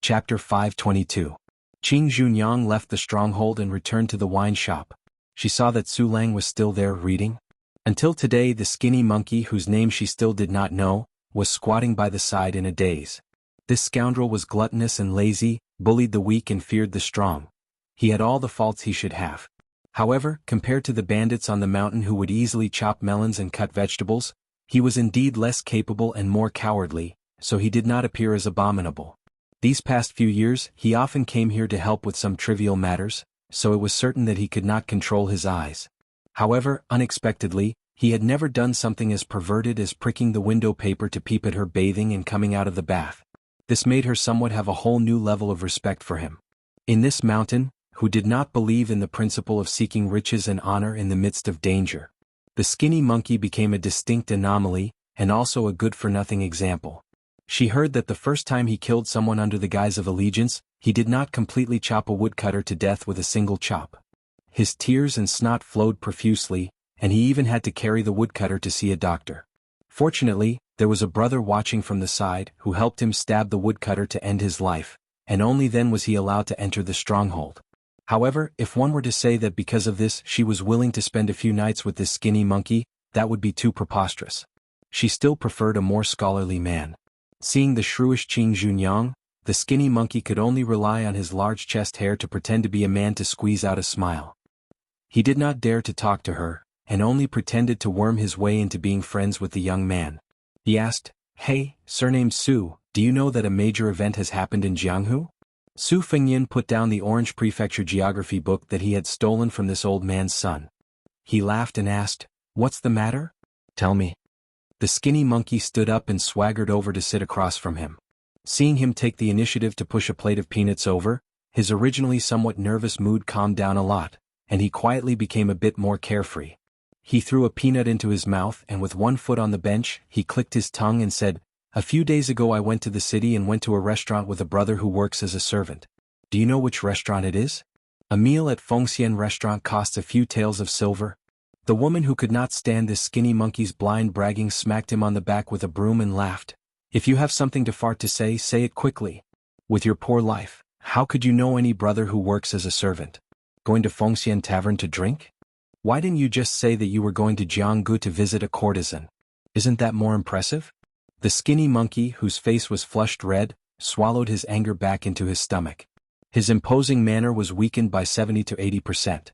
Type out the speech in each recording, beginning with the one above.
Chapter 522. Qing Junyang left the stronghold and returned to the wine shop. She saw that Su Lang was still there reading. Until today, the skinny monkey, whose name she still did not know, was squatting by the side in a daze. This scoundrel was gluttonous and lazy, bullied the weak and feared the strong. He had all the faults he should have. However, compared to the bandits on the mountain who would easily chop melons and cut vegetables, he was indeed less capable and more cowardly, so he did not appear as abominable. These past few years, he often came here to help with some trivial matters, so it was certain that he could not control his eyes. However, unexpectedly, he had never done something as perverted as pricking the window paper to peep at her bathing and coming out of the bath. This made her somewhat have a whole new level of respect for him. In this mountain, who did not believe in the principle of seeking riches and honor in the midst of danger, the skinny monkey became a distinct anomaly, and also a good-for-nothing example. She heard that the first time he killed someone under the guise of allegiance, he did not completely chop a woodcutter to death with a single chop. His tears and snot flowed profusely, and he even had to carry the woodcutter to see a doctor. Fortunately, there was a brother watching from the side who helped him stab the woodcutter to end his life, and only then was he allowed to enter the stronghold. However, if one were to say that because of this she was willing to spend a few nights with this skinny monkey, that would be too preposterous. She still preferred a more scholarly man. Seeing the shrewish Qing Junyang, the skinny monkey could only rely on his large chest hair to pretend to be a man to squeeze out a smile. He did not dare to talk to her, and only pretended to worm his way into being friends with the young man. He asked, "Hey, surnamed Su, do you know that a major event has happened in Jianghu?" Su Fengyin put down the orange prefecture geography book that he had stolen from this old man's son. He laughed and asked, "What's the matter? Tell me." The skinny monkey stood up and swaggered over to sit across from him. Seeing him take the initiative to push a plate of peanuts over, his originally somewhat nervous mood calmed down a lot, and he quietly became a bit more carefree. He threw a peanut into his mouth and with one foot on the bench, he clicked his tongue and said, "A few days ago I went to the city and went to a restaurant with a brother who works as a servant. Do you know which restaurant it is? A meal at Fengxian restaurant costs a few taels of silver." The woman who could not stand this skinny monkey's blind bragging smacked him on the back with a broom and laughed. "If you have something to fart to say it quickly. With your poor life, how could you know any brother who works as a servant? Going to Fengxian tavern to drink? Why didn't you just say that you were going to Jianghu to visit a courtesan? Isn't that more impressive?" The skinny monkey, whose face was flushed red, swallowed his anger back into his stomach. His imposing manner was weakened by 70 to 80%.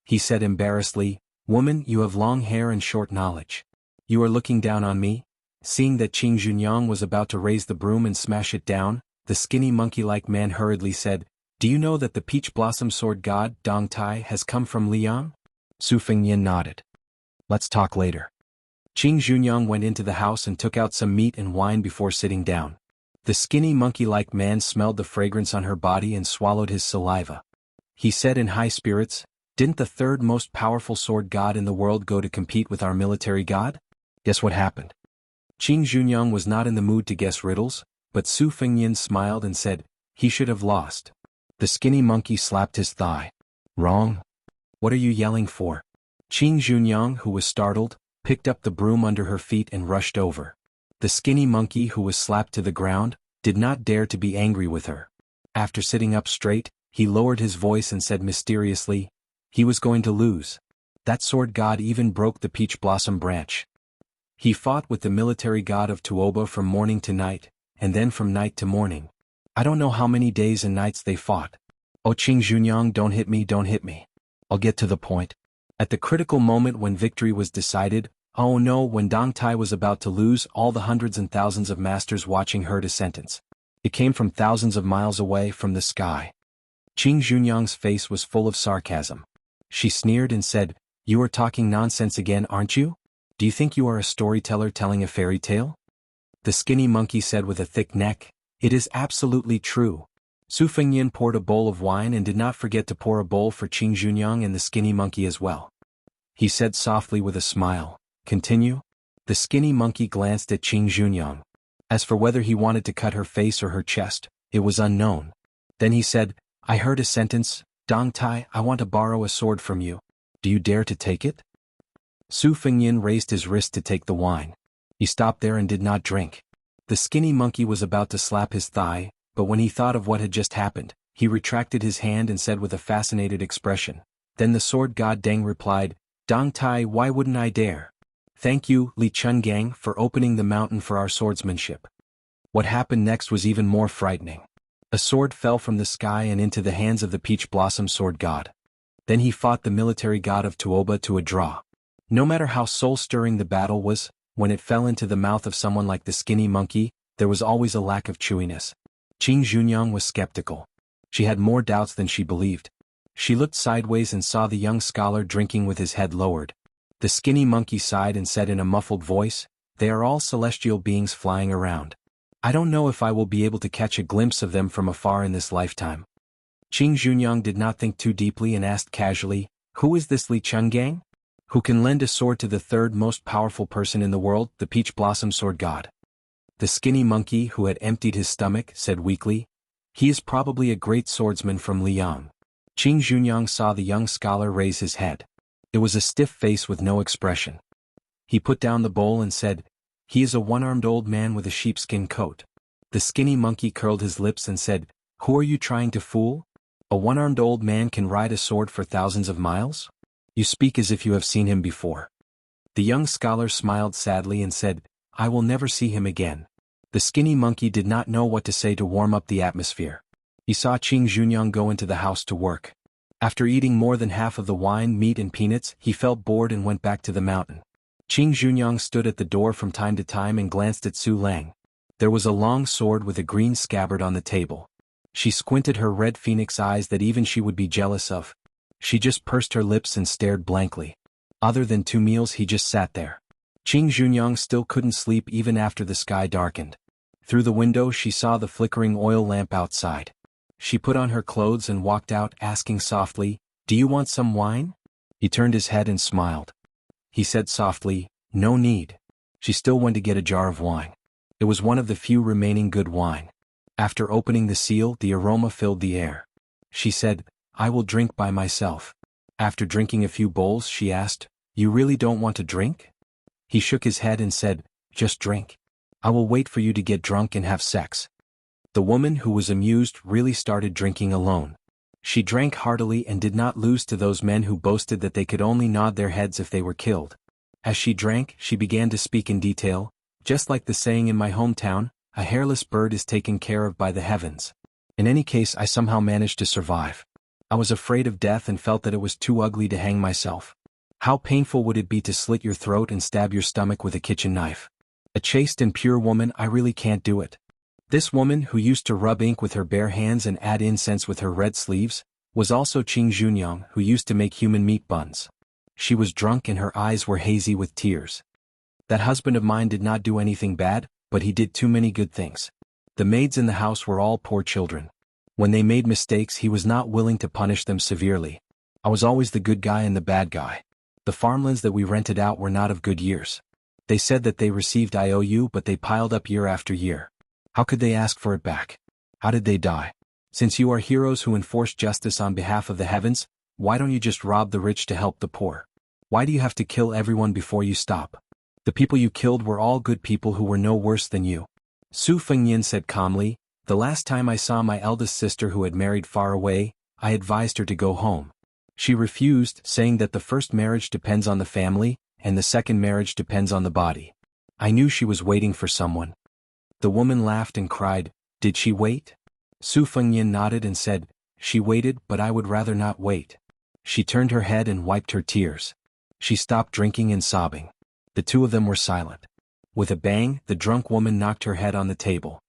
He said embarrassedly, "Woman, you have long hair and short knowledge. You are looking down on me?" Seeing that Qing Junyang was about to raise the broom and smash it down, the skinny monkey-like man hurriedly said, "Do you know that the peach blossom sword god, Dong Tai, has come from Liang?" Su Fengyin nodded. "Let's talk later." Qing Junyang went into the house and took out some meat and wine before sitting down. The skinny monkey-like man smelled the fragrance on her body and swallowed his saliva. He said in high spirits, "Didn't the third most powerful sword god in the world go to compete with our military god? Guess what happened?" Qing Junyang was not in the mood to guess riddles, but Su Fengyin smiled and said, "He should have lost." The skinny monkey slapped his thigh. "Wrong. What are you yelling for?" Qing Junyang, who was startled, picked up the broom under her feet and rushed over. The skinny monkey, who was slapped to the ground, did not dare to be angry with her. After sitting up straight, he lowered his voice and said mysteriously, "He was going to lose. That sword god even broke the peach blossom branch. He fought with the military god of Tuoba from morning to night, and then from night to morning. I don't know how many days and nights they fought. Oh Qing Junyang, don't hit me, don't hit me. I'll get to the point." At the critical moment when victory was decided, oh no, when Dong Tai was about to lose, all the hundreds and thousands of masters watching heard a sentence. It came from thousands of miles away from the sky. Qing Junyang's face was full of sarcasm. She sneered and said, "You are talking nonsense again, aren't you? Do you think you are a storyteller telling a fairy tale?" The skinny monkey said with a thick neck, "It is absolutely true." Su Fengyin poured a bowl of wine and did not forget to pour a bowl for Qing Junyang and the skinny monkey as well. He said softly with a smile, "Continue?" The skinny monkey glanced at Qing Junyang. As for whether he wanted to cut her face or her chest, it was unknown. Then he said, "I heard a sentence, Dong Tai, I want to borrow a sword from you. Do you dare to take it?" Su Fengyin raised his wrist to take the wine. He stopped there and did not drink. The skinny monkey was about to slap his thigh, but when he thought of what had just happened, he retracted his hand and said with a fascinated expression. Then the sword god Deng replied, Dong Tai, why wouldn't I dare? Thank you, Li Chungang, for opening the mountain for our swordsmanship. What happened next was even more frightening. A sword fell from the sky and into the hands of the peach blossom sword god. Then he fought the military god of Tuoba to a draw. No matter how soul-stirring the battle was, when it fell into the mouth of someone like the skinny monkey, there was always a lack of chewiness. Qing Junyang was skeptical. She had more doubts than she believed. She looked sideways and saw the young scholar drinking with his head lowered. The skinny monkey sighed and said in a muffled voice, They are all celestial beings flying around. I don't know if I will be able to catch a glimpse of them from afar in this lifetime. Qing Junyang did not think too deeply and asked casually, Who is this Li Chungang? Who can lend a sword to the third most powerful person in the world, the peach blossom sword god? The skinny monkey, who had emptied his stomach, said weakly, He is probably a great swordsman from Liang. Qing Junyang saw the young scholar raise his head. It was a stiff face with no expression. He put down the bowl and said, He is a one-armed old man with a sheepskin coat. The skinny monkey curled his lips and said, Who are you trying to fool? A one-armed old man can ride a sword for thousands of miles? You speak as if you have seen him before. The young scholar smiled sadly and said, I will never see him again. The skinny monkey did not know what to say to warm up the atmosphere. He saw Qing Junyang go into the house to work. After eating more than half of the wine, meat and peanuts, he felt bored and went back to the mountain. Qing Junyang stood at the door from time to time and glanced at Su Lang. There was a long sword with a green scabbard on the table. She squinted her red phoenix eyes that even she would be jealous of. She just pursed her lips and stared blankly. Other than 2 meals, he just sat there. Qing Junyang still couldn't sleep even after the sky darkened. Through the window she saw the flickering oil lamp outside. She put on her clothes and walked out, asking softly, Do you want some wine? He turned his head and smiled. He said softly, No need. She still went to get a jar of wine. It was one of the few remaining good wine. After opening the seal, the aroma filled the air. She said, I will drink by myself. After drinking a few bowls, she asked, You really don't want to drink? He shook his head and said, Just drink. I will wait for you to get drunk and have sex. The woman, who was amused, really started drinking alone. She drank heartily and did not lose to those men who boasted that they could only nod their heads if they were killed. As she drank, she began to speak in detail, just like the saying in my hometown, a hairless bird is taken care of by the heavens. In any case, I somehow managed to survive. I was afraid of death and felt that it was too ugly to hang myself. How painful would it be to slit your throat and stab your stomach with a kitchen knife? A chaste and pure woman, I really can't do it. This woman, who used to rub ink with her bare hands and add incense with her red sleeves, was also Qing Junyang, who used to make human meat buns. She was drunk and her eyes were hazy with tears. That husband of mine did not do anything bad, but he did too many good things. The maids in the house were all poor children. When they made mistakes, he was not willing to punish them severely. I was always the good guy and the bad guy. The farmlands that we rented out were not of good years. They said that they received IOU, but they piled up year after year. How could they ask for it back? How did they die? Since you are heroes who enforce justice on behalf of the heavens, why don't you just rob the rich to help the poor? Why do you have to kill everyone before you stop? The people you killed were all good people who were no worse than you. Su Fengnian said calmly, The last time I saw my eldest sister who had married far away, I advised her to go home. She refused, saying that the first marriage depends on the family, and the second marriage depends on the body. I knew she was waiting for someone. The woman laughed and cried, Did she wait? Su Fengnian nodded and said, She waited, but I would rather not wait. She turned her head and wiped her tears. She stopped drinking and sobbing. The two of them were silent. With a bang, the drunk woman knocked her head on the table.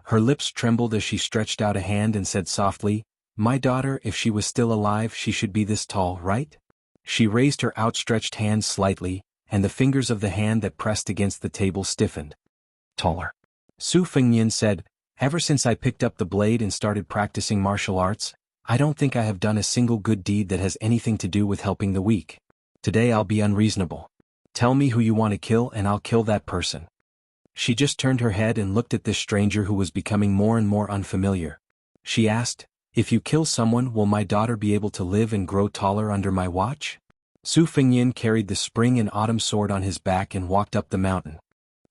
Her lips trembled as she stretched out a hand and said softly, My daughter, if she was still alive, she should be this tall, right? She raised her outstretched hand slightly, and the fingers of the hand that pressed against the table stiffened. Taller. Su Fengnian said, Ever since I picked up the blade and started practicing martial arts, I don't think I have done a single good deed that has anything to do with helping the weak. Today I'll be unreasonable. Tell me who you want to kill and I'll kill that person. She just turned her head and looked at this stranger who was becoming more and more unfamiliar. She asked, If you kill someone, will my daughter be able to live and grow taller under my watch? Su Fengnian carried the spring and autumn sword on his back and walked up the mountain.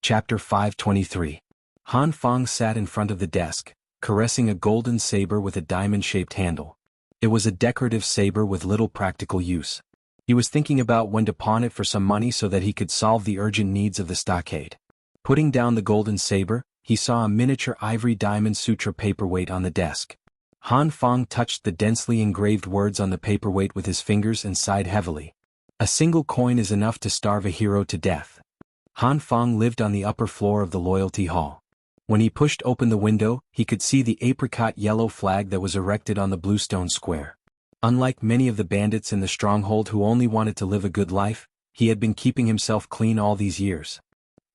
Chapter 523. Han Feng sat in front of the desk, caressing a golden saber with a diamond-shaped handle. It was a decorative saber with little practical use. He was thinking about when to pawn it for some money so that he could solve the urgent needs of the stockade. Putting down the golden saber, he saw a miniature ivory diamond sutra paperweight on the desk. Han Fang touched the densely engraved words on the paperweight with his fingers and sighed heavily. A single coin is enough to starve a hero to death. Han Fang lived on the upper floor of the Loyalty Hall. When he pushed open the window, he could see the apricot yellow flag that was erected on the bluestone square. Unlike many of the bandits in the stronghold who only wanted to live a good life, he had been keeping himself clean all these years.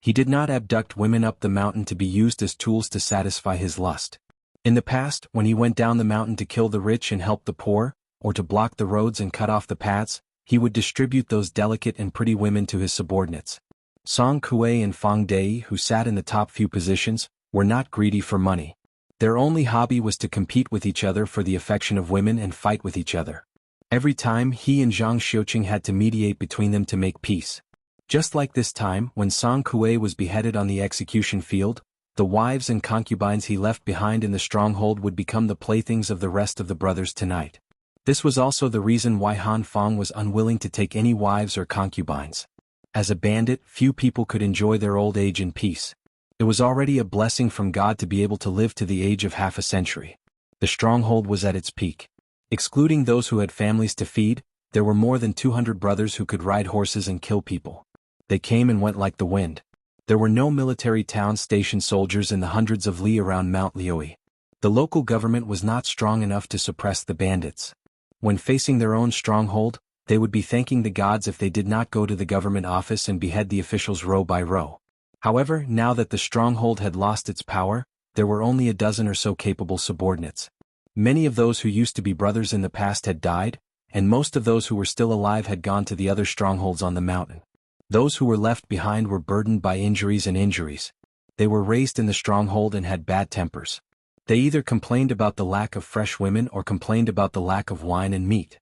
He did not abduct women up the mountain to be used as tools to satisfy his lust. In the past, when he went down the mountain to kill the rich and help the poor, or to block the roads and cut off the paths, he would distribute those delicate and pretty women to his subordinates. Song Kuei and Fang Dei, who sat in the top few positions, were not greedy for money. Their only hobby was to compete with each other for the affection of women and fight with each other. Every time he and Zhang Xiuqing had to mediate between them to make peace. Just like this time, when Song Kuei was beheaded on the execution field, the wives and concubines he left behind in the stronghold would become the playthings of the rest of the brothers tonight. This was also the reason why Han Fang was unwilling to take any wives or concubines. As a bandit, few people could enjoy their old age in peace. It was already a blessing from God to be able to live to the age of half a century. The stronghold was at its peak. Excluding those who had families to feed, there were more than 200 brothers who could ride horses and kill people. They came and went like the wind. There were no military town station soldiers in the hundreds of li around Mount Liui. The local government was not strong enough to suppress the bandits. When facing their own stronghold, they would be thanking the gods if they did not go to the government office and behead the officials row by row. However, now that the stronghold had lost its power, there were only a dozen or so capable subordinates. Many of those who used to be brothers in the past had died, and most of those who were still alive had gone to the other strongholds on the mountain. Those who were left behind were burdened by injuries and injuries. They were raised in the stronghold and had bad tempers. They either complained about the lack of fresh women or complained about the lack of wine and meat.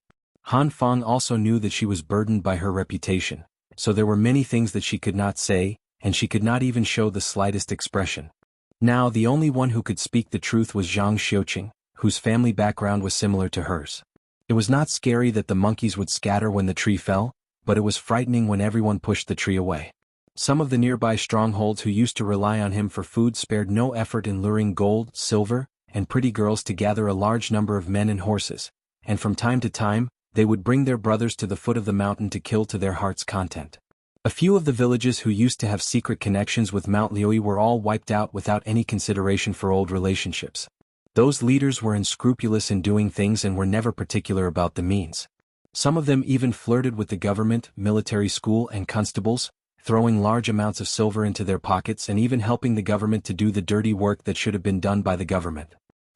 Han Fang also knew that she was burdened by her reputation, so there were many things that she could not say, and she could not even show the slightest expression. Now the only one who could speak the truth was Zhang Xiuqing, whose family background was similar to hers. It was not scary that the monkeys would scatter when the tree fell, but it was frightening when everyone pushed the tree away. Some of the nearby strongholds who used to rely on him for food spared no effort in luring gold, silver, and pretty girls to gather a large number of men and horses, and from time to time, they would bring their brothers to the foot of the mountain to kill to their heart's content. A few of the villages who used to have secret connections with Mount Liui were all wiped out without any consideration for old relationships. Those leaders were unscrupulous in doing things and were never particular about the means. Some of them even flirted with the government, military school, and constables, throwing large amounts of silver into their pockets and even helping the government to do the dirty work that should have been done by the government.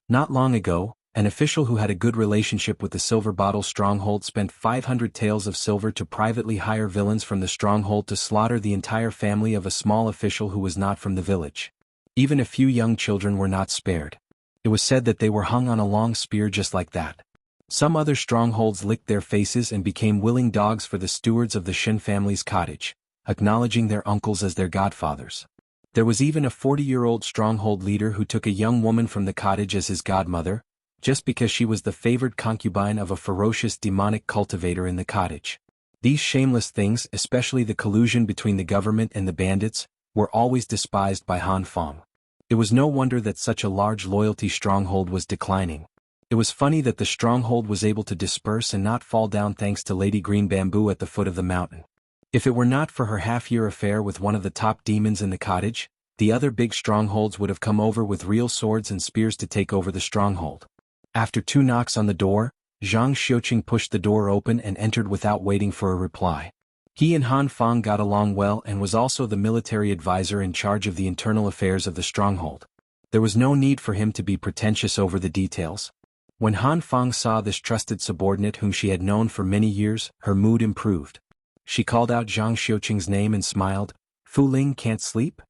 Not long ago, an official who had a good relationship with the Silver Bottle stronghold spent 500 taels of silver to privately hire villains from the stronghold to slaughter the entire family of a small official who was not from the village. Even a few young children were not spared. It was said that they were hung on a long spear just like that. Some other strongholds licked their faces and became willing dogs for the stewards of the Shen family's cottage, acknowledging their uncles as their godfathers. There was even a 40-year-old stronghold leader who took a young woman from the cottage as his godmother, just because she was the favored concubine of a ferocious demonic cultivator in the cottage. These shameless things, especially the collusion between the government and the bandits, were always despised by Han Fang. It was no wonder that such a large loyalty stronghold was declining. It was funny that the stronghold was able to disperse and not fall down thanks to Lady Green Bamboo at the foot of the mountain. If it were not for her half-year affair with one of the top demons in the cottage, the other big strongholds would have come over with real swords and spears to take over the stronghold. After 2 knocks on the door, Zhang Xiuqing pushed the door open and entered without waiting for a reply. He and Han Fang got along well and was also the military advisor in charge of the internal affairs of the stronghold. There was no need for him to be pretentious over the details. When Han Fang saw this trusted subordinate whom she had known for many years, her mood improved. She called out Zhang Xiuqing's name and smiled. "Fu Ling can't sleep?"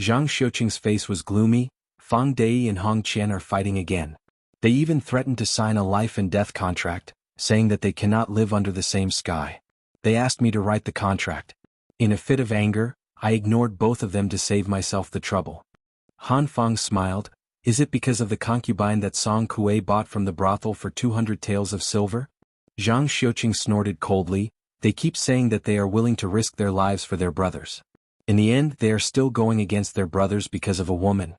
Zhang Xiuqing's face was gloomy. "Fang Dei and Hong Qian are fighting again. They even threatened to sign a life and death contract, saying that they cannot live under the same sky. They asked me to write the contract. In a fit of anger, I ignored both of them to save myself the trouble." Han Fang smiled. Is it because of the concubine that Song Kuei bought from the brothel for 200 taels of silver? Zhang Xiuqing snorted coldly. They keep saying that they are willing to risk their lives for their brothers. In the end they are still going against their brothers because of a woman.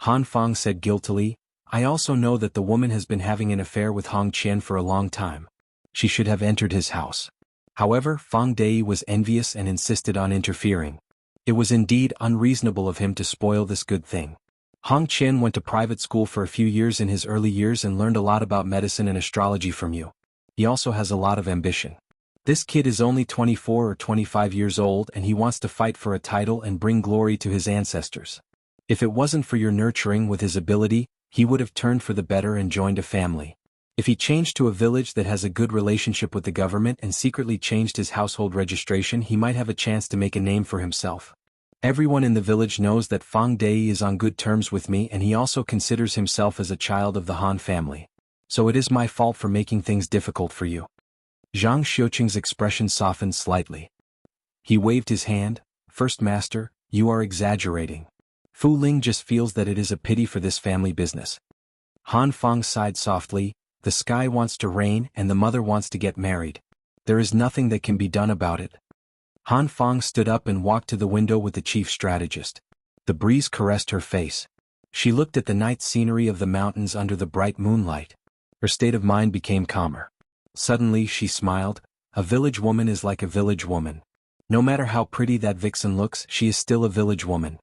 Han Fang said guiltily, I also know that the woman has been having an affair with Hong Qian for a long time. She should have entered his house. However, Fang Dei was envious and insisted on interfering. It was indeed unreasonable of him to spoil this good thing. Hong Qian went to private school for a few years in his early years and learned a lot about medicine and astrology from you. He also has a lot of ambition. This kid is only 24 or 25 years old and he wants to fight for a title and bring glory to his ancestors. If it wasn't for your nurturing with his ability, he would have turned for the better and joined a family. If he changed to a village that has a good relationship with the government and secretly changed his household registration, he might have a chance to make a name for himself. Everyone in the village knows that Fang Dei is on good terms with me and he also considers himself as a child of the Han family. So it is my fault for making things difficult for you. Zhang Xiuqing's expression softened slightly. He waved his hand. First Master, you are exaggerating. Fu Ling just feels that it is a pity for this family business. Han Fang sighed softly. The sky wants to rain and the mother wants to get married. There is nothing that can be done about it. Han Fang stood up and walked to the window with the chief strategist. The breeze caressed her face. She looked at the night scenery of the mountains under the bright moonlight. Her state of mind became calmer. Suddenly she smiled. A village woman is like a village woman. No matter how pretty that vixen looks, she is still a village woman.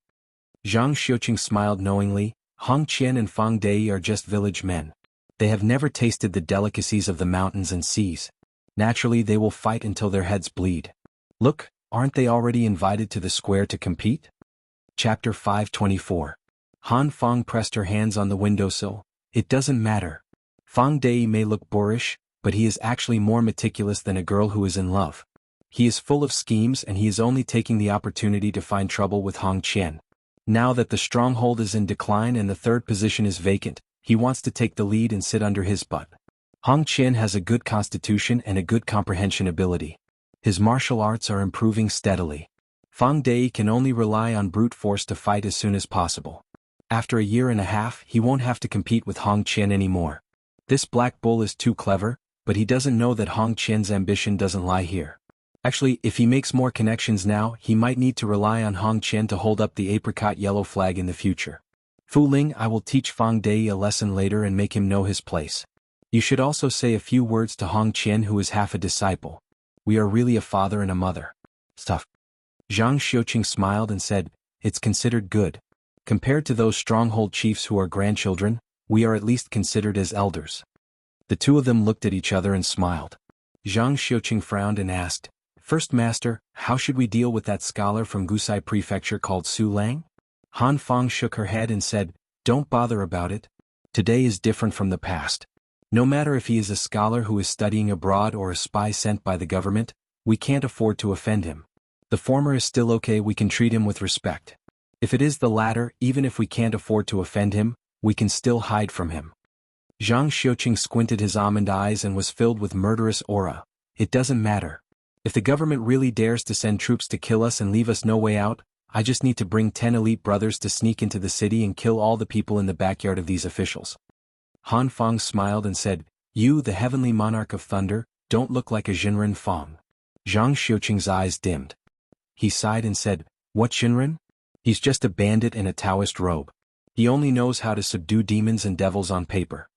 Zhang Xiuqing smiled knowingly. Hong Qian and Fang Dei are just village men. They have never tasted the delicacies of the mountains and seas. Naturally they will fight until their heads bleed. Look, aren't they already invited to the square to compete? Chapter 524. Han Fang pressed her hands on the windowsill. It doesn't matter. Fang Dei may look boorish, but he is actually more meticulous than a girl who is in love. He is full of schemes and he is only taking the opportunity to find trouble with Hong Qian. Now that the stronghold is in decline and the third position is vacant, he wants to take the lead and sit under his butt. Hong Qian has a good constitution and a good comprehension ability. His martial arts are improving steadily. Fang Dei can only rely on brute force to fight as soon as possible. After a year and a half, he won't have to compete with Hong Qian anymore. This black bull is too clever, but he doesn't know that Hong Qian's ambition doesn't lie here. Actually, if he makes more connections now, he might need to rely on Hong Qian to hold up the apricot yellow flag in the future. Fu Ling, I will teach Fang Dei a lesson later and make him know his place. You should also say a few words to Hong Qian, who is half a disciple. We are really a father and a mother. Stuff. Zhang Xiuqing smiled and said, it's considered good. Compared to those stronghold chiefs who are grandchildren, we are at least considered as elders. The two of them looked at each other and smiled. Zhang Xiuqing frowned and asked, First Master, how should we deal with that scholar from Gusai Prefecture called Su Lang? Han Fang shook her head and said, don't bother about it. Today is different from the past. No matter if he is a scholar who is studying abroad or a spy sent by the government, we can't afford to offend him. The former is still okay, we can treat him with respect. If it is the latter, even if we can't afford to offend him, we can still hide from him. Zhang Xiuqing squinted his almond eyes and was filled with murderous aura. It doesn't matter. If the government really dares to send troops to kill us and leave us no way out, I just need to bring 10 elite brothers to sneak into the city and kill all the people in the backyard of these officials. Han Fang smiled and said, you, the heavenly monarch of thunder, don't look like a Jinren Fang. Zhang Xiuqing's eyes dimmed. He sighed and said, what Jinren? He's just a bandit in a Taoist robe. He only knows how to subdue demons and devils on paper.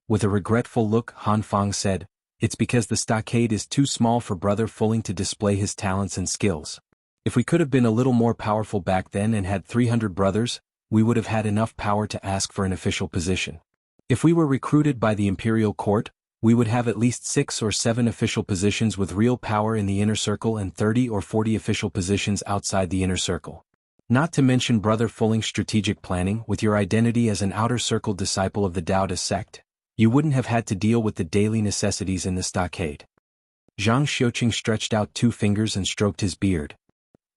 With a regretful look, Han Fang said, it's because the stockade is too small for Brother Fu Ling to display his talents and skills. If we could have been a little more powerful back then and had 300 brothers, we would have had enough power to ask for an official position. If we were recruited by the imperial court, we would have at least 6 or 7 official positions with real power in the inner circle and 30 or 40 official positions outside the inner circle. Not to mention Brother Fu Ling's strategic planning. With your identity as an outer circle disciple of the Taoist sect, you wouldn't have had to deal with the daily necessities in the stockade. Zhang Xiuqing stretched out 2 fingers and stroked his beard.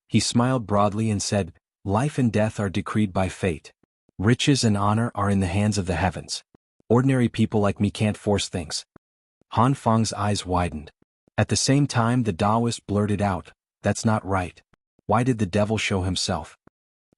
He smiled broadly and said, life and death are decreed by fate. Riches and honor are in the hands of the heavens. Ordinary people like me can't force things. Han Fang's eyes widened. At the same time the Taoist blurted out, that's not right. Why did the devil show himself?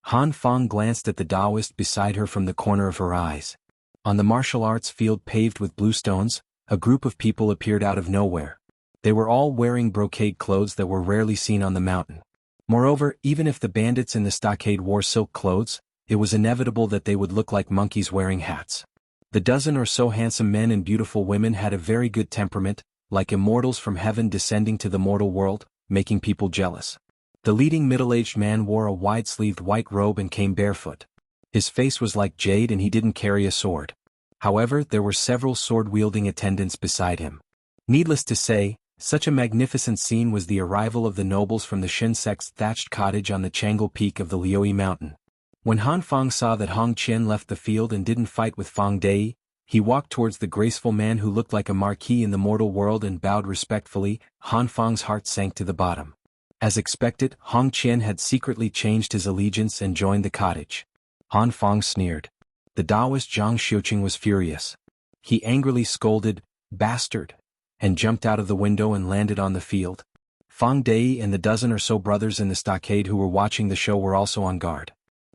Han Fang glanced at the Taoist beside her from the corner of her eyes. On the martial arts field paved with blue stones, a group of people appeared out of nowhere. They were all wearing brocade clothes that were rarely seen on the mountain. Moreover, even if the bandits in the stockade wore silk clothes, it was inevitable that they would look like monkeys wearing hats. The dozen or so handsome men and beautiful women had a very good temperament, like immortals from heaven descending to the mortal world, making people jealous. The leading middle-aged man wore a wide-sleeved white robe and came barefoot. His face was like jade and he didn't carry a sword. However, there were several sword-wielding attendants beside him. Needless to say, such a magnificent scene was the arrival of the nobles from the Xianxia's thatched cottage on the Chang'e peak of the Liuyi mountain. When Han Fang saw that Hong Qian left the field and didn't fight with Fang Dai, he walked towards the graceful man who looked like a marquis in the mortal world and bowed respectfully. Han Fang's heart sank to the bottom. As expected, Hong Qian had secretly changed his allegiance and joined the cottage. Han Fang sneered. The Taoist Zhang Xiuqing was furious. He angrily scolded, "Bastard!" and jumped out of the window and landed on the field. Fang Dai and the dozen or so brothers in the stockade who were watching the show were also on guard.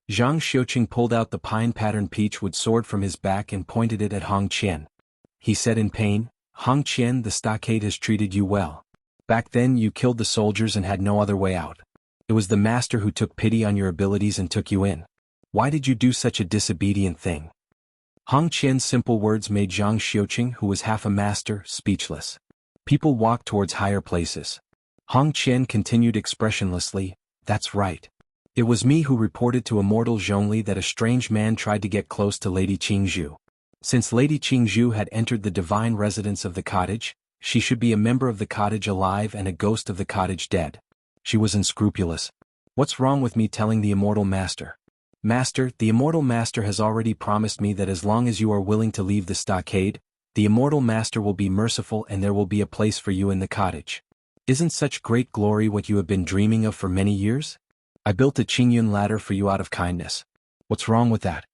Zhang Xiuqing pulled out the pine-patterned peachwood sword from his back and pointed it at Hong Qian. He said in pain, "Hong Qian, the stockade has treated you well. Back then you killed the soldiers and had no other way out. It was the master who took pity on your abilities and took you in. Why did you do such a disobedient thing?" Hong Qian's simple words made Zhang Xiuqing, who was half a master, speechless. People walked towards higher places. Hong Qian continued expressionlessly, "That's right. It was me who reported to Immortal Zhongli that a strange man tried to get close to Lady Qingzhu. Since Lady Qingzhu had entered the divine residence of the cottage, she should be a member of the cottage alive and a ghost of the cottage dead. She was unscrupulous. What's wrong with me telling the Immortal Master? Master, the Immortal Master has already promised me that as long as you are willing to leave the stockade, the Immortal Master will be merciful and there will be a place for you in the cottage. Isn't such great glory what you have been dreaming of for many years? I built a Qingyun ladder for you out of kindness. What's wrong with that?"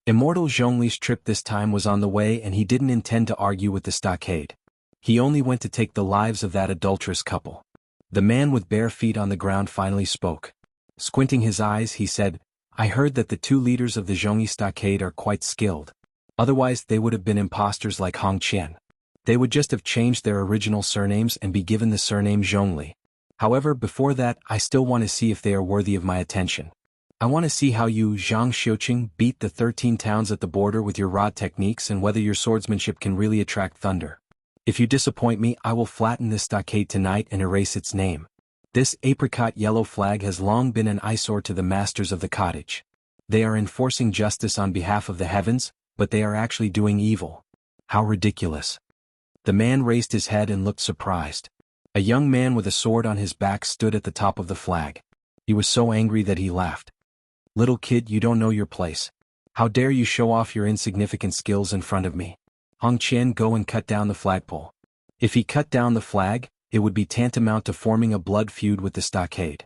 Immortal Zhongli's trip this time was on the way and he didn't intend to argue with the stockade. He only went to take the lives of that adulterous couple. The man with bare feet on the ground finally spoke. Squinting his eyes, he said, "I heard that the two leaders of the Zhongli stockade are quite skilled. Otherwise they would have been imposters like Hong Qian. They would just have changed their original surnames and be given the surname Zhongli. However, before that, I still want to see if they are worthy of my attention. I want to see how you, Zhang Xiuqing, beat the 13 towns at the border with your rod techniques and whether your swordsmanship can really attract thunder. If you disappoint me, I will flatten this stockade tonight and erase its name. This apricot yellow flag has long been an eyesore to the masters of the cottage. They are enforcing justice on behalf of the heavens, but they are actually doing evil. How ridiculous." The man raised his head and looked surprised. A young man with a sword on his back stood at the top of the flag. He was so angry that he laughed. "Little kid, you don't know your place. How dare you show off your insignificant skills in front of me? Hong Qian, go and cut down the flagpole." If he cut down the flag, it would be tantamount to forming a blood feud with the stockade.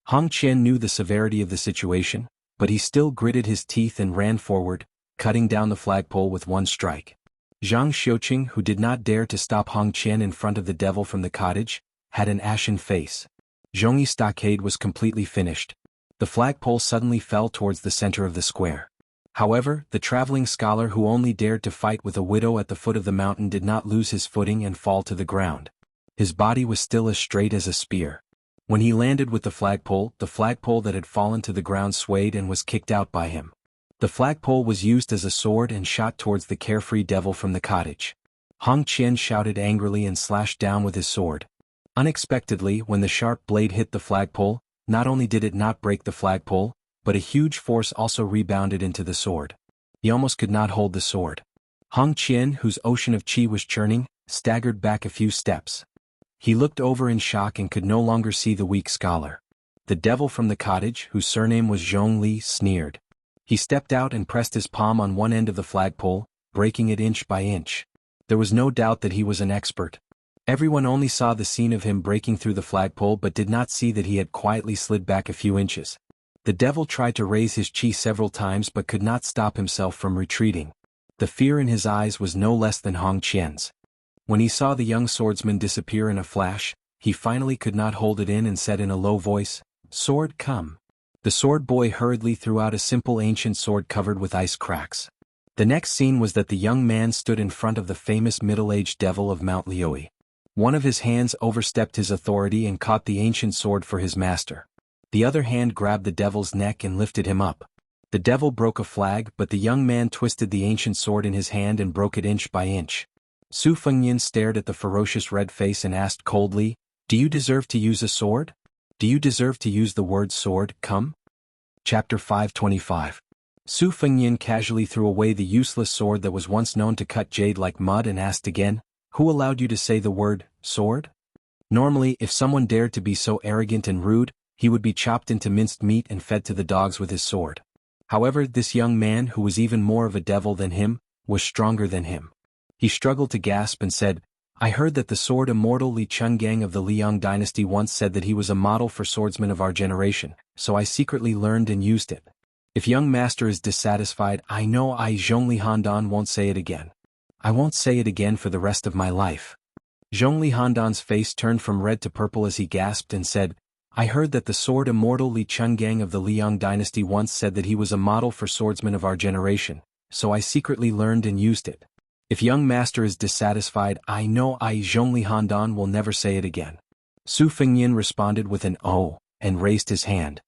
Hong Qian knew the severity of the situation, but he still gritted his teeth and ran forward, cutting down the flagpole with one strike. Zhang Xiuqing, who did not dare to stop Hong Qian in front of the devil from the cottage, had an ashen face. Zhongli stockade was completely finished. The flagpole suddenly fell towards the center of the square. However, the traveling scholar who only dared to fight with a widow at the foot of the mountain did not lose his footing and fall to the ground. His body was still as straight as a spear. When he landed with the flagpole that had fallen to the ground swayed and was kicked out by him. The flagpole was used as a sword and shot towards the carefree devil from the cottage. Hong Qian shouted angrily and slashed down with his sword. Unexpectedly, when the sharp blade hit the flagpole, not only did it not break the flagpole, but a huge force also rebounded into the sword. He almost could not hold the sword. Hong Qian, whose ocean of qi was churning, staggered back a few steps. He looked over in shock and could no longer see the weak scholar. The devil from the cottage, whose surname was Zhong Li, sneered. He stepped out and pressed his palm on one end of the flagpole, breaking it inch by inch. There was no doubt that he was an expert. Everyone only saw the scene of him breaking through the flagpole but did not see that he had quietly slid back a few inches. The devil tried to raise his qi several times but could not stop himself from retreating. The fear in his eyes was no less than Hong Qian's. When he saw the young swordsman disappear in a flash, he finally could not hold it in and said in a low voice, "Sword, come." The sword boy hurriedly threw out a simple ancient sword covered with ice cracks. The next scene was that the young man stood in front of the famous middle-aged devil of Mount Lioi. One of his hands overstepped his authority and caught the ancient sword for his master. The other hand grabbed the devil's neck and lifted him up. The devil broke a flag, but the young man twisted the ancient sword in his hand and broke it inch by inch. Su Fengnian stared at the ferocious red face and asked coldly, "Do you deserve to use a sword? Do you deserve to use the word sword, come?" Chapter 525. Su Fengnian casually threw away the useless sword that was once known to cut jade like mud and asked again, "Who allowed you to say the word, sword?" Normally, if someone dared to be so arrogant and rude, he would be chopped into minced meat and fed to the dogs with his sword. However, this young man, who was even more of a devil than him, was stronger than him. He struggled to gasp and said, "I heard that the sword Immortal Li Chungang of the Liang dynasty once said that he was a model for swordsmen of our generation, so I secretly learned and used it. If young master is dissatisfied, I know I Zhongli Handan won't say it again. I won't say it again for the rest of my life." Zhongli Handan's face turned from red to purple as he gasped and said, "I heard that the sword Immortal Li Chungang of the Liang dynasty once said that he was a model for swordsmen of our generation, so I secretly learned and used it. If young master is dissatisfied, I know I Zhongli Handan will never say it again." Su Fengnian responded with an "oh," and raised his hand.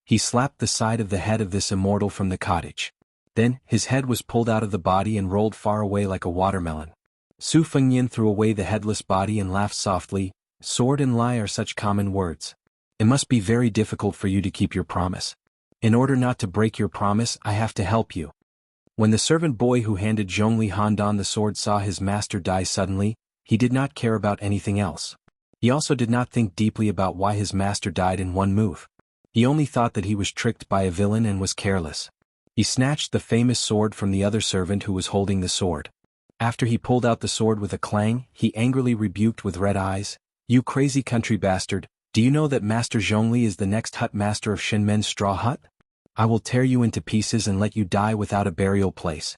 He slapped the side of the head of this immortal from the cottage. Then, his head was pulled out of the body and rolled far away like a watermelon. Su Fengnian threw away the headless body and laughed softly. "Sword and lie are such common words. It must be very difficult for you to keep your promise. In order not to break your promise, I have to help you." When the servant boy who handed Zhongli Handan the sword saw his master die suddenly, he did not care about anything else. He also did not think deeply about why his master died in one move. He only thought that he was tricked by a villain and was careless. He snatched the famous sword from the other servant who was holding the sword. After he pulled out the sword with a clang, he angrily rebuked with red eyes, "You crazy country bastard, do you know that Master Zhongli is the next hut master of Shinmen's straw hut? I will tear you into pieces and let you die without a burial place."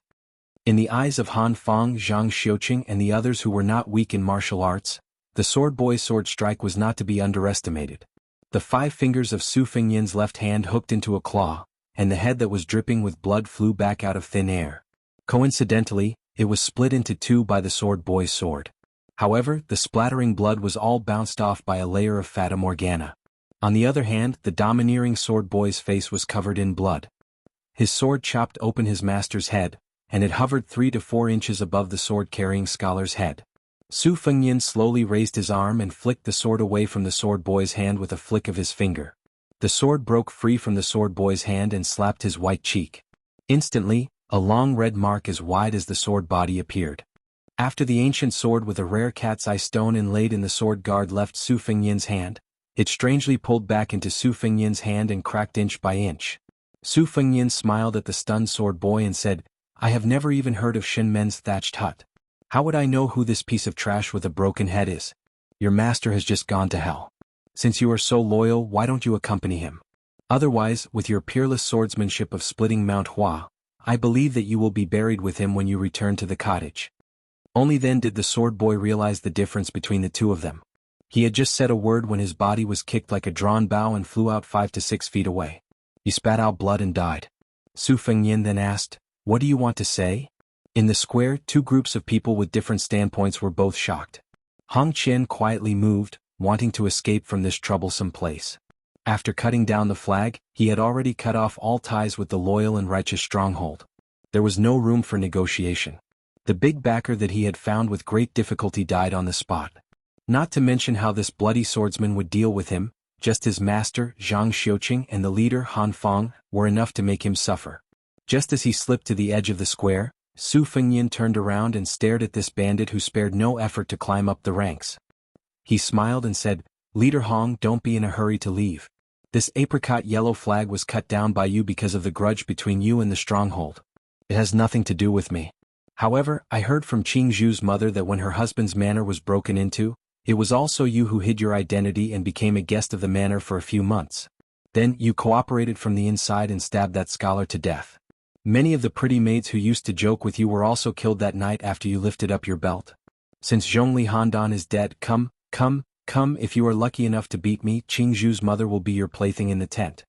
In the eyes of Han Feng, Zhang Xiuqing and the others who were not weak in martial arts, the sword boy's sword strike was not to be underestimated. The 5 fingers of Su Fengnian's left hand hooked into a claw, and the head that was dripping with blood flew back out of thin air. Coincidentally, it was split into 2 by the sword boy's sword. However, the splattering blood was all bounced off by a layer of fata morgana. On the other hand, the domineering sword boy's face was covered in blood. His sword chopped open his master's head, and it hovered 3 to 4 inches above the sword-carrying scholar's head. Su Fengnian slowly raised his arm and flicked the sword away from the sword boy's hand with a flick of his finger. The sword broke free from the sword boy's hand and slapped his white cheek. Instantly, a long red mark as wide as the sword body appeared. After the ancient sword with a rare cat's eye stone inlaid in the sword guard left Su Fengnian's hand, it strangely pulled back into Su Fengnian's hand and cracked inch by inch. Su Fengnian smiled at the stunned sword boy and said, "I have never even heard of Shinmen's thatched hut. How would I know who this piece of trash with a broken head is? Your master has just gone to hell. Since you are so loyal, why don't you accompany him? Otherwise, with your peerless swordsmanship of splitting Mount Hua, I believe that you will be buried with him when you return to the cottage." Only then did the sword boy realize the difference between the two of them. He had just said a word when his body was kicked like a drawn bow and flew out 5 to 6 feet away. He spat out blood and died. Su Fengnian then asked, "What do you want to say?" In the square, 2 groups of people with different standpoints were both shocked. Hong Qian quietly moved, wanting to escape from this troublesome place. After cutting down the flag, he had already cut off all ties with the loyal and righteous stronghold. There was no room for negotiation. The big backer that he had found with great difficulty died on the spot. Not to mention how this bloody swordsman would deal with him, just his master, Zhang Xiuqing, and the leader, Han Feng, were enough to make him suffer. Just as he slipped to the edge of the square, Su Fengnian turned around and stared at this bandit who spared no effort to climb up the ranks. He smiled and said, "Leader Hong, don't be in a hurry to leave. This apricot yellow flag was cut down by you because of the grudge between you and the stronghold. It has nothing to do with me. However, I heard from Qingzhu's mother that when her husband's manor was broken into, it was also you who hid your identity and became a guest of the manor for a few months. Then you cooperated from the inside and stabbed that scholar to death. Many of the pretty maids who used to joke with you were also killed that night after you lifted up your belt. Since Zhongli Handan is dead, come, if you are lucky enough to beat me, Qingzhu's mother will be your plaything in the tent."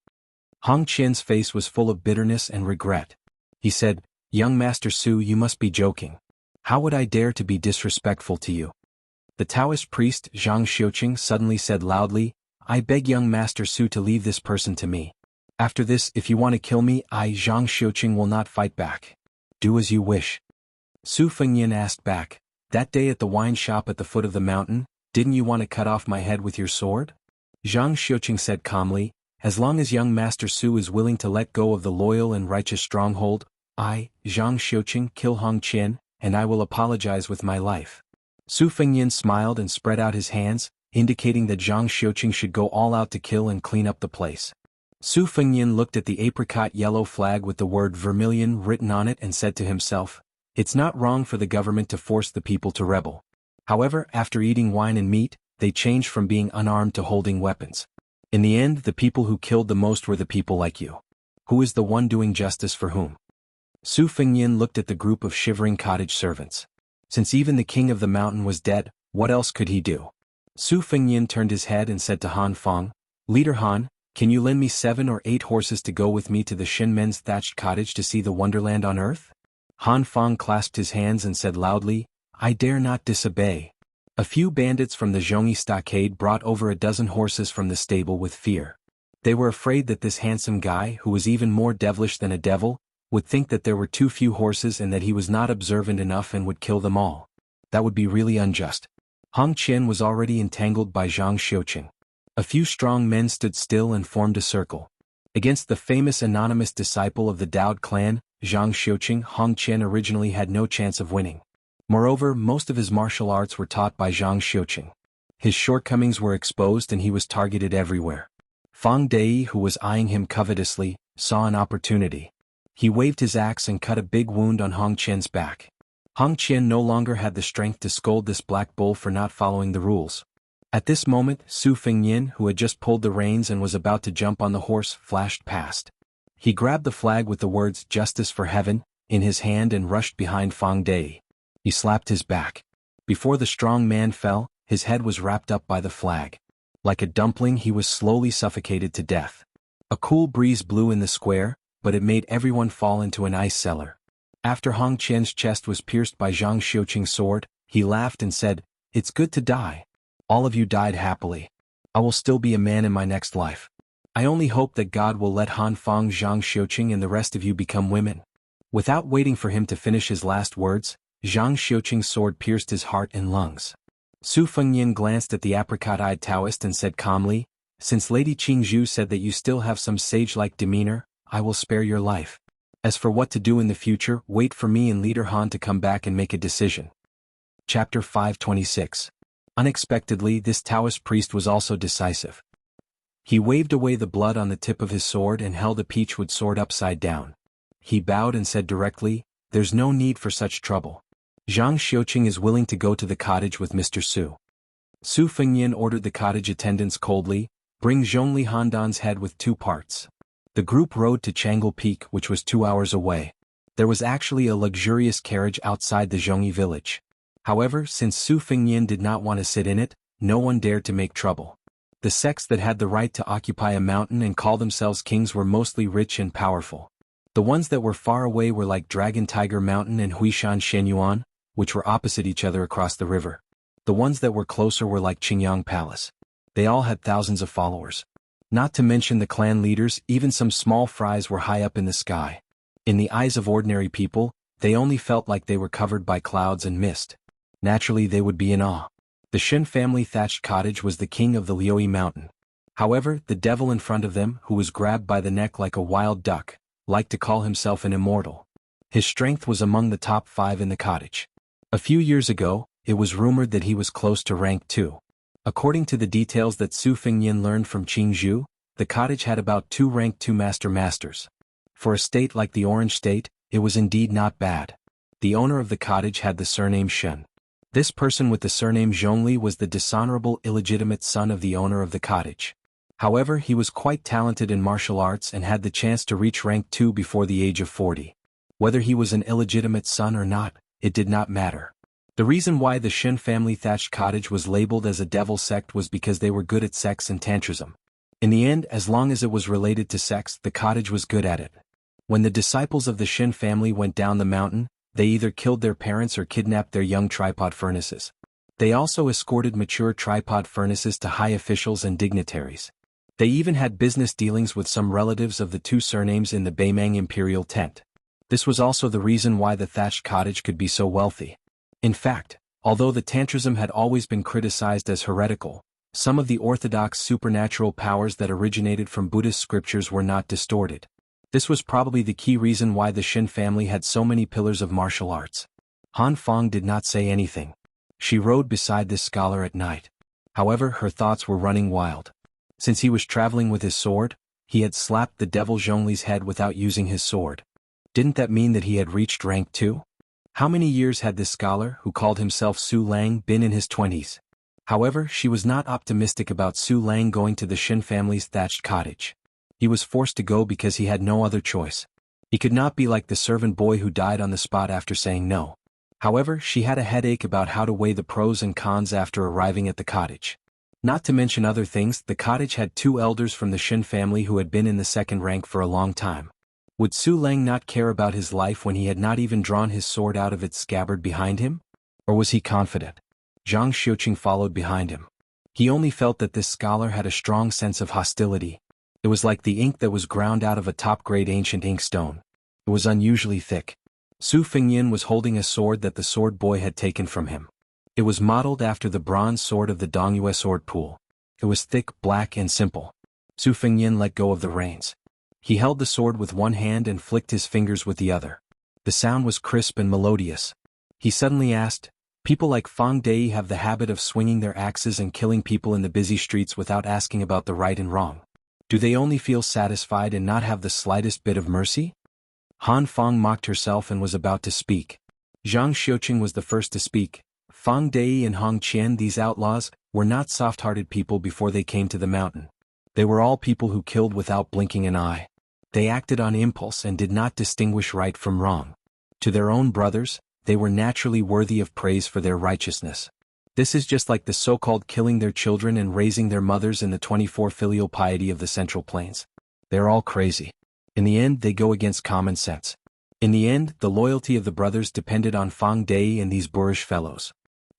Hong Qian's face was full of bitterness and regret. He said, "Young Master Su, you must be joking. How would I dare to be disrespectful to you?" The Taoist priest Zhang Xiuqing suddenly said loudly, "I beg young Master Su to leave this person to me. After this, if you want to kill me, I, Zhang Xiuqing, will not fight back. Do as you wish." Su Fengyin asked back, "That day at the wine shop at the foot of the mountain, didn't you want to cut off my head with your sword?" Zhang Xiuqing said calmly, "As long as young Master Su is willing to let go of the loyal and righteous stronghold, I, Zhang Xiuqing, kill Hong Qian, and I will apologize with my life." Su Fengyin smiled and spread out his hands, indicating that Zhang Xiuqing should go all out to kill and clean up the place. Su Fengyin looked at the apricot yellow flag with the word vermilion written on it and said to himself, "It's not wrong for the government to force the people to rebel. However, after eating wine and meat, they changed from being unarmed to holding weapons. In the end, the people who killed the most were the people like you. Who is the one doing justice for whom?" Su Fengyin looked at the group of shivering cottage servants. Since even the king of the mountain was dead, what else could he do? Su Fengyin turned his head and said to Han Feng, "Leader Han, can you lend me 7 or 8 horses to go with me to the Shen men's thatched cottage to see the wonderland on earth?" Han Feng clasped his hands and said loudly, "I dare not disobey." A few bandits from the Zhongyi stockade brought over a dozen horses from the stable with fear. They were afraid that this handsome guy, who was even more devilish than a devil, would think that there were too few horses and that he was not observant enough and would kill them all. That would be really unjust. Hong Qian was already entangled by Zhang Xiuqing. A few strong men stood still and formed a circle. Against the famous anonymous disciple of the Dowd clan, Zhang Xiuqing, Hong Qian originally had no chance of winning. Moreover, most of his martial arts were taught by Zhang Xiuqing. His shortcomings were exposed and he was targeted everywhere. Fang Dei, who was eyeing him covetously, saw an opportunity. He waved his axe and cut a big wound on Hong Qian's back. Hong Qian no longer had the strength to scold this black bull for not following the rules. At this moment, Su Fengyin, who had just pulled the reins and was about to jump on the horse, flashed past. He grabbed the flag with the words "Justice for Heaven" in his hand and rushed behind Fang Dei. He slapped his back. Before the strong man fell, his head was wrapped up by the flag. Like a dumpling, he was slowly suffocated to death. A cool breeze blew in the square, but it made everyone fall into an ice cellar. After Hong Qian's chest was pierced by Zhang Xiuqing's sword, he laughed and said, "It's good to die. All of you died happily. I will still be a man in my next life. I only hope that God will let Han Feng, Zhang Xiuqing and the rest of you become women." Without waiting for him to finish his last words, Zhang Xiuqing's sword pierced his heart and lungs. Su Fengyin glanced at the apricot-eyed Taoist and said calmly, "Since Lady Qingzhu said that you still have some sage-like demeanor, I will spare your life. As for what to do in the future, wait for me and Leader Han to come back and make a decision." Chapter 526. Unexpectedly, this Taoist priest was also decisive. He waved away the blood on the tip of his sword and held a peachwood sword upside down. He bowed and said directly, "There's no need for such trouble. Zhang Xiuqing is willing to go to the cottage with Mr. Su." Su Fengyin ordered the cottage attendants coldly, "Bring Zhongli Handan's head with 2 parts." The group rode to Jianghu Peak, which was 2 hours away. There was actually a luxurious carriage outside the Zhongyi village. However, since Su Fengyin did not want to sit in it, no one dared to make trouble. The sects that had the right to occupy a mountain and call themselves kings were mostly rich and powerful. The ones that were far away were like Dragon Tiger Mountain and Huishan Shenyuan, which were opposite each other across the river. The ones that were closer were like Qingyang Palace. They all had thousands of followers. Not to mention the clan leaders, even some small fries were high up in the sky. In the eyes of ordinary people, they only felt like they were covered by clouds and mist. Naturally, they would be in awe. The Shen family thatched cottage was the king of the Liuyi mountain. However, the devil in front of them, who was grabbed by the neck like a wild duck, liked to call himself an immortal. His strength was among the top 5 in the cottage. A few years ago, it was rumored that he was close to rank 2. According to the details that Su Fengyin learned from Qingzhu, the cottage had about 2 rank 2 masters. For a state like the Orange State, it was indeed not bad. The owner of the cottage had the surname Shen. This person with the surname Zhongli was the dishonorable illegitimate son of the owner of the cottage. However, he was quite talented in martial arts and had the chance to reach rank 2 before the age of 40. Whether he was an illegitimate son or not, it did not matter. The reason why the Shen family thatched cottage was labeled as a devil sect was because they were good at sex and tantrism. In the end, as long as it was related to sex, the cottage was good at it. When the disciples of the Shin family went down the mountain, they either killed their parents or kidnapped their young tripod furnaces. They also escorted mature tripod furnaces to high officials and dignitaries. They even had business dealings with some relatives of the two surnames in the Beimang imperial tent. This was also the reason why the thatched cottage could be so wealthy. In fact, although the Tantrism had always been criticized as heretical, some of the orthodox supernatural powers that originated from Buddhist scriptures were not distorted. This was probably the key reason why the Shin family had so many pillars of martial arts. Han Feng did not say anything. She rode beside this scholar at night. However, her thoughts were running wild. Since he was traveling with his sword, he had slapped the devil Zhongli's head without using his sword. Didn't that mean that he had reached rank 2? How many years had this scholar, who called himself Su Lang, been in his 20s? However, she was not optimistic about Su Lang going to the Shin family's thatched cottage. He was forced to go because he had no other choice. He could not be like the servant boy who died on the spot after saying no. However, she had a headache about how to weigh the pros and cons after arriving at the cottage. Not to mention other things, the cottage had 2 elders from the Shin family who had been in the second rank for a long time. Would Su Lang not care about his life when he had not even drawn his sword out of its scabbard behind him? Or was he confident? Zhang Xiuqing followed behind him. He only felt that this scholar had a strong sense of hostility. It was like the ink that was ground out of a top-grade ancient inkstone. It was unusually thick. Su Fengyin was holding a sword that the sword boy had taken from him. It was modeled after the bronze sword of the Dongyue sword pool. It was thick, black, and simple. Su Fengyin let go of the reins. He held the sword with one hand and flicked his fingers with the other. The sound was crisp and melodious. He suddenly asked, "People like Fang Dei have the habit of swinging their axes and killing people in the busy streets without asking about the right and wrong. Do they only feel satisfied and not have the slightest bit of mercy?" Han Feng mocked herself and was about to speak. Zhang Xiuqing was the first to speak. Fang Dei and Hong Qian, these outlaws, were not soft-hearted people before they came to the mountain. They were all people who killed without blinking an eye. They acted on impulse and did not distinguish right from wrong. To their own brothers, they were naturally worthy of praise for their righteousness. This is just like the so-called killing their children and raising their mothers in the 24 filial piety of the Central Plains. They're all crazy. In the end, they go against common sense. In the end, the loyalty of the brothers depended on Fang Dei and these boorish fellows.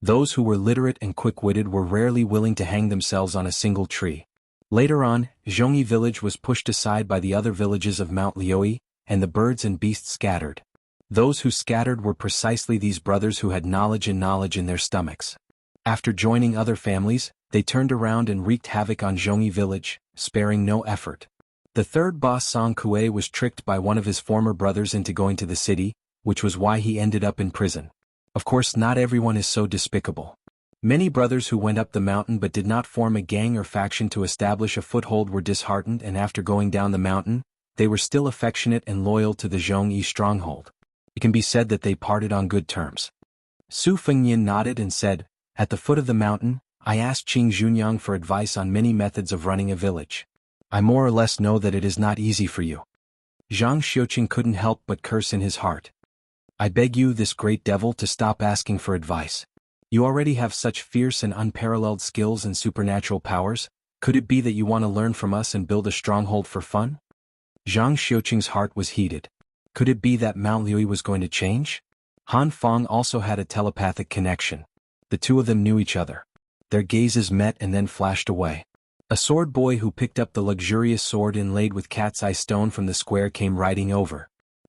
Those who were literate and quick-witted were rarely willing to hang themselves on a single tree. Later on, Zhongyi village was pushed aside by the other villages of Mount Liuyi, and the birds and beasts scattered. Those who scattered were precisely these brothers who had knowledge in their stomachs. After joining other families, they turned around and wreaked havoc on Zhongyi village, sparing no effort. The third boss Song Kue was tricked by one of his former brothers into going to the city, which was why he ended up in prison. Of course, not everyone is so despicable. Many brothers who went up the mountain but did not form a gang or faction to establish a foothold were disheartened, and after going down the mountain, they were still affectionate and loyal to the Zhongyi stronghold. It can be said that they parted on good terms. Su Fengyin nodded and said, "At the foot of the mountain, I asked Qing Junyang for advice on many methods of running a village. I more or less know that it is not easy for you." Zhang Xiuqing couldn't help but curse in his heart. "I beg you, this great devil, to stop asking for advice. You already have such fierce and unparalleled skills and supernatural powers. Could it be that you want to learn from us and build a stronghold for fun?" Zhang Xiuqing's heart was heated. Could it be that Mount Liuyi was going to change? Han Feng also had a telepathic connection. The two of them knew each other. Their gazes met and then flashed away. A sword boy who picked up the luxurious sword inlaid with cat's eye stone from the square came riding over.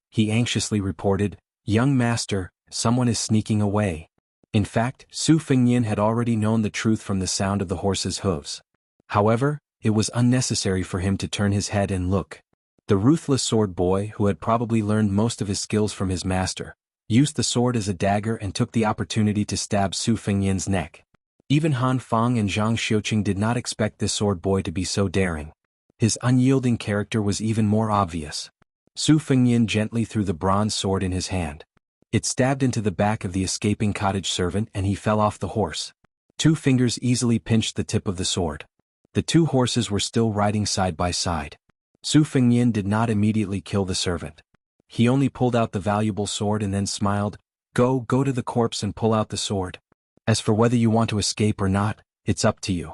He anxiously reported, "Young master, someone is sneaking away." In fact, Su Fengyin had already known the truth from the sound of the horse's hooves. However, it was unnecessary for him to turn his head and look. The ruthless sword boy, who had probably learned most of his skills from his master, used the sword as a dagger and took the opportunity to stab Su Fengyin's neck. Even Han Feng and Zhang Xiuqing did not expect this sword boy to be so daring. His unyielding character was even more obvious. Su Fengyin gently threw the bronze sword in his hand. It stabbed into the back of the escaping cottage servant and he fell off the horse. 2 fingers easily pinched the tip of the sword. The 2 horses were still riding side by side. Su Fengyin did not immediately kill the servant. He only pulled out the valuable sword and then smiled, Go to the corpse and pull out the sword. As for whether you want to escape or not, it's up to you."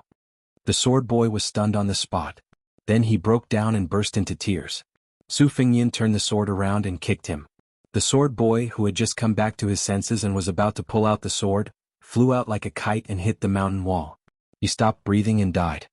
The sword boy was stunned on the spot. Then he broke down and burst into tears. Su Fengyan turned the sword around and kicked him. The sword boy, who had just come back to his senses and was about to pull out the sword, flew out like a kite and hit the mountain wall. He stopped breathing and died.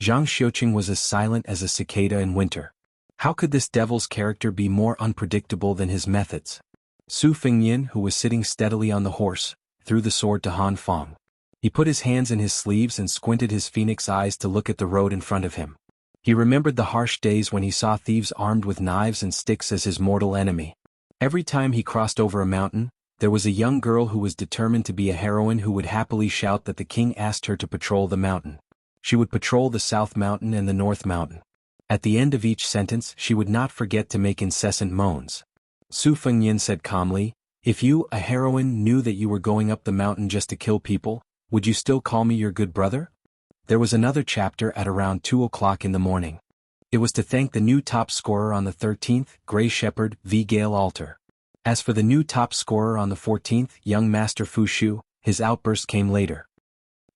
Zhang Xiuqing was as silent as a cicada in winter. How could this devil's character be more unpredictable than his methods? Su Fengyan, who was sitting steadily on the horse, threw the sword to Han Feng. He put his hands in his sleeves and squinted his phoenix eyes to look at the road in front of him. He remembered the harsh days when he saw thieves armed with knives and sticks as his mortal enemy. Every time he crossed over a mountain, there was a young girl who was determined to be a heroine who would happily shout that the king asked her to patrol the mountain. She would patrol the South Mountain and the North Mountain. At the end of each sentence, she would not forget to make incessant moans. Su Fengyan said calmly, "If you, a heroine, knew that you were going up the mountain just to kill people, would you still call me your good brother?" There was another chapter at around 2 o'clock in the morning. It was to thank the new top scorer on the 13th, Grey Shepherd V. Gale Altar. As for the new top scorer on the 14th, young Master Fu Shu, his outburst came later.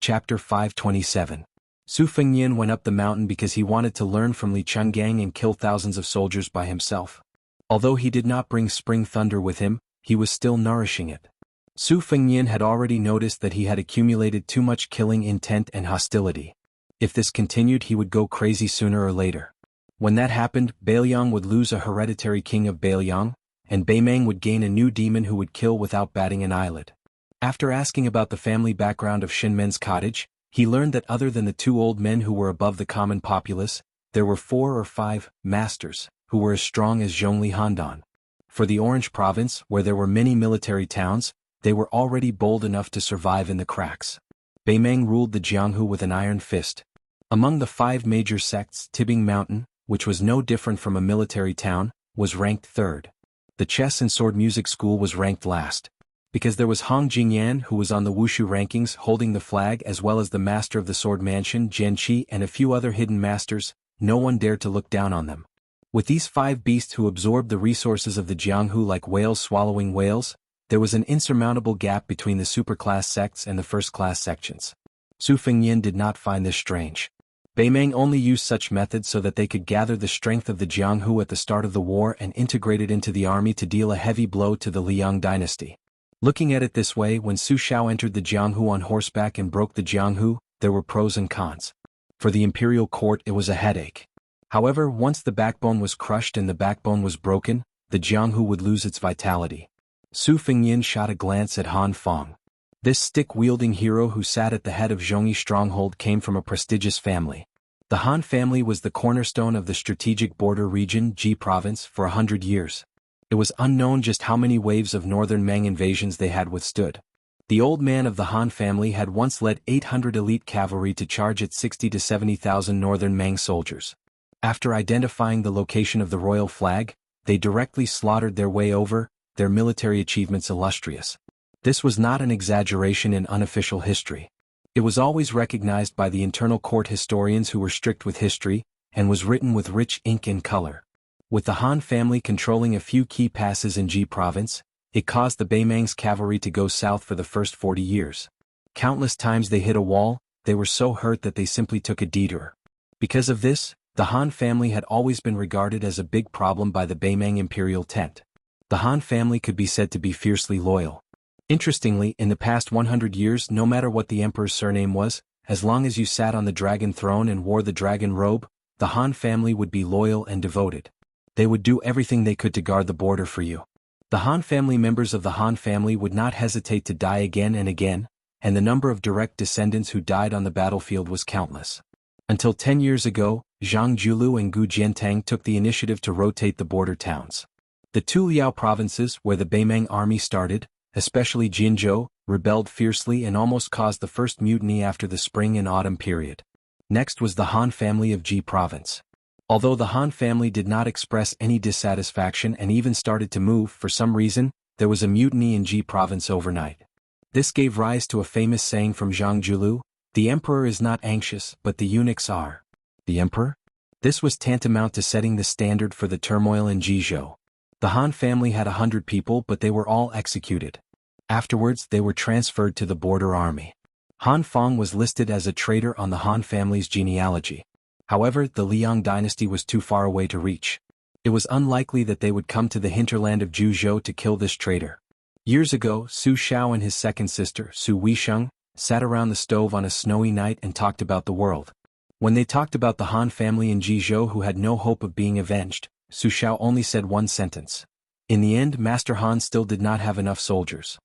Chapter 527. Su Fengyan went up the mountain because he wanted to learn from Li Chungang and kill thousands of soldiers by himself. Although he did not bring spring thunder with him, he was still nourishing it. Su Fengyan had already noticed that he had accumulated too much killing intent and hostility. If this continued, he would go crazy sooner or later. When that happened, Bailiang would lose a hereditary king of Bailiang, and Beimeng would gain a new demon who would kill without batting an eyelid. After asking about the family background of Shinmen's cottage, he learned that other than the 2 old men who were above the common populace, there were 4 or 5 masters, who were as strong as Zhongli Handan. For the Orange Province, where there were many military towns, they were already bold enough to survive in the cracks. Beimeng ruled the Jianghu with an iron fist. Among the 5 major sects, Tibing Mountain, which was no different from a military town, was ranked 3rd. The chess and sword music school was ranked last. Because there was Hong Jingyan, who was on the Wushu rankings holding the flag, as well as the master of the sword mansion Jianqi and a few other hidden masters, no one dared to look down on them. With these 5 beasts who absorbed the resources of the Jianghu like whales swallowing whales, there was an insurmountable gap between the superclass sects and the first-class sections. Su Fengyan did not find this strange. Beimeng only used such methods so that they could gather the strength of the Jianghu at the start of the war and integrate it into the army to deal a heavy blow to the Liang dynasty. Looking at it this way, when Su Shao entered the Jianghu on horseback and broke the Jianghu, there were pros and cons. For the imperial court it was a headache. However, once the backbone was crushed and the backbone was broken, the Jianghu would lose its vitality. Su Fengyan shot a glance at Han Feng. This stick-wielding hero who sat at the head of Zhongyi stronghold came from a prestigious family. The Han family was the cornerstone of the strategic border region Ji province for 100 years. It was unknown just how many waves of northern Meng invasions they had withstood. The old man of the Han family had once led 800 elite cavalry to charge at 60 to 70,000 northern Meng soldiers. After identifying the location of the royal flag, they directly slaughtered their way over, their military achievements illustrious. This was not an exaggeration in unofficial history. It was always recognized by the internal court historians who were strict with history, and was written with rich ink and color. With the Han family controlling a few key passes in Ji province, it caused the Beimeng's cavalry to go south for the first 40 years. Countless times they hit a wall, they were so hurt that they simply took a detour. Because of this, the Han family had always been regarded as a big problem by the Beimeng imperial tent. The Han family could be said to be fiercely loyal. Interestingly, in the past 100 years, no matter what the emperor's surname was, as long as you sat on the dragon throne and wore the dragon robe, the Han family would be loyal and devoted. They would do everything they could to guard the border for you. The Han family members of the Han family would not hesitate to die again and again, and the number of direct descendants who died on the battlefield was countless. Until 10 years ago, Zhang Julu and Gu Jiantang took the initiative to rotate the border towns. The 2 Liao provinces, where the Beimeng army started, especially Jinzhou, rebelled fiercely and almost caused the first mutiny after the spring and autumn period. Next was the Han family of Ji province. Although the Han family did not express any dissatisfaction and even started to move for some reason, there was a mutiny in Ji province overnight. This gave rise to a famous saying from Zhang Julu, "The emperor is not anxious, but the eunuchs are." The emperor? This was tantamount to setting the standard for the turmoil in Jizhou. The Han family had 100 people, but they were all executed. Afterwards, they were transferred to the border army. Han Feng was listed as a traitor on the Han family's genealogy. However, the Liang dynasty was too far away to reach. It was unlikely that they would come to the hinterland of Juzhou to kill this traitor. Years ago, Su Xiao and his second sister, Su Weisheng, sat around the stove on a snowy night and talked about the world. When they talked about the Han family in Jizhou who had no hope of being avenged, Su Xiao only said one sentence. In the end, Master Han still did not have enough soldiers.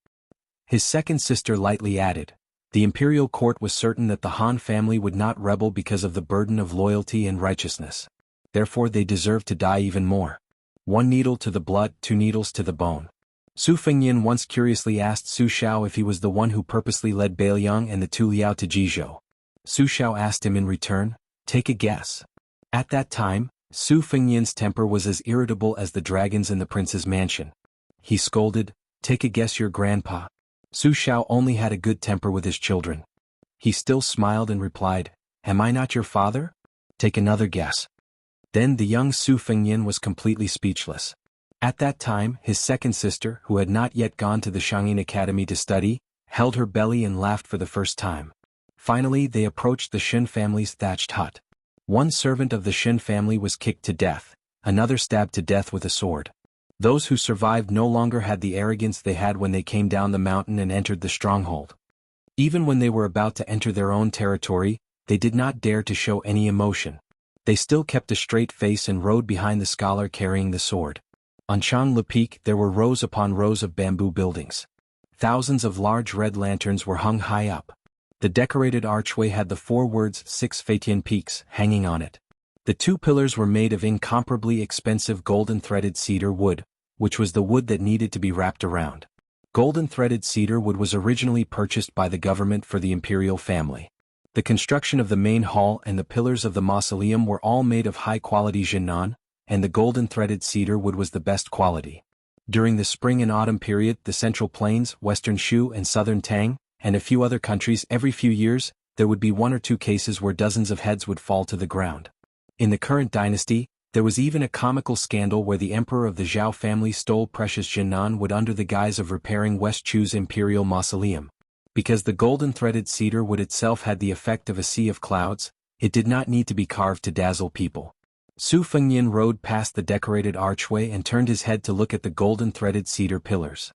His second sister lightly added, the imperial court was certain that the Han family would not rebel because of the burden of loyalty and righteousness. Therefore they deserved to die even more. One needle to the blood, two needles to the bone. Su Fengyan once curiously asked Su Xiao if he was the one who purposely led Beiliang and the Tu Liao to Jizhou. Su Xiao asked him in return, take a guess. At that time, Su Fengyan's temper was as irritable as the dragons in the prince's mansion. He scolded, take a guess your grandpa. Su Xiao only had a good temper with his children. He still smiled and replied, am I not your father? Take another guess. Then the young Su Fengyan was completely speechless. At that time, his second sister, who had not yet gone to the Xiangyin Academy to study, held her belly and laughed for the first time. Finally, they approached the Shen family's thatched hut. One servant of the Shen family was kicked to death, another stabbed to death with a sword. Those who survived no longer had the arrogance they had when they came down the mountain and entered the stronghold. Even when they were about to enter their own territory, they did not dare to show any emotion. They still kept a straight face and rode behind the scholar carrying the sword. On Changla Peak there were rows upon rows of bamboo buildings. Thousands of large red lanterns were hung high up. The decorated archway had the 4 words 6 Feitian Peaks hanging on it. The 2 pillars were made of incomparably expensive golden-threaded cedar wood, which was the wood that needed to be wrapped around. Golden-threaded cedar wood was originally purchased by the government for the imperial family. The construction of the main hall and the pillars of the mausoleum were all made of high-quality Jinan, and the golden-threaded cedar wood was the best quality. During the spring and autumn period, the Central Plains, Western Shu and Southern Tang, and a few other countries, every few years, there would be 1 or 2 cases where dozens of heads would fall to the ground. In the current dynasty, there was even a comical scandal where the emperor of the Zhao family stole precious Jinan wood under the guise of repairing West Chu's imperial mausoleum. Because the golden-threaded cedar wood itself had the effect of a sea of clouds, it did not need to be carved to dazzle people. Su Fengyan rode past the decorated archway and turned his head to look at the golden-threaded cedar pillars.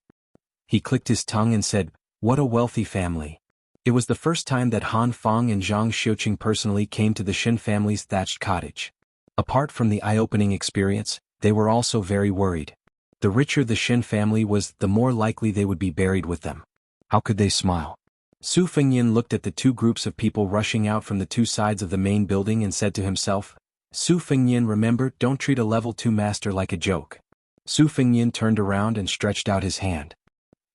He clicked his tongue and said, what a wealthy family. It was the first time that Han Feng and Zhang Xiuqing personally came to the Shen family's thatched cottage. Apart from the eye-opening experience, they were also very worried. The richer the Shen family was, the more likely they would be buried with them. How could they smile? Su Fengyan looked at the 2 groups of people rushing out from the 2 sides of the main building and said to himself, Su Fengyan, remember, don't treat a level 2 master like a joke. Su Fengyan turned around and stretched out his hand.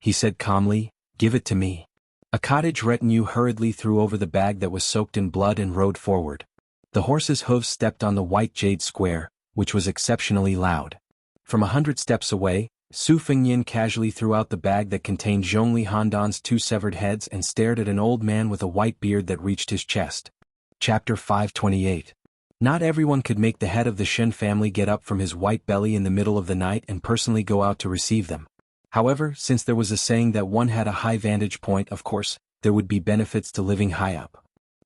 He said calmly, give it to me. A cottage retinue hurriedly threw over the bag that was soaked in blood and rode forward. The horse's hooves stepped on the white jade square, which was exceptionally loud. From 100 steps away, Su Fengyan casually threw out the bag that contained Zhongli Handan's 2 severed heads and stared at an old man with a white beard that reached his chest. Chapter 528. Not everyone could make the head of the Shen family get up from his white belly in the middle of the night and personally go out to receive them. However, since there was a saying that one had a high vantage point, of course, there would be benefits to living high up.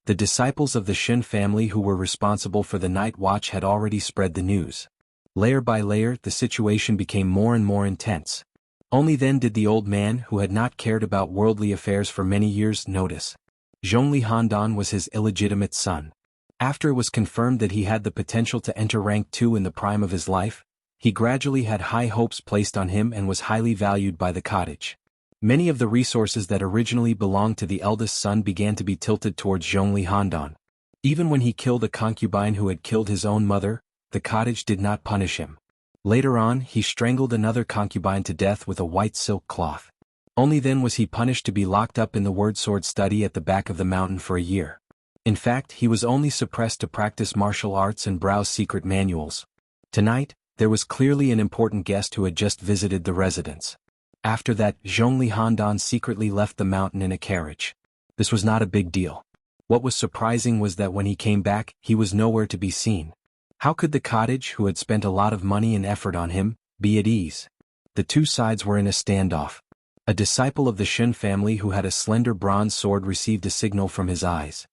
The disciples of the Shen family who were responsible for the night watch had already spread the news. Layer by layer, the situation became more and more intense. Only then did the old man, who had not cared about worldly affairs for many years, notice. Zhongli Handan was his illegitimate son. After it was confirmed that he had the potential to enter rank 2 in the prime of his life, he gradually had high hopes placed on him and was highly valued by the cottage. Many of the resources that originally belonged to the eldest son began to be tilted towards Zhongli Handan. Even when he killed a concubine who had killed his own mother, the cottage did not punish him. Later on, he strangled another concubine to death with a white silk cloth. Only then was he punished to be locked up in the word sword study at the back of the mountain for a year. In fact, he was only suppressed to practice martial arts and browse secret manuals. Tonight, there was clearly an important guest who had just visited the residence. After that, Zhongli Handan secretly left the mountain in a carriage. This was not a big deal. What was surprising was that when he came back, he was nowhere to be seen. How could the cottage, who had spent a lot of money and effort on him, be at ease? The 2 sides were in a standoff. A disciple of the Shen family who had a slender bronze sword received a signal from his eyes.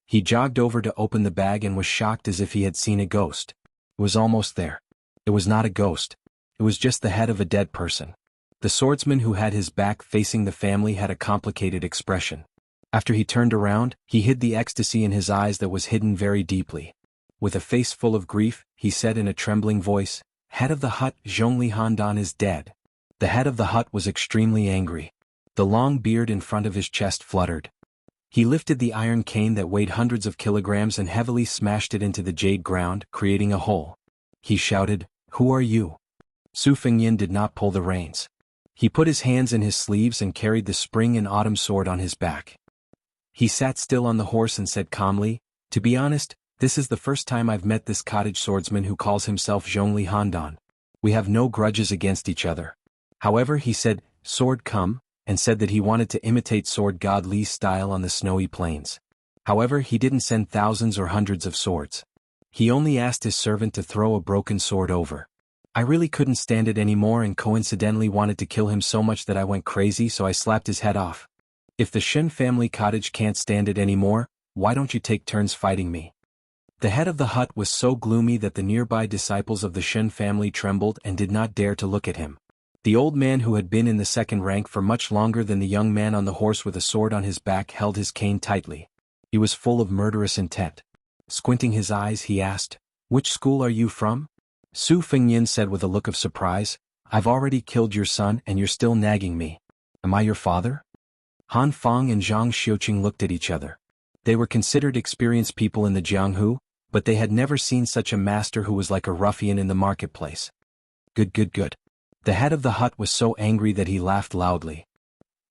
He jogged over to open the bag and was shocked as if he had seen a ghost. It was almost there. It was not a ghost. It was just the head of a dead person. The swordsman who had his back facing the family had a complicated expression. After he turned around, he hid the ecstasy in his eyes that was hidden very deeply. With a face full of grief, he said in a trembling voice, "Head of the hut, Zhongli Handan is dead." The head of the hut was extremely angry. The long beard in front of his chest fluttered. He lifted the iron cane that weighed hundreds of kilograms and heavily smashed it into the jade ground, creating a hole. He shouted, "Who are you?" Su Fengyin did not pull the reins. He put his hands in his sleeves and carried the spring and autumn sword on his back. He sat still on the horse and said calmly, "To be honest, this is the first time I've met this cottage swordsman who calls himself Zhongli Handan. We have no grudges against each other. However, he said, 'Sword come,' and said that he wanted to imitate sword god Li's style on the snowy plains. However, he didn't send thousands or hundreds of swords. He only asked his servant to throw a broken sword over. I really couldn't stand it anymore and coincidentally wanted to kill him so much that I went crazy, so I slapped his head off. If the Shen family cottage can't stand it anymore, why don't you take turns fighting me?" The head of the hut was so gloomy that the nearby disciples of the Shen family trembled and did not dare to look at him. The old man who had been in the second rank for much longer than the young man on the horse with a sword on his back held his cane tightly. He was full of murderous intent. Squinting his eyes, he asked, "Which school are you from?" Su Fengyin said with a look of surprise, "I've already killed your son and you're still nagging me. Am I your father?" Han Feng and Zhang Xiuqing looked at each other. They were considered experienced people in the Jianghu, but they had never seen such a master who was like a ruffian in the marketplace. Good. The head of the hut was so angry that he laughed loudly.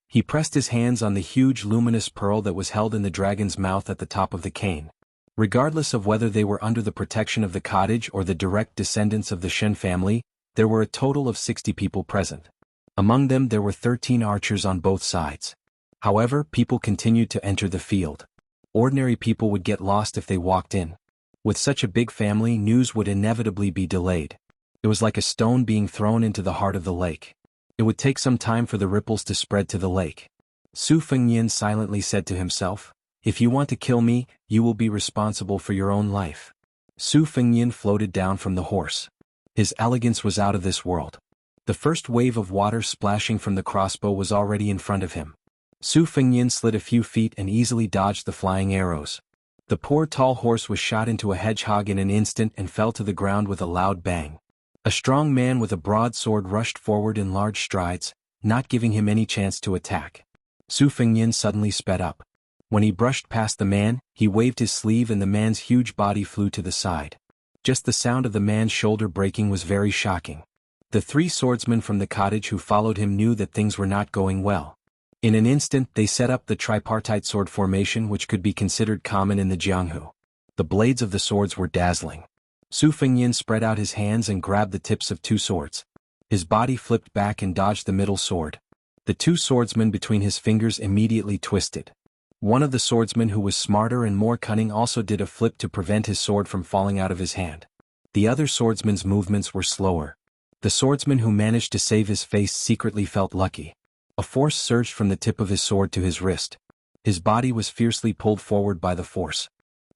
He pressed his hands on the huge luminous pearl that was held in the dragon's mouth at the top of the cane. Regardless of whether they were under the protection of the cottage or the direct descendants of the Shen family, there were a total of 60 people present. Among them there were 13 archers on both sides. However, people continued to enter the field. Ordinary people would get lost if they walked in. With such a big family, news would inevitably be delayed. It was like a stone being thrown into the heart of the lake. It would take some time for the ripples to spread to the lake. Su Fengyin silently said to himself, "If you want to kill me, you will be responsible for your own life." Su Fengyin floated down from the horse. His elegance was out of this world. The first wave of water splashing from the crossbow was already in front of him. Su Fengyin slid a few feet and easily dodged the flying arrows. The poor tall horse was shot into a hedgehog in an instant and fell to the ground with a loud bang. A strong man with a broadsword rushed forward in large strides, not giving him any chance to attack. Su Fengyin suddenly sped up. When he brushed past the man, he waved his sleeve and the man's huge body flew to the side. Just the sound of the man's shoulder breaking was very shocking. The 3 swordsmen from the cottage who followed him knew that things were not going well. In an instant they set up the tripartite sword formation, which could be considered common in the Jianghu. The blades of the swords were dazzling. Su Fengyin spread out his hands and grabbed the tips of 2 swords. His body flipped back and dodged the middle sword. The 2 swordsmen between his fingers immediately twisted. One of the swordsmen who was smarter and more cunning also did a flip to prevent his sword from falling out of his hand. The other swordsman's movements were slower. The swordsman who managed to save his face secretly felt lucky. A force surged from the tip of his sword to his wrist. His body was fiercely pulled forward by the force.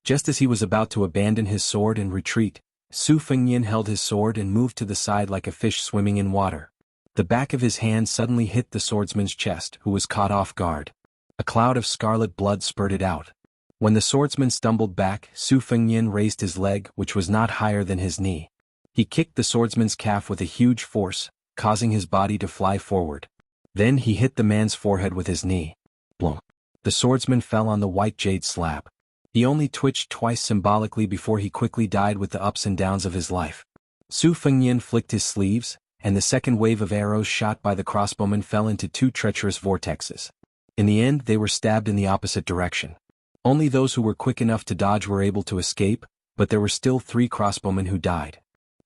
Just as he was about to abandon his sword and retreat, Su Fengyin held his sword and moved to the side like a fish swimming in water. The back of his hand suddenly hit the swordsman's chest, who was caught off guard. A cloud of scarlet blood spurted out. When the swordsman stumbled back, Su Fengyin raised his leg, which was not higher than his knee. He kicked the swordsman's calf with a huge force, causing his body to fly forward. Then he hit the man's forehead with his knee. Blum. The swordsman fell on the white jade slab. He only twitched twice symbolically before he quickly died with the ups and downs of his life. Su Fengyin flicked his sleeves, and the second wave of arrows shot by the crossbowmen fell into 2 treacherous vortexes. In the end, they were stabbed in the opposite direction. Only those who were quick enough to dodge were able to escape, but there were still 3 crossbowmen who died.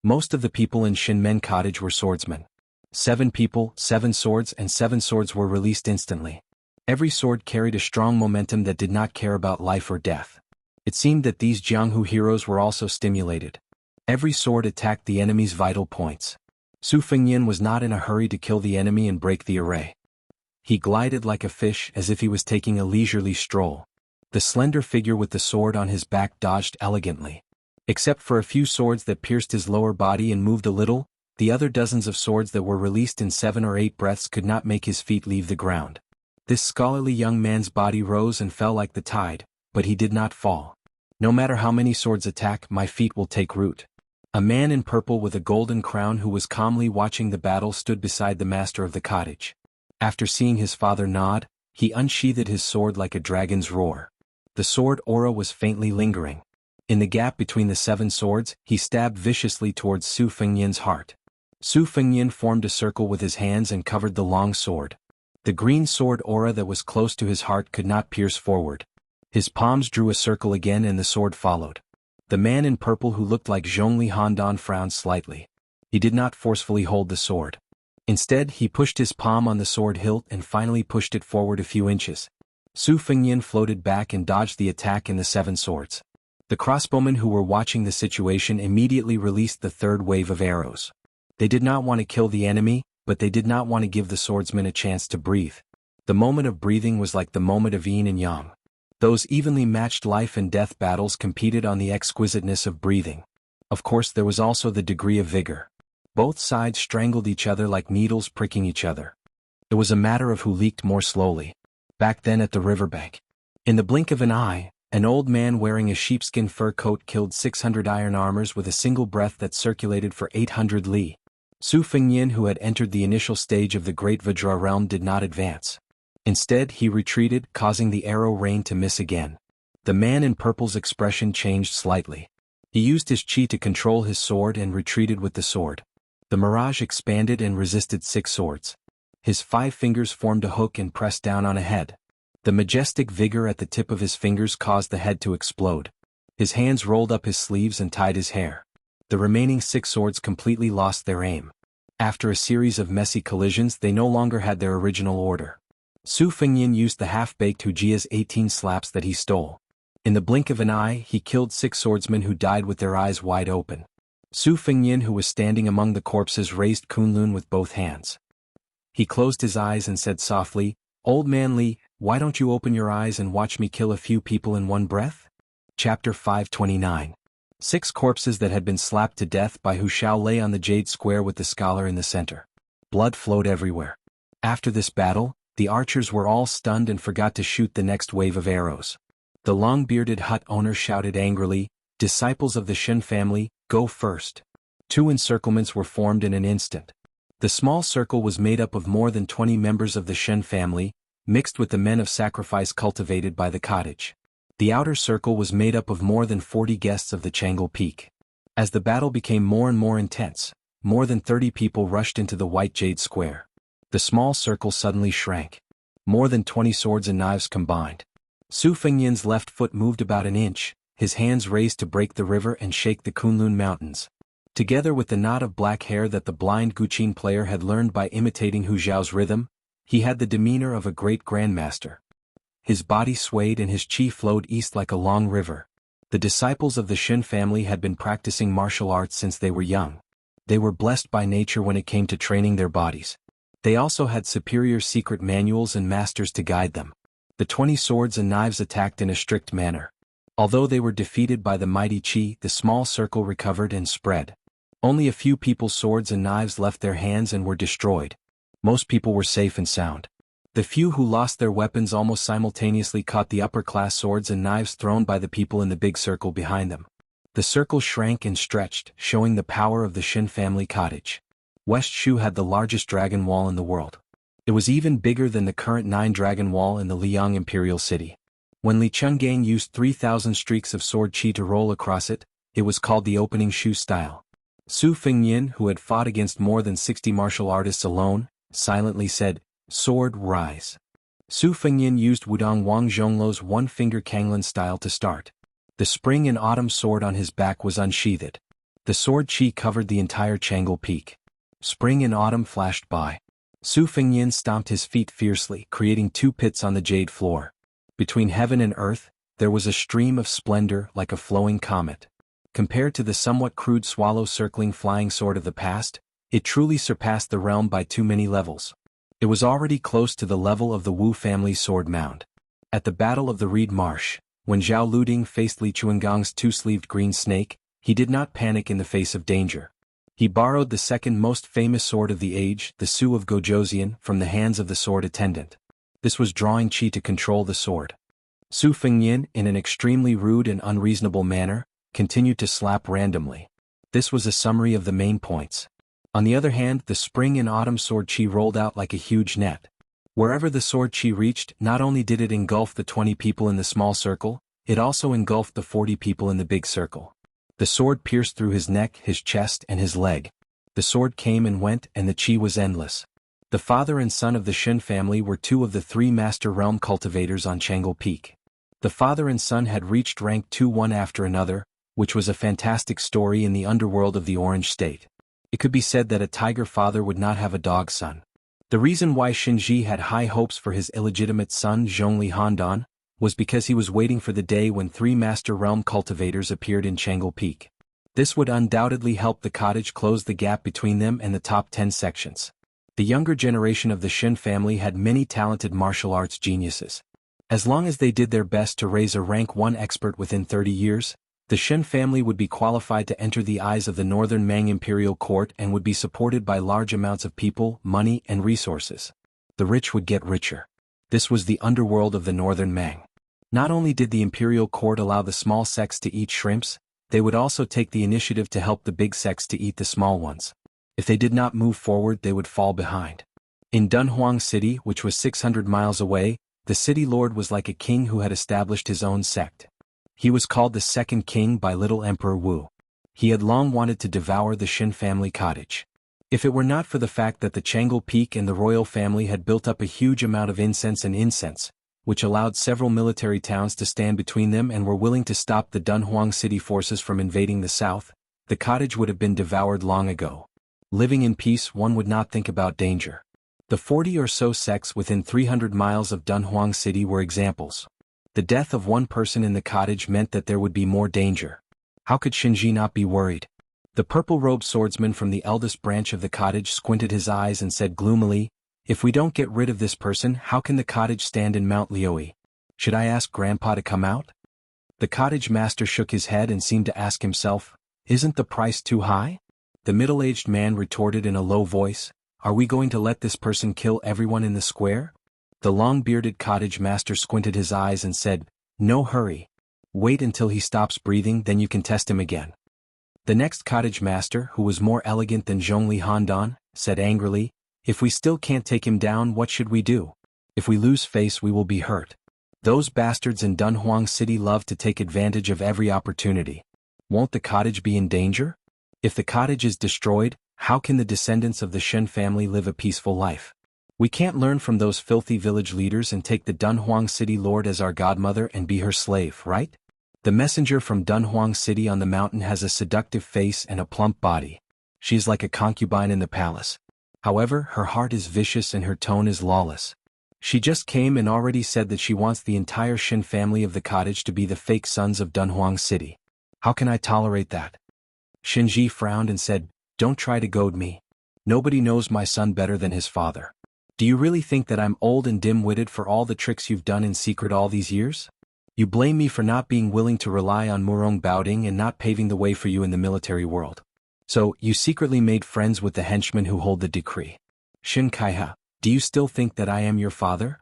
Most of the people in Shinmen Cottage were swordsmen. 7 people, 7 swords, and 7 swords were released instantly. Every sword carried a strong momentum that did not care about life or death. It seemed that these Jianghu heroes were also stimulated. Every sword attacked the enemy's vital points. Su Fengyin was not in a hurry to kill the enemy and break the array. He glided like a fish as if he was taking a leisurely stroll. The slender figure with the sword on his back dodged elegantly. Except for a few swords that pierced his lower body and moved a little, the other dozens of swords that were released in 7 or 8 breaths could not make his feet leave the ground. This scholarly young man's body rose and fell like the tide, but he did not fall. No matter how many swords attack, my feet will take root. A man in purple with a golden crown who was calmly watching the battle stood beside the master of the cottage. After seeing his father nod, he unsheathed his sword like a dragon's roar. The sword aura was faintly lingering. In the gap between the 7 swords, he stabbed viciously towards Su Fengnian's heart. Su Fengnian formed a circle with his hands and covered the long sword. The green sword aura that was close to his heart could not pierce forward. His palms drew a circle again and the sword followed. The man in purple who looked like Zhongli Handan frowned slightly. He did not forcefully hold the sword. Instead, he pushed his palm on the sword hilt and finally pushed it forward a few inches. Su Fengnian floated back and dodged the attack in the 7 swords. The crossbowmen who were watching the situation immediately released the 3rd wave of arrows. They did not want to kill the enemy, but they did not want to give the swordsman a chance to breathe. The moment of breathing was like the moment of yin and yang. Those evenly matched life and death battles competed on the exquisiteness of breathing. Of course, there was also the degree of vigor. Both sides strangled each other like needles pricking each other. It was a matter of who leaked more slowly. Back then at the riverbank, in the blink of an eye, an old man wearing a sheepskin fur coat killed 600 iron armors with a single breath that circulated for 800 li. Su Fengnian, who had entered the initial stage of the Great Vajra realm, did not advance. Instead, he retreated, causing the arrow rain to miss again. The man in purple's expression changed slightly. He used his chi to control his sword and retreated with the sword. The mirage expanded and resisted 6 swords. His 5 fingers formed a hook and pressed down on a head. The majestic vigor at the tip of his fingers caused the head to explode. His hands rolled up his sleeves and tied his hair. The remaining 6 swords completely lost their aim. After a series of messy collisions, they no longer had their original order. Su Fengnian used the half-baked Wuxia's 18 slaps that he stole. In the blink of an eye, he killed 6 swordsmen who died with their eyes wide open. Su Fengnian, who was standing among the corpses, raised Kunlun with both hands. He closed his eyes and said softly, "Old man Li, why don't you open your eyes and watch me kill a few people in one breath?" Chapter 529. 6 corpses that had been slapped to death by Hu Shao lay on the jade square with the scholar in the center. Blood flowed everywhere. After this battle, the archers were all stunned and forgot to shoot the next wave of arrows. The long-bearded hut owner shouted angrily, "Disciples of the Shen family, go first." 2 encirclements were formed in an instant. The small circle was made up of more than 20 members of the Shen family, mixed with the men of sacrifice cultivated by the cottage. The outer circle was made up of more than 40 guests of the Chang'e Peak. As the battle became more and more intense, more than 30 people rushed into the white jade square. The small circle suddenly shrank. More than 20 swords and knives combined. Su Fengnian's left foot moved about an inch, his hands raised to break the river and shake the Kunlun mountains. Together with the knot of black hair that the blind Guqin player had learned by imitating Hu Zhao's rhythm, he had the demeanor of a great grandmaster. His body swayed and his chi flowed east like a long river. The disciples of the Shen family had been practicing martial arts since they were young. They were blessed by nature when it came to training their bodies. They also had superior secret manuals and masters to guide them. The 20 swords and knives attacked in a strict manner. Although they were defeated by the mighty chi, the small circle recovered and spread. Only a few people's swords and knives left their hands and were destroyed. Most people were safe and sound. The few who lost their weapons almost simultaneously caught the upper-class swords and knives thrown by the people in the big circle behind them. The circle shrank and stretched, showing the power of the Shen family cottage. West Shu had the largest dragon wall in the world. It was even bigger than the current 9-dragon wall in the Liang imperial city. When Li Chenggang used 3,000 streaks of sword chi to roll across it, it was called the opening Shu style. Su Fengnian, who had fought against more than 60 martial artists alone, silently said, "Sword, rise." Su Fengnian used Wudong Wang Zhongluo's one-finger Kanglan style to start. The spring and autumn sword on his back was unsheathed. The sword chi covered the entire Chang'e Peak. Spring and autumn flashed by. Su Fengnian stomped his feet fiercely, creating 2 pits on the jade floor. Between heaven and earth, there was a stream of splendor like a flowing comet. Compared to the somewhat crude swallow-circling flying sword of the past, it truly surpassed the realm by too many levels. It was already close to the level of the Wu family's sword mound. At the Battle of the Reed Marsh, when Zhao Luding faced Li Chuangong's two-sleeved green snake, he did not panic in the face of danger. He borrowed the second most famous sword of the age, the Su of Gojoseon, from the hands of the sword attendant. This was drawing qi to control the sword. Su Fengyin, in an extremely rude and unreasonable manner, continued to slap randomly. This was a summary of the main points. On the other hand, the spring and autumn sword qi rolled out like a huge net. Wherever the sword qi reached, not only did it engulf the 20 people in the small circle, it also engulfed the 40 people in the big circle. The sword pierced through his neck, his chest, and his leg. The sword came and went, and the qi was endless. The father and son of the Shen family were two of the three master realm cultivators on Chang'e Peak. The father and son had reached rank 2 one after another, which was a fantastic story in the underworld of the Orange State. It could be said that a tiger father would not have a dog son. The reason why Shinji had high hopes for his illegitimate son Zhongli Handan was because he was waiting for the day when 3 master realm cultivators appeared in Chang'e Peak. This would undoubtedly help the cottage close the gap between them and the top 10 sections. The younger generation of the Shen family had many talented martial arts geniuses. As long as they did their best to raise a rank 1 expert within 30 years, the Shen family would be qualified to enter the eyes of the Northern Mang imperial court and would be supported by large amounts of people, money, and resources. The rich would get richer. This was the underworld of the Northern Mang. Not only did the imperial court allow the small sects to eat shrimps, they would also take the initiative to help the big sects to eat the small ones. If they did not move forward, they would fall behind. In Dunhuang City, which was 600 miles away, the city lord was like a king who had established his own sect. He was called the Second King by Little Emperor Wu. He had long wanted to devour the Shen family cottage. If it were not for the fact that the Chang'e Peak and the royal family had built up a huge amount of incense, which allowed several military towns to stand between them and were willing to stop the Dunhuang City forces from invading the south, the cottage would have been devoured long ago. Living in peace, one would not think about danger. The 40 or so sects within 300 miles of Dunhuang City were examples. The death of one person in the cottage meant that there would be more danger. How could Shinji not be worried? The purple-robed swordsman from the eldest branch of the cottage squinted his eyes and said gloomily, "If we don't get rid of this person, how can the cottage stand in Mount Lioi? Should I ask Grandpa to come out?" The cottage master shook his head and seemed to ask himself, "Isn't the price too high?" The middle-aged man retorted in a low voice, "Are we going to let this person kill everyone in the square?" The long-bearded cottage master squinted his eyes and said, "No hurry. Wait until he stops breathing, then you can test him again." The next cottage master, who was more elegant than Zhongli Handan, said angrily, "If we still can't take him down, what should we do? If we lose face, we will be hurt. Those bastards in Dunhuang City love to take advantage of every opportunity. Won't the cottage be in danger? If the cottage is destroyed, how can the descendants of the Shen family live a peaceful life? We can't learn from those filthy village leaders and take the Dunhuang City lord as our godmother and be her slave, right? The messenger from Dunhuang City on the mountain has a seductive face and a plump body. She is like a concubine in the palace. However, her heart is vicious and her tone is lawless. She just came and already said that she wants the entire Shen family of the cottage to be the fake sons of Dunhuang City. How can I tolerate that?" Shinji frowned and said, "Don't try to goad me. Nobody knows my son better than his father. Do you really think that I'm old and dim-witted for all the tricks you've done in secret all these years? You blame me for not being willing to rely on Murong Baoding and not paving the way for you in the military world. So, you secretly made friends with the henchmen who hold the decree. Shin Kaiha, do you still think that I am your father?"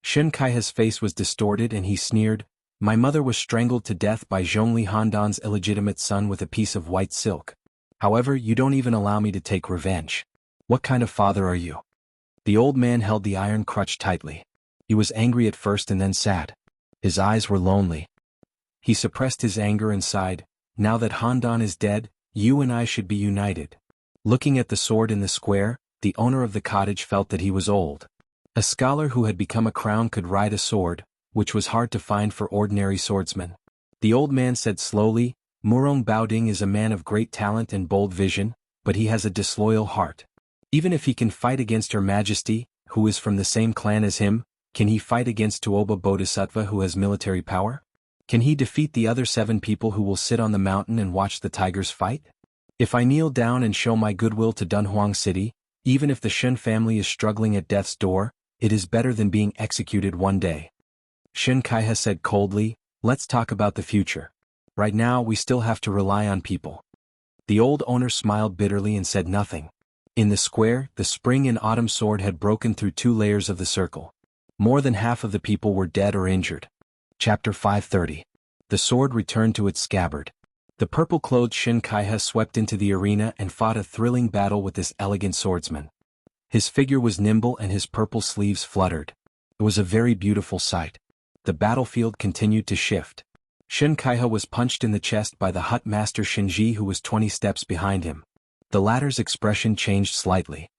Shin Kaiha's face was distorted and he sneered, "My mother was strangled to death by Zhongli Handan's illegitimate son with a piece of white silk. However, you don't even allow me to take revenge. What kind of father are you?" The old man held the iron crutch tightly. He was angry at first and then sad. His eyes were lonely. He suppressed his anger and sighed, "Now that Handan is dead, you and I should be united." Looking at the sword in the square, the owner of the cottage felt that he was old. A scholar who had become a crown could ride a sword, which was hard to find for ordinary swordsmen. The old man said slowly, "Murong Baoding is a man of great talent and bold vision, but he has a disloyal heart. Even if he can fight against Her Majesty, who is from the same clan as him, can he fight against Tuoba Bodhisattva who has military power? Can he defeat the other 7 people who will sit on the mountain and watch the tigers fight? If I kneel down and show my goodwill to Dunhuang City, even if the Shen family is struggling at death's door, it is better than being executed one day." Xianxia said coldly, "Let's talk about the future. Right now we still have to rely on people." The old owner smiled bitterly and said nothing. In the square, the spring and autumn sword had broken through 2 layers of the circle. More than half of the people were dead or injured. Chapter 530. The sword returned to its scabbard. The purple-clothed Xianxia swept into the arena and fought a thrilling battle with this elegant swordsman. His figure was nimble and his purple sleeves fluttered. It was a very beautiful sight. The battlefield continued to shift. Xianxia was punched in the chest by the hut master Xinji, who was 20 steps behind him. The latter's expression changed slightly.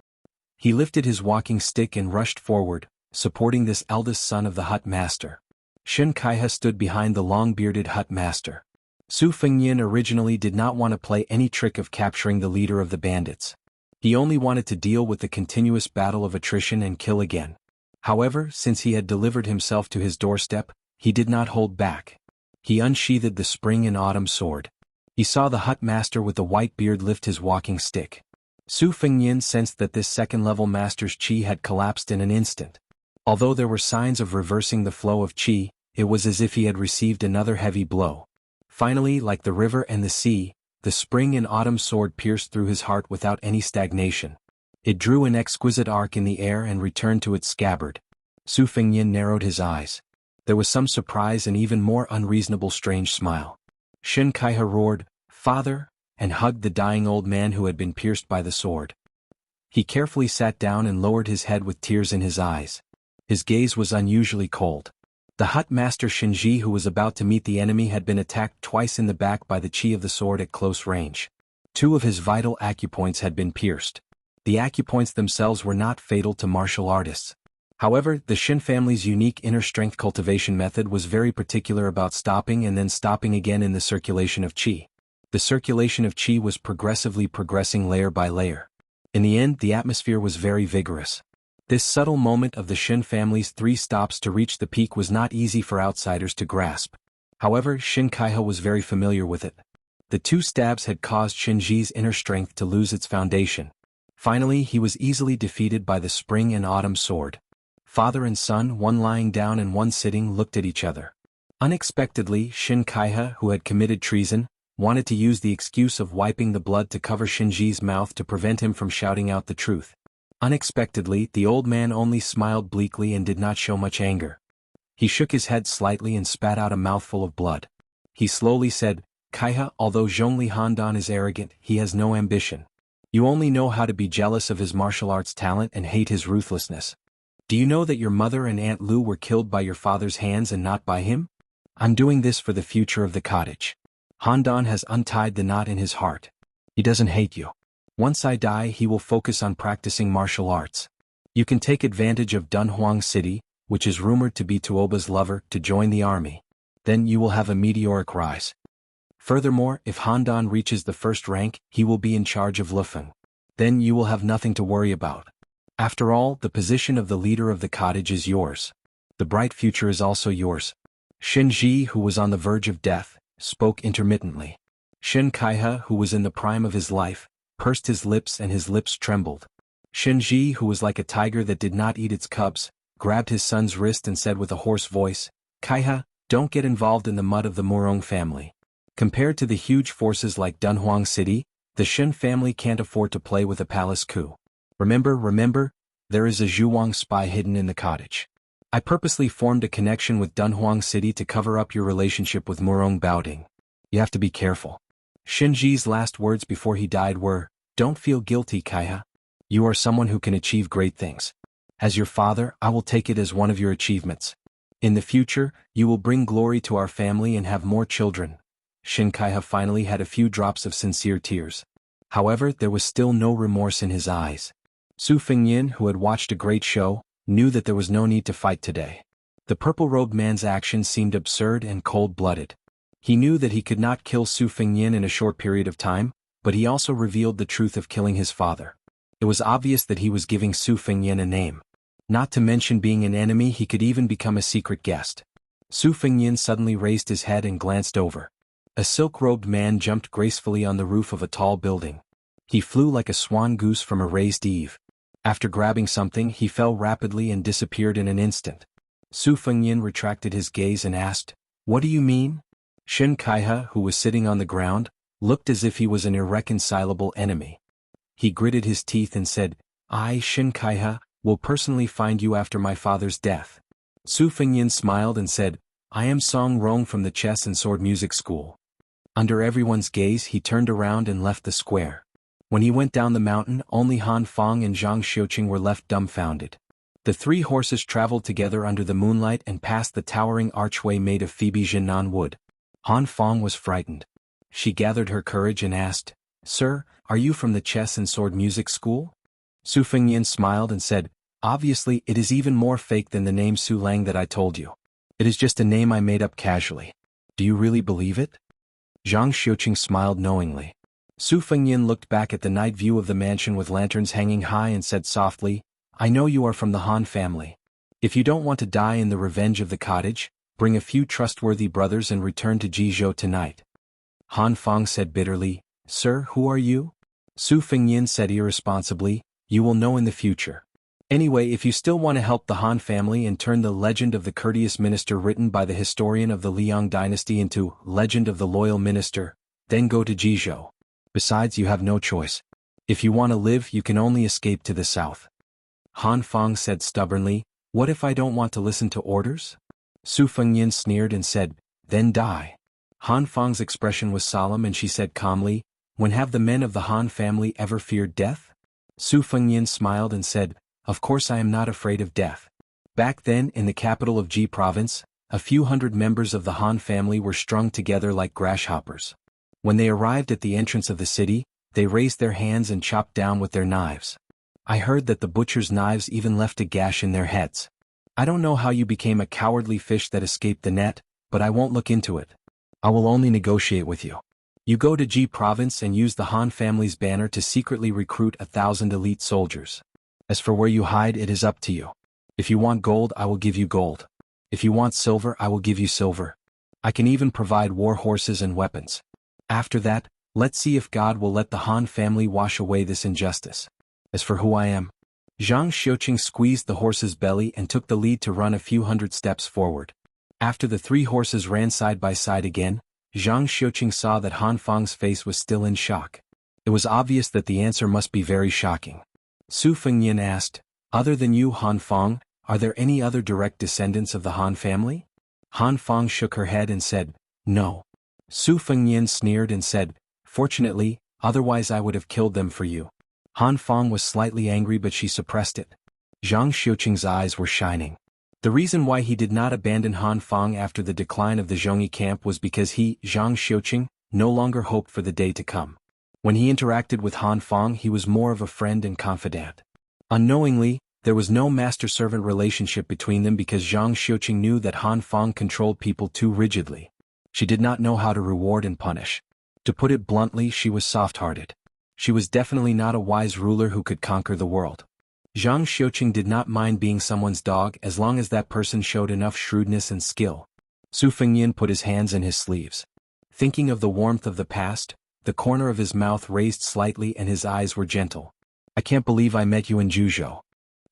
He lifted his walking stick and rushed forward, supporting this eldest son of the hut master. Xianxia stood behind the long-bearded hut master. Su Fengyin originally did not want to play any trick of capturing the leader of the bandits. He only wanted to deal with the continuous battle of attrition and kill again. However, since he had delivered himself to his doorstep, he did not hold back. He unsheathed the spring and autumn sword. He saw the hut master with the white beard lift his walking stick. Su Fengyin sensed that this second-level master's qi had collapsed in an instant. Although there were signs of reversing the flow of qi, it was as if he had received another heavy blow. Finally, like the river and the sea, the spring and autumn sword pierced through his heart without any stagnation. It drew an exquisite arc in the air and returned to its scabbard. Su Fengyin narrowed his eyes. There was some surprise and even more unreasonable strange smile. Xianxia roared, "Father," and hugged the dying old man who had been pierced by the sword. He carefully sat down and lowered his head with tears in his eyes. His gaze was unusually cold. The hut master Xinji, who was about to meet the enemy, had been attacked twice in the back by the qi of the sword at close range. 2 of his vital acupoints had been pierced. The acupoints themselves were not fatal to martial artists. However, the Xin family's unique inner strength cultivation method was very particular about stopping and then stopping again in the circulation of qi. The circulation of qi was progressing layer by layer. In the end, the atmosphere was very vigorous. This subtle moment of the Xin family's 3 stops to reach the peak was not easy for outsiders to grasp. However, Xianxia was very familiar with it. The 2 stabs had caused Xinji's inner strength to lose its foundation. Finally, he was easily defeated by the spring and autumn sword. Father and son, one lying down and one sitting, looked at each other. Unexpectedly, Xianxia, who had committed treason, wanted to use the excuse of wiping the blood to cover Xinji's mouth to prevent him from shouting out the truth. Unexpectedly, the old man only smiled bleakly and did not show much anger. He shook his head slightly and spat out a mouthful of blood. He slowly said, "Kaiha, although Zhongli Handan is arrogant, he has no ambition. You only know how to be jealous of his martial arts talent and hate his ruthlessness. Do you know that your mother and Aunt Lu were killed by your father's hands and not by him? I'm doing this for the future of the cottage. Handan has untied the knot in his heart. He doesn't hate you. Once I die, he will focus on practicing martial arts. You can take advantage of Dunhuang City, which is rumored to be Tuoba's lover, to join the army. Then you will have a meteoric rise. Furthermore, if Handan reaches the 1st rank, he will be in charge of Lufeng. Then you will have nothing to worry about. After all, the position of the leader of the cottage is yours. The bright future is also yours." Xinji, who was on the verge of death, spoke intermittently. Xianxia, who was in the prime of his life, pursed his lips and his lips trembled. Xinji, who was like a tiger that did not eat its cubs, grabbed his son's wrist and said with a hoarse voice, "Kaiha, don't get involved in the mud of the Murong family. Compared to the huge forces like Dunhuang City, the Xin family can't afford to play with a palace coup. Remember, there is a Zhuang spy hidden in the cottage. I purposely formed a connection with Dunhuang City to cover up your relationship with Murong Baoding. You have to be careful." Xinji's last words before he died were, "Don't feel guilty, Kaiha. You are someone who can achieve great things. As your father, I will take it as one of your achievements. In the future, you will bring glory to our family and have more children." Xianxia finally had a few drops of sincere tears. However, there was still no remorse in his eyes. Su Fengyin, who had watched a great show, knew that there was no need to fight today. The purple-robed man's actions seemed absurd and cold-blooded. He knew that he could not kill Su Fengyin in a short period of time, but he also revealed the truth of killing his father. It was obvious that he was giving Su Fengyin a name. Not to mention being an enemy, he could even become a secret guest. Su Fengyin suddenly raised his head and glanced over. A silk-robed man jumped gracefully on the roof of a tall building. He flew like a swan goose from a raised eave. After grabbing something, he fell rapidly and disappeared in an instant. Su Fengyin retracted his gaze and asked, "What do you mean?" Xianxia, who was sitting on the ground, looked as if he was an irreconcilable enemy. He gritted his teeth and said, "I, Xianxia, will personally find you after my father's death." Su Fengyin smiled and said, "I am Song Rong from the chess and sword music school." Under everyone's gaze he turned around and left the square. When he went down the mountain, only Han Fang and Zhang Xiuqing were left dumbfounded. The three horses traveled together under the moonlight and passed the towering archway made of Phoebe Jinan wood. Han Fang was frightened. She gathered her courage and asked, "Sir, are you from the chess and sword music school?" Su Fengyin smiled and said, "Obviously it is even more fake than the name Su Lang that I told you. It is just a name I made up casually. Do you really believe it?" Zhang Xiuqing smiled knowingly. Su Fengyin looked back at the night view of the mansion with lanterns hanging high and said softly, "I know you are from the Han family. If you don't want to die in the revenge of the cottage, bring a few trustworthy brothers and return to Jizhou tonight." Han Fang said bitterly, "Sir, who are you?" Su Fengyin said irresponsibly, "You will know in the future. Anyway, if you still want to help the Han family and turn the legend of the courteous minister written by the historian of the Liang dynasty into legend of the loyal minister, then go to Jizhou. Besides, you have no choice. If you want to live, you can only escape to the south." Han Fang said stubbornly, "What if I don't want to listen to orders?" Su Fengyin sneered and said, "Then die." Han Fang's expression was solemn and she said calmly, "When have the men of the Han family ever feared death?" Su Fengyin smiled and said, "Of course I am not afraid of death. Back then, in the capital of Ji province, a few hundred members of the Han family were strung together like grasshoppers. When they arrived at the entrance of the city, they raised their hands and chopped down with their knives. I heard that the butcher's knives even left a gash in their heads. I don't know how you became a cowardly fish that escaped the net, but I won't look into it. I will only negotiate with you. You go to Ji province and use the Han family's banner to secretly recruit 1,000 elite soldiers. As for where you hide, it is up to you. If you want gold, I will give you gold. If you want silver, I will give you silver. I can even provide war horses and weapons. After that, let's see if God will let the Han family wash away this injustice. As for who I am..." Zhang Xiuqing squeezed the horse's belly and took the lead to run a few hundred steps forward. After the three horses ran side by side again, Zhang Xiuqing saw that Han Fang's face was still in shock. It was obvious that the answer must be very shocking. Su Fengyin asked, "Other than you, Han Fang, are there any other direct descendants of the Han family?" Han Fang shook her head and said, "No." Su Fengyin sneered and said, "Fortunately, otherwise I would have killed them for you." Han Fang was slightly angry but she suppressed it. Zhang Xiuqing's eyes were shining. The reason why he did not abandon Han Fang after the decline of the Zhongyi camp was because he, Zhang Xiuqing, no longer hoped for the day to come. When he interacted with Han Fang, he was more of a friend and confidant. Unknowingly, there was no master-servant relationship between them because Zhang Xiuqing knew that Han Fang controlled people too rigidly. She did not know how to reward and punish. To put it bluntly, she was soft-hearted. She was definitely not a wise ruler who could conquer the world. Zhang Xiuqing did not mind being someone's dog as long as that person showed enough shrewdness and skill. Su Fengyin put his hands in his sleeves. Thinking of the warmth of the past, the corner of his mouth raised slightly and his eyes were gentle. "I can't believe I met you in Juzhou."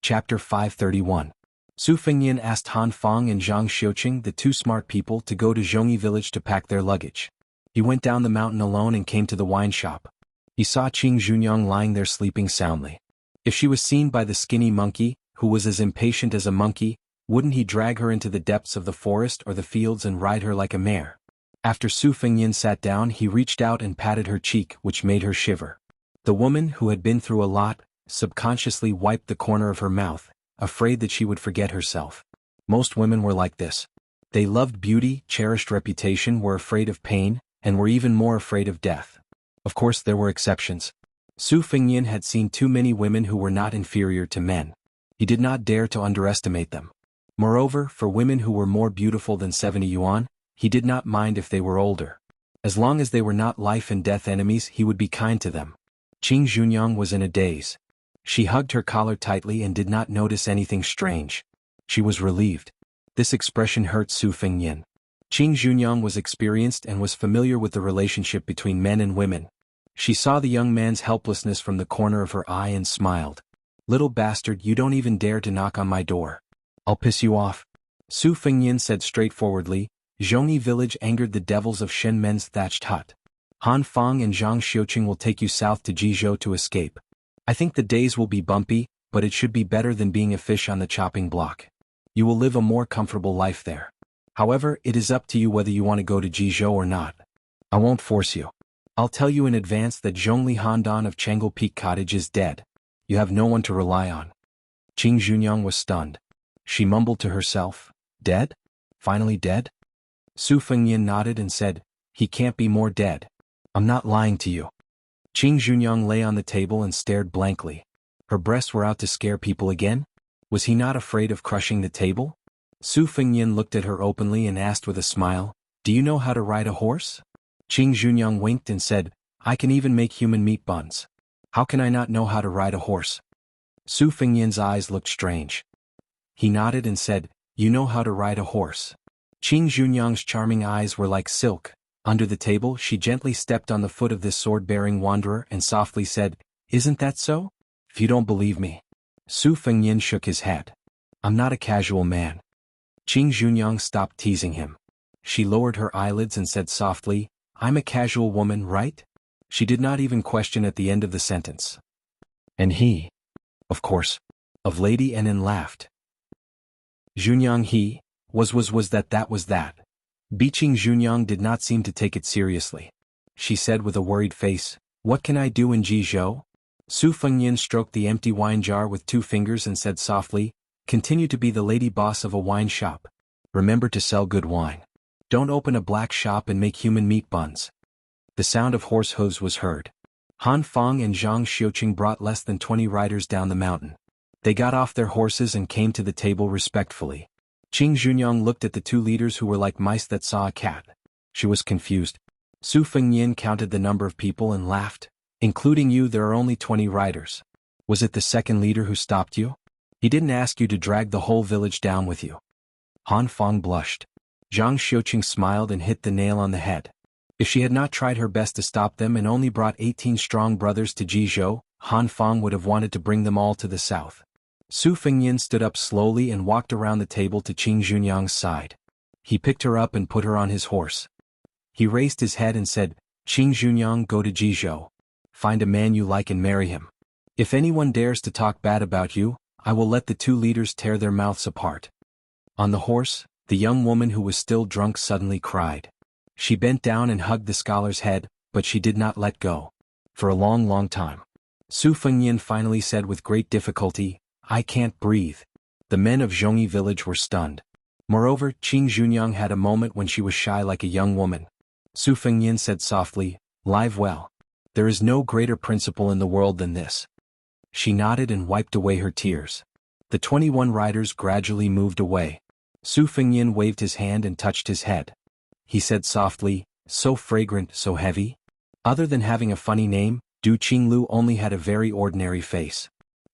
Chapter 531. Su Fengyin asked Han Fang and Zhang Xiuqing, the two smart people, to go to Zhongyi village to pack their luggage. He went down the mountain alone and came to the wine shop. He saw Qing Junyang lying there sleeping soundly. If she was seen by the skinny monkey, who was as impatient as a monkey, wouldn't he drag her into the depths of the forest or the fields and ride her like a mare? After Su Fengyin sat down, he reached out and patted her cheek, which made her shiver. The woman, who had been through a lot, subconsciously wiped the corner of her mouth, afraid that she would forget herself. Most women were like this. They loved beauty, cherished reputation, were afraid of pain, and were even more afraid of death. Of course, there were exceptions. Su Fengyin had seen too many women who were not inferior to men. He did not dare to underestimate them. Moreover, for women who were more beautiful than 70 yuan, he did not mind if they were older. As long as they were not life and death enemies, he would be kind to them. Qing Junyang was in a daze. She hugged her collar tightly and did not notice anything strange. She was relieved. This expression hurt Su Fengyin. Qing Junyang was experienced and was familiar with the relationship between men and women. She saw the young man's helplessness from the corner of her eye and smiled. "Little bastard, you don't even dare to knock on my door. I'll piss you off." Su Fengyin said straightforwardly. Zhongyi village angered the devils of Shen Men's thatched hut. Han Feng and Zhang Xiuqing will take you south to Jizhou to escape. I think the days will be bumpy, but it should be better than being a fish on the chopping block. You will live a more comfortable life there. However, it is up to you whether you want to go to Jizhou or not. I won't force you. I'll tell you in advance that Zhongli Handan of Chang'e Peak Cottage is dead. You have no one to rely on. Qing Junyang was stunned. She mumbled to herself, dead? Finally dead? Su Fengyin nodded and said, he can't be more dead. I'm not lying to you. Qing Junyang lay on the table and stared blankly. Her breasts were out to scare people again? Was he not afraid of crushing the table? Su Fengyin looked at her openly and asked with a smile, do you know how to ride a horse? Qing Junyang winked and said, I can even make human meat buns. How can I not know how to ride a horse? Su Fengyin's eyes looked strange. He nodded and said, you know how to ride a horse. Qing Junyang's charming eyes were like silk. Under the table she gently stepped on the foot of this sword-bearing wanderer and softly said, isn't that so? If you don't believe me. Su Fengyin shook his head. I'm not a casual man. Qing Junyang stopped teasing him. She lowered her eyelids and said softly, I'm a casual woman, right? She did not even question at the end of the sentence. And he, of course, of Lady Nen laughed. Junyang he, was that was that. Biqing Junyang did not seem to take it seriously. She said with a worried face, what can I do in Jizhou? Su Fengyin stroked the empty wine jar with 2 fingers and said softly, continue to be the lady boss of a wine shop. Remember to sell good wine. Don't open a black shop and make human meat buns. The sound of horse hooves was heard. Han Feng and Zhang Xiuqing brought less than 20 riders down the mountain. They got off their horses and came to the table respectfully. Qing Junyang looked at the 2 leaders who were like mice that saw a cat. She was confused. Su Fengyin counted the number of people and laughed. Including you, there are only 20 riders. Was it the second leader who stopped you? He didn't ask you to drag the whole village down with you. Han Feng blushed. Zhang Xiuqing smiled and hit the nail on the head. If she had not tried her best to stop them and only brought 18 strong brothers to Jizhou, Han Feng would have wanted to bring them all to the south. Su Fengyin stood up slowly and walked around the table to Qing Junyang's side. He picked her up and put her on his horse. He raised his head and said, Qing Junyang, go to Jizhou. Find a man you like and marry him. If anyone dares to talk bad about you, I will let the 2 leaders tear their mouths apart. On the horse, the young woman who was still drunk suddenly cried. She bent down and hugged the scholar's head, but she did not let go. For a long time. Su Fengyin finally said with great difficulty, I can't breathe. The men of Zhongyi village were stunned. Moreover, Qing Junyang had a moment when she was shy like a young woman. Su Fengyin said softly, live well. There is no greater principle in the world than this. She nodded and wiped away her tears. The 21 riders gradually moved away. Su Fengyin waved his hand and touched his head. He said softly, so fragrant, so heavy. Other than having a funny name, Du Qinglu only had a very ordinary face.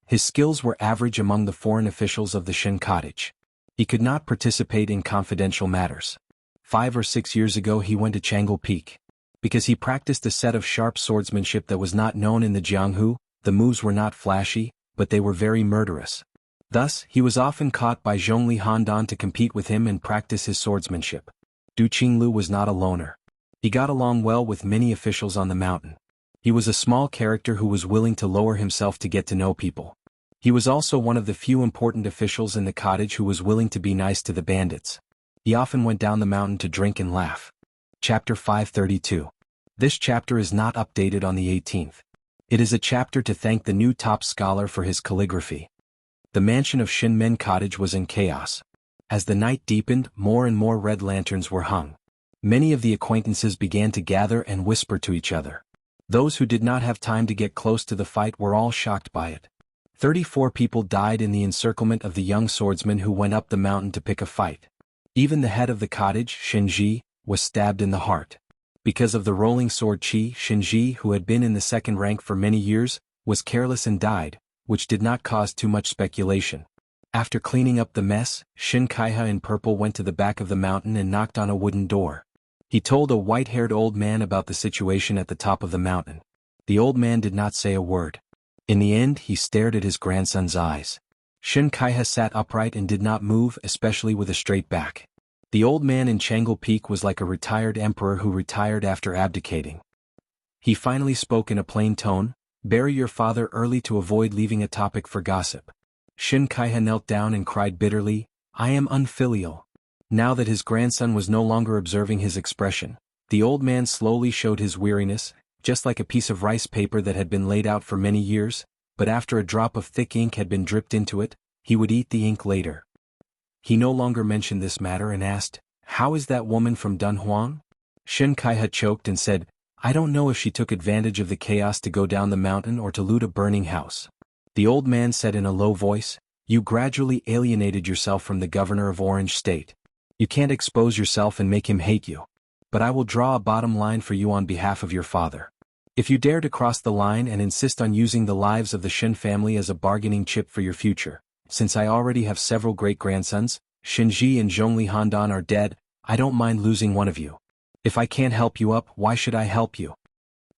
His skills were average among the foreign officials of the Shen cottage. He could not participate in confidential matters. 5 or 6 years ago he went to Chang'e Peak. Because he practiced a set of sharp swordsmanship that was not known in the Jianghu, the moves were not flashy, but they were very murderous. Thus, he was often caught by Zhongli Handan to compete with him and practice his swordsmanship. Du Qinglu was not a loner. He got along well with many officials on the mountain. He was a small character who was willing to lower himself to get to know people. He was also one of the few important officials in the cottage who was willing to be nice to the bandits. He often went down the mountain to drink and laugh. Chapter 532. This chapter is not updated on the 18th. It is a chapter to thank the new top scholar for his calligraphy. The mansion of Shinmen Cottage was in chaos. As the night deepened, more and more red lanterns were hung. Many of the acquaintances began to gather and whisper to each other. Those who did not have time to get close to the fight were all shocked by it. 34 people died in the encirclement of the young swordsman who went up the mountain to pick a fight. Even the head of the cottage, Shenji, was stabbed in the heart. Because of the rolling sword Qi, Shenji, who had been in the second rank for many years, was careless and died, which did not cause too much speculation. After cleaning up the mess, Shin Kaiha in purple went to the back of the mountain and knocked on a wooden door. He told a white-haired old man about the situation at the top of the mountain. The old man did not say a word. In the end, he stared at his grandson's eyes. Xianxia sat upright and did not move, especially with a straight back. The old man in Chang'e Peak was like a retired emperor who retired after abdicating. He finally spoke in a plain tone, "Bury your father early to avoid leaving a topic for gossip." Xianxia knelt down and cried bitterly, "I am unfilial." Now that his grandson was no longer observing his expression, the old man slowly showed his weariness, just like a piece of rice paper that had been laid out for many years, but after a drop of thick ink had been dripped into it, he would eat the ink later. He no longer mentioned this matter and asked, "How is that woman from Dunhuang?" Xianxia choked and said, "I don't know if she took advantage of the chaos to go down the mountain or to loot a burning house." The old man said in a low voice, "You gradually alienated yourself from the governor of Orange State. You can't expose yourself and make him hate you. But I will draw a bottom line for you on behalf of your father. If you dare to cross the line and insist on using the lives of the Shen family as a bargaining chip for your future, since I already have several great-grandsons, Shenji and Zhongli Handan are dead, I don't mind losing one of you. If I can't help you up, why should I help you?"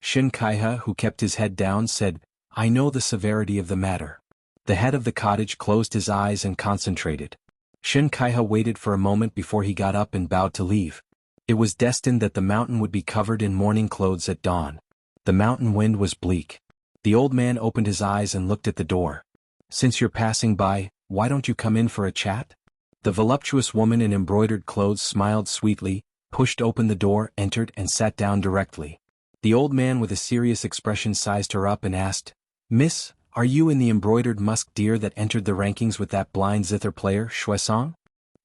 Xianxia, who kept his head down, said, "I know the severity of the matter." The head of the cottage closed his eyes and concentrated. Xianxia waited for a moment before he got up and bowed to leave. It was destined that the mountain would be covered in mourning clothes at dawn. The mountain wind was bleak. The old man opened his eyes and looked at the door. "Since you're passing by, why don't you come in for a chat?" The voluptuous woman in embroidered clothes smiled sweetly, pushed open the door, entered and sat down directly. The old man with a serious expression sized her up and asked, "Miss, are you in the embroidered musk deer that entered the rankings with that blind zither player, Shuesong?"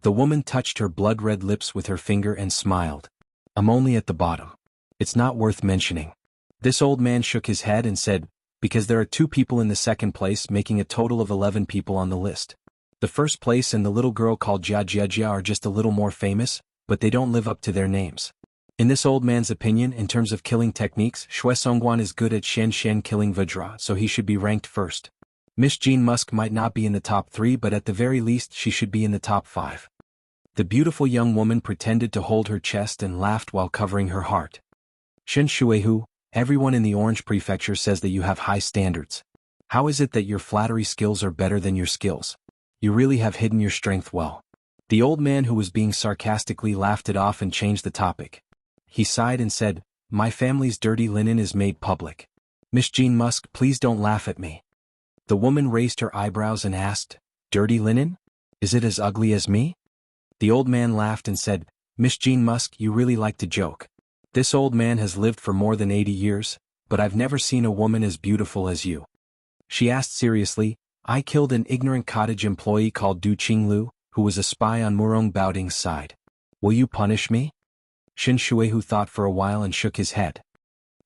The woman touched her blood-red lips with her finger and smiled. "I'm only at the bottom. It's not worth mentioning." This old man shook his head and said, "Because there are 2 people in the second place, making a total of 11 people on the list. The first place and the little girl called Jianghu are just a little more famous, but they don't live up to their names. In this old man's opinion, in terms of killing techniques, Shuesongguan is good at Xianxia killing Vajra, so he should be ranked first. Miss Jean Musk might not be in the top 3, but at the very least she should be in the top 5. The beautiful young woman pretended to hold her chest and laughed while covering her heart. "Shen Shuihu, everyone in the Orange Prefecture says that you have high standards. How is it that your flattery skills are better than your skills? You really have hidden your strength well." The old man who was being sarcastically laughed it off and changed the topic. He sighed and said, "My family's dirty linen is made public. Miss Jean Musk, please don't laugh at me." The woman raised her eyebrows and asked, "Dirty linen? Is it as ugly as me?" The old man laughed and said, "Miss Jean Musk, you really like to joke. This old man has lived for more than 80 years, but I've never seen a woman as beautiful as you." She asked seriously, "I killed an ignorant cottage employee called Du Qinglu, who was a spy on Murong Baoding's side. Will you punish me?" Shen Shuihu thought for a while and shook his head.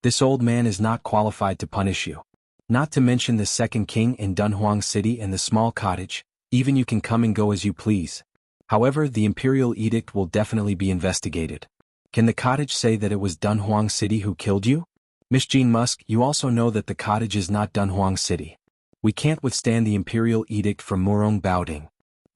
"This old man is not qualified to punish you. Not to mention the second king in Dunhuang City and the small cottage, even you can come and go as you please. However, the imperial edict will definitely be investigated. Can the cottage say that it was Dunhuang City who killed you? Miss Jean Musk, you also know that the cottage is not Dunhuang City. We can't withstand the imperial edict from Murong Baoding."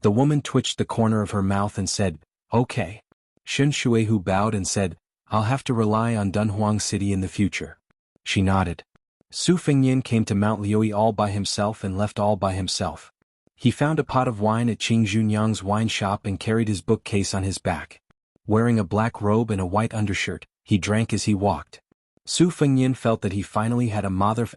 The woman twitched the corner of her mouth and said, "Okay." Shen Shuihu bowed and said, "I'll have to rely on Dunhuang City in the future." She nodded. Su Fengyin came to Mount Liui all by himself and left all by himself. He found a pot of wine at Qing Junyang's wine shop and carried his bookcase on his back. Wearing a black robe and a white undershirt, he drank as he walked. Su Fengyin felt that he finally had a Motherf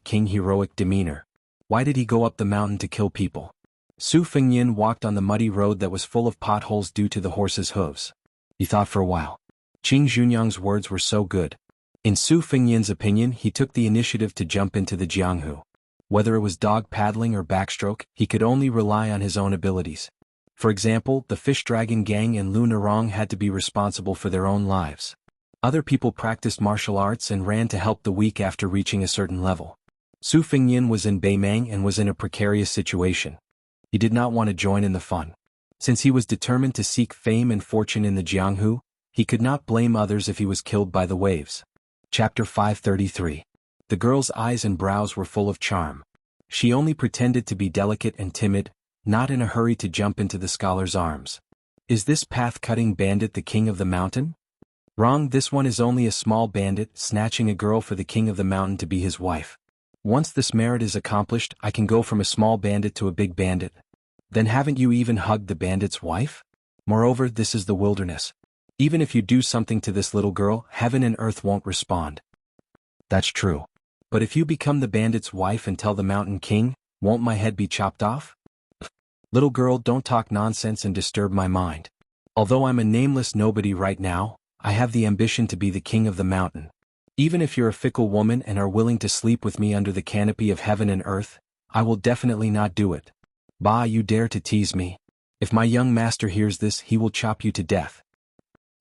* king heroic demeanor. Why did he go up the mountain to kill people? Su Fengyin walked on the muddy road that was full of potholes due to the horse's hooves. He thought for a while. Qing Junyang's words were so good. In Su Fengyin's opinion, he took the initiative to jump into the Jianghu. Whether it was dog paddling or backstroke, he could only rely on his own abilities. For example, the Fish Dragon Gang and Lu Narong had to be responsible for their own lives. Other people practiced martial arts and ran to help the weak after reaching a certain level. Su Fengyin was in Beimang and was in a precarious situation. He did not want to join in the fun. Since he was determined to seek fame and fortune in the Jianghu, he could not blame others if he was killed by the waves. Chapter 533. The girl's eyes and brows were full of charm. She only pretended to be delicate and timid, not in a hurry to jump into the scholar's arms. Is this path-cutting bandit the king of the mountain? Wrong, this one is only a small bandit snatching a girl for the king of the mountain to be his wife. Once this merit is accomplished, I can go from a small bandit to a big bandit. Then haven't you even hugged the bandit's wife? Moreover, this is the wilderness. Even if you do something to this little girl, heaven and earth won't respond. That's true. But if you become the bandit's wife and tell the mountain king, won't my head be chopped off? Little girl, don't talk nonsense and disturb my mind. Although I'm a nameless nobody right now, I have the ambition to be the king of the mountain. Even if you're a fickle woman and are willing to sleep with me under the canopy of heaven and earth, I will definitely not do it. Bah, you dare to tease me. If my young master hears this, he will chop you to death.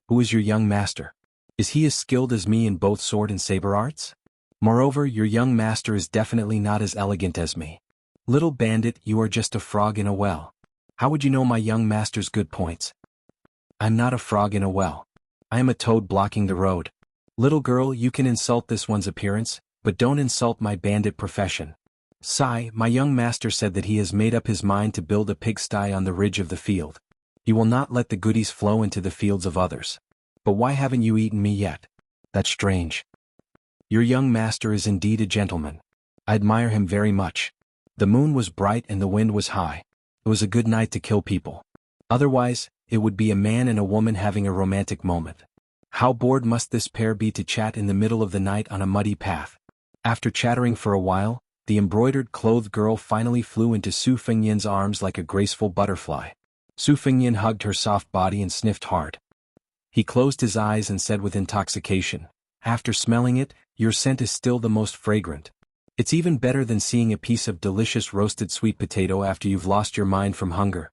Who is your young master? Is he as skilled as me in both sword and saber arts? Moreover, your young master is definitely not as elegant as me. Little bandit, you are just a frog in a well. How would you know my young master's good points? I'm not a frog in a well. I am a toad blocking the road. Little girl, you can insult this one's appearance, but don't insult my bandit profession. Sigh, my young master said that he has made up his mind to build a pigsty on the ridge of the field. He will not let the goodies flow into the fields of others. But why haven't you eaten me yet? That's strange. Your young master is indeed a gentleman. I admire him very much. The moon was bright and the wind was high. It was a good night to kill people. Otherwise, it would be a man and a woman having a romantic moment. How bored must this pair be to chat in the middle of the night on a muddy path? After chattering for a while, the embroidered clothed girl finally flew into Su Fengyan's arms like a graceful butterfly. Su Fengyan hugged her soft body and sniffed hard. He closed his eyes and said with intoxication, "After smelling it, your scent is still the most fragrant. It's even better than seeing a piece of delicious roasted sweet potato after you've lost your mind from hunger."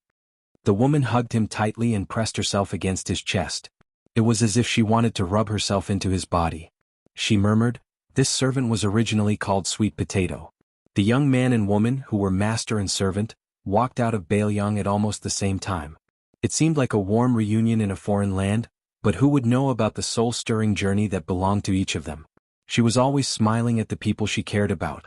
The woman hugged him tightly and pressed herself against his chest. It was as if she wanted to rub herself into his body. She murmured, "This servant was originally called Sweet Potato." The young man and woman, who were master and servant, walked out of Baelyang at almost the same time. It seemed like a warm reunion in a foreign land, but who would know about the soul-stirring journey that belonged to each of them? She was always smiling at the people she cared about.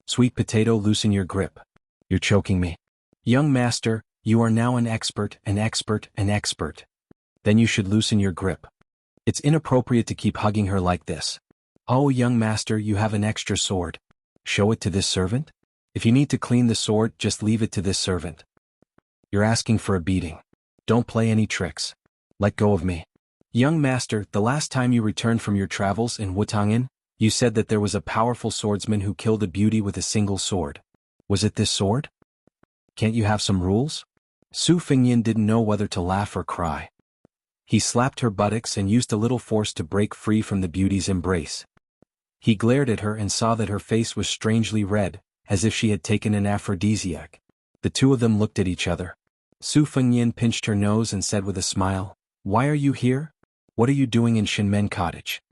"Sweet Potato, loosen your grip. You're choking me." "Young master, you are now an expert, an expert, an expert. Then you should loosen your grip. It's inappropriate to keep hugging her like this." "Oh, young master, you have an extra sword. Show it to this servant? If you need to clean the sword, just leave it to this servant. You're asking for a beating. Don't play any tricks. Let go of me." "Young master, the last time you returned from your travels in Wutangan, you said that there was a powerful swordsman who killed a beauty with a single sword. Was it this sword? Can't you have some rules?" Su Fengyan didn't know whether to laugh or cry. He slapped her buttocks and used a little force to break free from the beauty's embrace. He glared at her and saw that her face was strangely red, as if she had taken an aphrodisiac. The two of them looked at each other. Su Fengyan pinched her nose and said with a smile, "Why are you here? What are you doing in Shinmen Cottage?"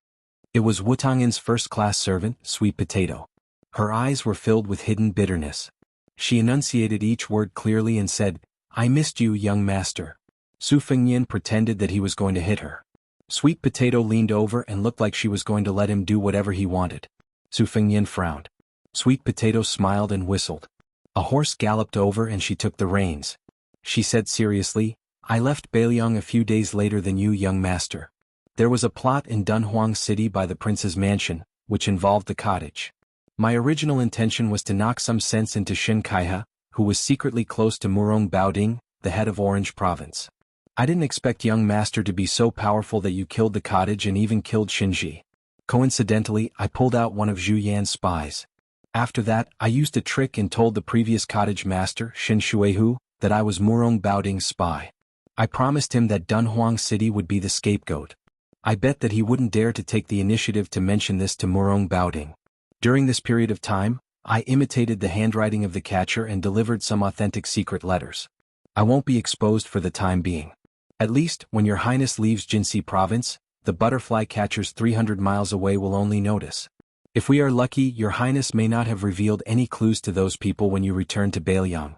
It was Wutangan's first-class servant, Sweet Potato. Her eyes were filled with hidden bitterness. She enunciated each word clearly and said, "I missed you, young master." Su Fengyan pretended that he was going to hit her. Sweet Potato leaned over and looked like she was going to let him do whatever he wanted. Su Fengyan frowned. Sweet Potato smiled and whistled. A horse galloped over and she took the reins. She said seriously, "I left Baelyang a few days later than you, young master. There was a plot in Dunhuang City by the prince's mansion, which involved the cottage. My original intention was to knock some sense into Xianxia, who was secretly close to Murong Baoding, the head of Orange Province. I didn't expect young master to be so powerful that you killed the cottage and even killed Xinji. Coincidentally, I pulled out one of Zhu Yan's spies. After that, I used a trick and told the previous cottage master, Xin Shuihu, that I was Murong Baoding's spy. I promised him that Dunhuang City would be the scapegoat. I bet that he wouldn't dare to take the initiative to mention this to Murong Baoding. During this period of time, I imitated the handwriting of the catcher and delivered some authentic secret letters. I won't be exposed for the time being. At least, when your highness leaves Jinxi province, the butterfly catchers 300 miles away will only notice. If we are lucky, your highness may not have revealed any clues to those people when you return to Baelyang."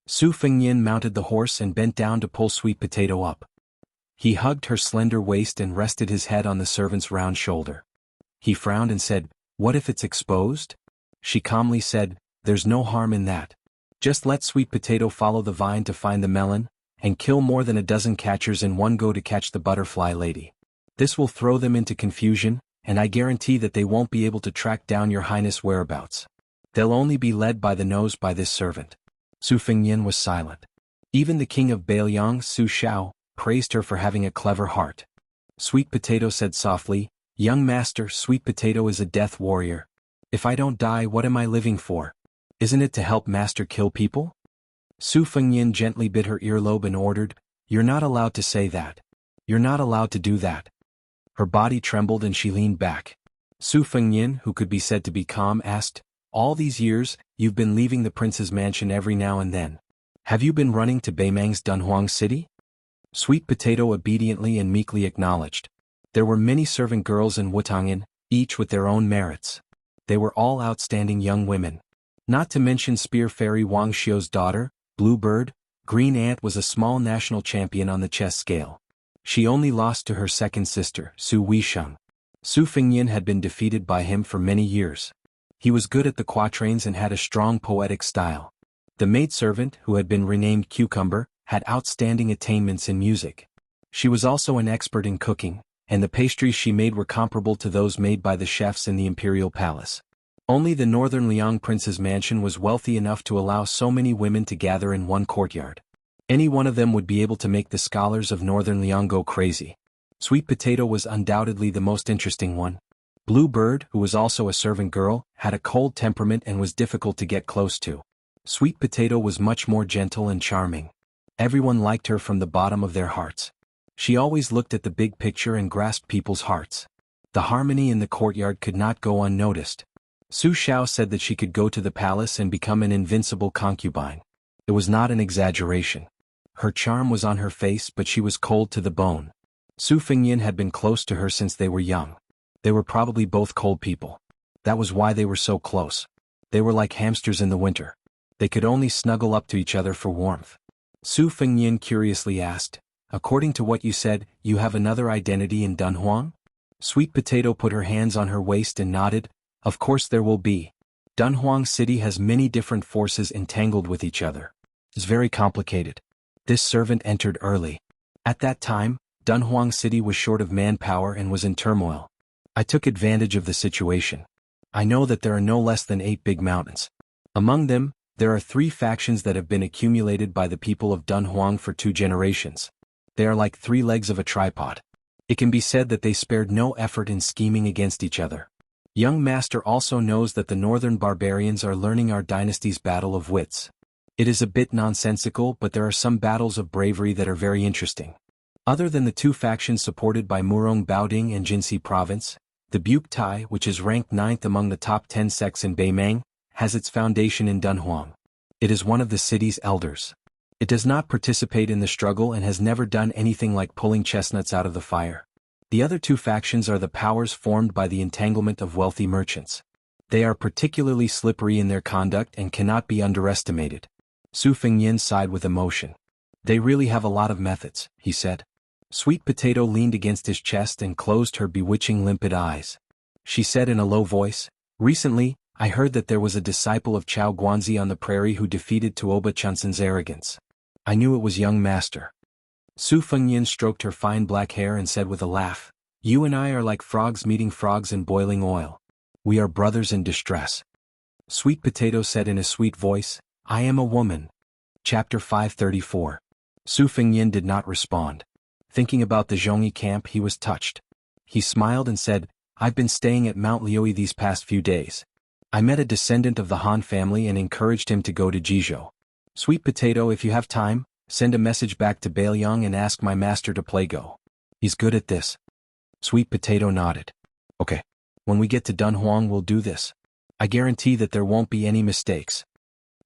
Su Fengyan mounted the horse and bent down to pull Sweet Potato up. He hugged her slender waist and rested his head on the servant's round shoulder. He frowned and said, "What if it's exposed?" She calmly said, "There's no harm in that. Just let Sweet Potato follow the vine to find the melon, and kill more than a dozen catchers in one go to catch the butterfly lady. This will throw them into confusion, and I guarantee that they won't be able to track down your highness' whereabouts. They'll only be led by the nose by this servant. Su Fengnian was silent. Even the king of Beiliang, Su Xiao, praised her for having a clever heart. Sweet Potato said softly, "Young master, Sweet Potato is a death warrior. If I don't die, what am I living for? Isn't it to help master kill people?" Su Fengnian gently bit her earlobe and ordered, "You're not allowed to say that. You're not allowed to do that." Her body trembled and she leaned back. Su Fengnian, who could be said to be calm, asked, "All these years, you've been leaving the prince's mansion every now and then. Have you been running to Beimang's Dunhuang city?" Sweet Potato obediently and meekly acknowledged. There were many servant girls in Wutangin, each with their own merits. They were all outstanding young women. Not to mention Spear Fairy Wang Xiu's daughter, Bluebird, Green Ant was a small national champion on the chess scale. She only lost to her second sister, Su Weisheng. Su Fengnian had been defeated by him for many years. He was good at the quatrains and had a strong poetic style. The maidservant, who had been renamed Cucumber, had outstanding attainments in music. She was also an expert in cooking, and the pastries she made were comparable to those made by the chefs in the imperial palace. Only the northern Liang prince's mansion was wealthy enough to allow so many women to gather in one courtyard. Any one of them would be able to make the scholars of northern Liang go crazy. Sweet Potato was undoubtedly the most interesting one. Bluebird, who was also a servant girl, had a cold temperament and was difficult to get close to. Sweet Potato was much more gentle and charming. Everyone liked her from the bottom of their hearts. She always looked at the big picture and grasped people's hearts. The harmony in the courtyard could not go unnoticed. Su Xiao said that she could go to the palace and become an invincible concubine. It was not an exaggeration. Her charm was on her face, but she was cold to the bone. Su Fengnian had been close to her since they were young. They were probably both cold people. That was why they were so close. They were like hamsters in the winter. They could only snuggle up to each other for warmth. Su Fengnian curiously asked, "According to what you said, you have another identity in Dunhuang?" Sweet Potato put her hands on her waist and nodded, "Of course there will be. Dunhuang City has many different forces entangled with each other. It's very complicated." This servant entered early. At that time, Dunhuang City was short of manpower and was in turmoil. I took advantage of the situation. I know that there are no less than 8 big mountains. Among them, there are 3 factions that have been accumulated by the people of Dunhuang for 2 generations. They are like 3 legs of a tripod. It can be said that they spared no effort in scheming against each other. Young Master also knows that the northern barbarians are learning our dynasty's battle of wits. It is a bit nonsensical, but there are some battles of bravery that are very interesting. Other than the 2 factions supported by Murong Baoding and Jinxi Province, the Buke Tai, which is ranked 9th among the top 10 sects in Beimang, has its foundation in Dunhuang. It is one of the city's elders. It does not participate in the struggle and has never done anything like pulling chestnuts out of the fire. The other 2 factions are the powers formed by the entanglement of wealthy merchants. They are particularly slippery in their conduct and cannot be underestimated. Su Fengnian sighed with emotion. "They really have a lot of methods," he said. Sweet Potato leaned against his chest and closed her bewitching limpid eyes. She said in a low voice, "Recently, I heard that there was a disciple of Chao Guanzi on the prairie who defeated Tuoba Chunsen's arrogance. I knew it was young master." Su Fengnian stroked her fine black hair and said with a laugh, "You and I are like frogs meeting frogs in boiling oil. We are brothers in distress." Sweet Potato said in a sweet voice, "I am a woman." Chapter 534. Su Fengnian did not respond. Thinking about the Zhongyi camp, he was touched. He smiled and said, "I've been staying at Mount Liui these past few days. I met a descendant of the Han family and encouraged him to go to Jizhou. Sweet Potato, if you have time, send a message back to Beiliang and ask my master to play Go. He's good at this." Sweet Potato nodded. "Okay. When we get to Dunhuang we'll do this. I guarantee that there won't be any mistakes."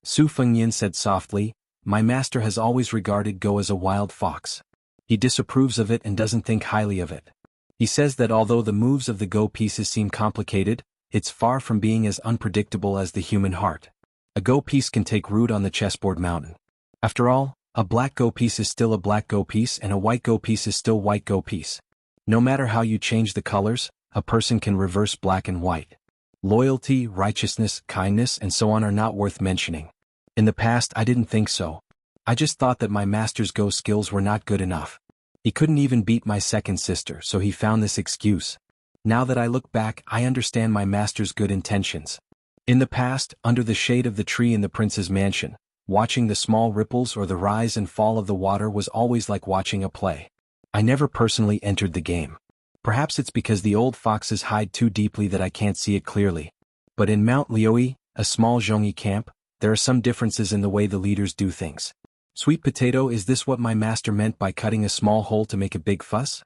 Su Fengnian said softly, "My master has always regarded Go as a wild fox. He disapproves of it and doesn't think highly of it. He says that although the moves of the Go pieces seem complicated, it's far from being as unpredictable as the human heart. A Go piece can take root on the chessboard mountain. After all, a black Go piece is still a black Go piece and a white Go piece is still white Go piece. No matter how you change the colors, a person can reverse black and white. Loyalty, righteousness, kindness, and so on are not worth mentioning. In the past I didn't think so. I just thought that my master's Go skills were not good enough. He couldn't even beat my second sister, so he found this excuse. Now that I look back, I understand my master's good intentions. In the past, under the shade of the tree in the prince's mansion, watching the small ripples or the rise and fall of the water was always like watching a play. I never personally entered the game. Perhaps it's because the old foxes hide too deeply that I can't see it clearly. But in Mount Lioi, a small Zhongyi camp, there are some differences in the way the leaders do things. Sweet Potato, is this what my master meant by cutting a small hole to make a big fuss?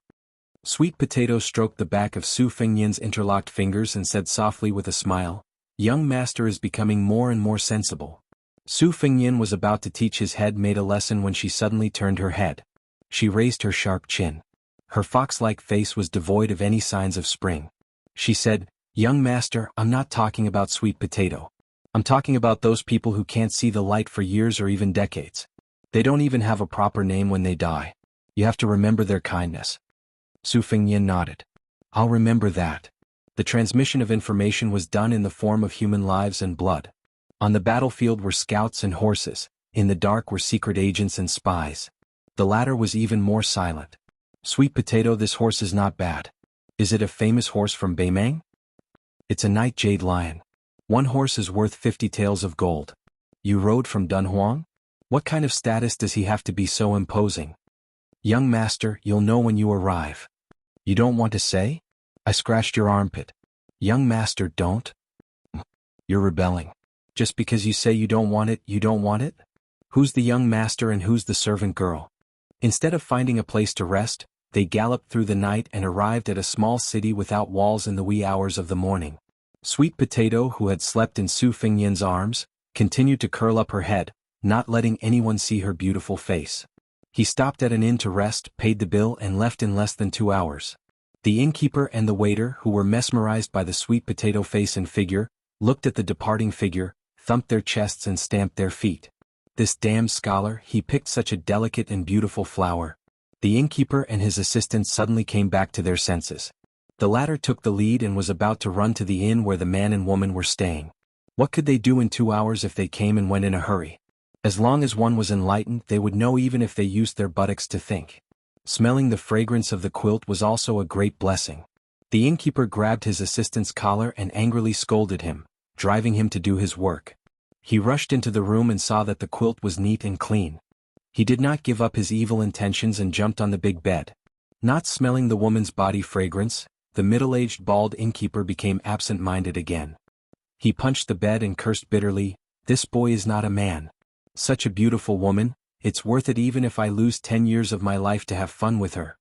Sweet Potato stroked the back of Su Fengyan's interlocked fingers and said softly with a smile, "Young master is becoming more and more sensible." Su Fengyan was about to teach his head-made a lesson when she suddenly turned her head. She raised her sharp chin. Her fox-like face was devoid of any signs of spring. She said, "Young master, I'm not talking about Sweet Potato. I'm talking about those people who can't see the light for years or even decades. They don't even have a proper name when they die. You have to remember their kindness." Su Fengyan nodded. "I'll remember that." The transmission of information was done in the form of human lives and blood. On the battlefield were scouts and horses, in the dark were secret agents and spies. The latter was even more silent. "Sweet Potato, this horse is not bad. Is it a famous horse from Beimang?" "It's a night jade lion. One horse is worth 50 taels of gold." "You rode from Dunhuang? What kind of status does he have to be so imposing?" "Young master, you'll know when you arrive." "You don't want to say?" "I scratched your armpit." "Young master, don't." "You're rebelling. Just because you say you don't want it, you don't want it? Who's the young master and who's the servant girl?" Instead of finding a place to rest, they galloped through the night and arrived at a small city without walls in the wee hours of the morning. Sweet Potato, who had slept in Su Fengyan's arms, continued to curl up her head, not letting anyone see her beautiful face. He stopped at an inn to rest, paid the bill and left in less than 2 hours. The innkeeper and the waiter, who were mesmerized by the Sweet Potato face and figure, looked at the departing figure, thumped their chests and stamped their feet. "This damned scholar, he picked such a delicate and beautiful flower." The innkeeper and his assistant suddenly came back to their senses. The latter took the lead and was about to run to the inn where the man and woman were staying. What could they do in 2 hours if they came and went in a hurry? As long as one was enlightened, they would know even if they used their buttocks to think. Smelling the fragrance of the quilt was also a great blessing. The innkeeper grabbed his assistant's collar and angrily scolded him, driving him to do his work. He rushed into the room and saw that the quilt was neat and clean. He did not give up his evil intentions and jumped on the big bed. Not smelling the woman's body fragrance, the middle-aged bald innkeeper became absent-minded again. He punched the bed and cursed bitterly, "This boy is not a man. Such a beautiful woman, it's worth it even if I lose 10 years of my life to have fun with her."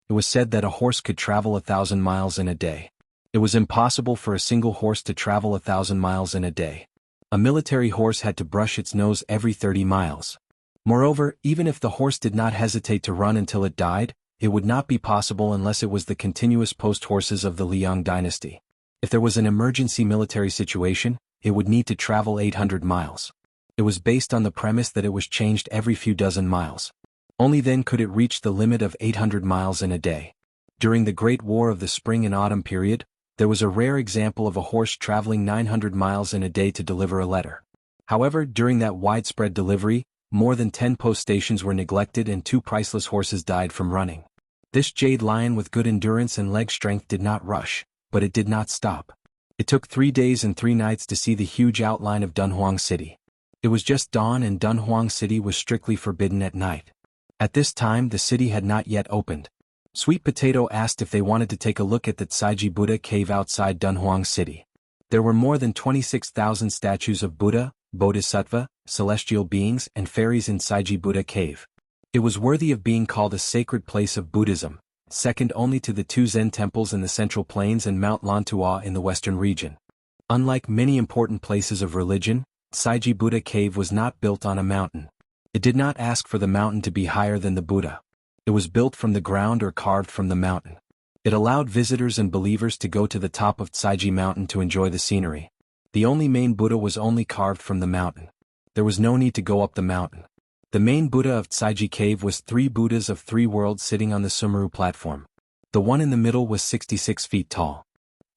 It was said that a horse could travel 1,000 miles in a day. It was impossible for a single horse to travel 1,000 miles in a day. A military horse had to brush its nose every 30 miles. Moreover, even if the horse did not hesitate to run until it died, it would not be possible unless it was the continuous post horses of the Liang dynasty. If there was an emergency military situation, it would need to travel 800 miles. It was based on the premise that it was changed every few dozen miles. Only then could it reach the limit of 800 miles in a day. During the Great War of the Spring and Autumn period, there was a rare example of a horse traveling 900 miles in a day to deliver a letter. However, during that widespread delivery, more than 10 post stations were neglected and 2 priceless horses died from running. This jade lion with good endurance and leg strength did not rush, but it did not stop. It took 3 days and 3 nights to see the huge outline of Dunhuang City. It was just dawn and Dunhuang City was strictly forbidden at night. At this time the city had not yet opened. Sweet Potato asked if they wanted to take a look at the Tsaiji Buddha cave outside Dunhuang City. There were more than 26,000 statues of Buddha, Bodhisattva, celestial beings and fairies in Tsaiji Buddha cave. It was worthy of being called a sacred place of Buddhism, second only to the 2 Zen temples in the Central Plains and Mount Lantua in the western region. Unlike many important places of religion, Tsaiji Buddha cave was not built on a mountain. It did not ask for the mountain to be higher than the Buddha. It was built from the ground or carved from the mountain. It allowed visitors and believers to go to the top of Tsaiji Mountain to enjoy the scenery. The only main Buddha was only carved from the mountain. There was no need to go up the mountain. The main Buddha of Tsaiji cave was 3 Buddhas of 3 worlds sitting on the Sumeru platform. The one in the middle was 66 feet tall.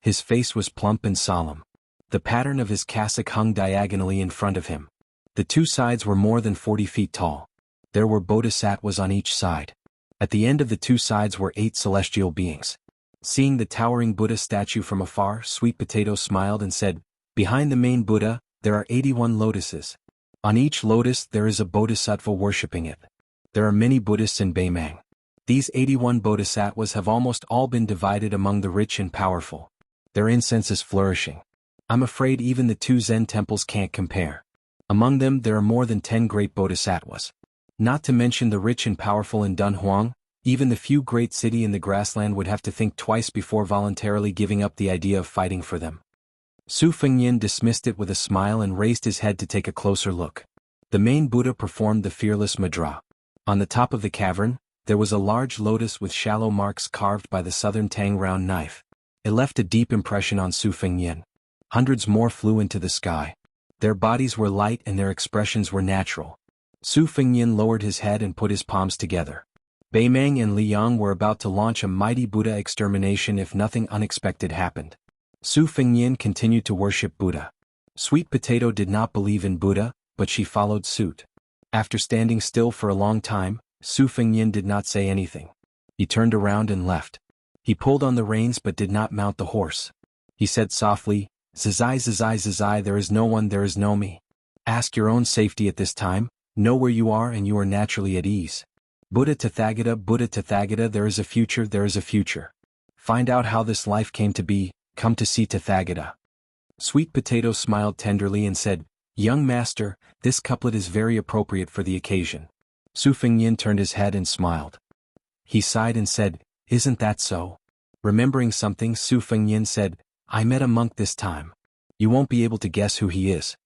His face was plump and solemn. The pattern of his cassock hung diagonally in front of him. The 2 sides were more than 40 feet tall. There were bodhisattvas on each side. At the end of the 2 sides were 8 celestial beings. Seeing the towering Buddha statue from afar, Sweet Potato smiled and said, Behind the main Buddha, there are 81 lotuses. On each lotus there is a bodhisattva worshipping it. There are many Buddhists in Beimang. These 81 bodhisattvas have almost all been divided among the rich and powerful. Their incense is flourishing. I'm afraid even the 2 Zen temples can't compare. Among them there are more than 10 great bodhisattvas. Not to mention the rich and powerful in Dunhuang, even the few great city in the grassland would have to think twice before voluntarily giving up the idea of fighting for them. Su Fengyin dismissed it with a smile and raised his head to take a closer look. The main Buddha performed the fearless mudra. On the top of the cavern, there was a large lotus with shallow marks carved by the southern Tang round knife. It left a deep impression on Su Fengyin. Hundreds more flew into the sky. Their bodies were light and their expressions were natural. Su Fengyin lowered his head and put his palms together. Beimang and Liang were about to launch a mighty Buddha extermination if nothing unexpected happened. Su Fengyin continued to worship Buddha. Sweet Potato did not believe in Buddha, but she followed suit. After standing still for a long time, Su Fengyin did not say anything. He turned around and left. He pulled on the reins but did not mount the horse. He said softly, "Zizai, zizai, zizai, there is no one, there is no me. Ask your own safety at this time, know where you are and you are naturally at ease. Buddha Tathagata, there is a future, there is a future. Find out how this life came to be, come to see Tathagata." Sweet Potato smiled tenderly and said, "Young master, this couplet is very appropriate for the occasion." Su Fengyin turned his head and smiled. He sighed and said, "Isn't that so?" Remembering something, Su Fengyin said, "I met a monk this time. You won't be able to guess who he is."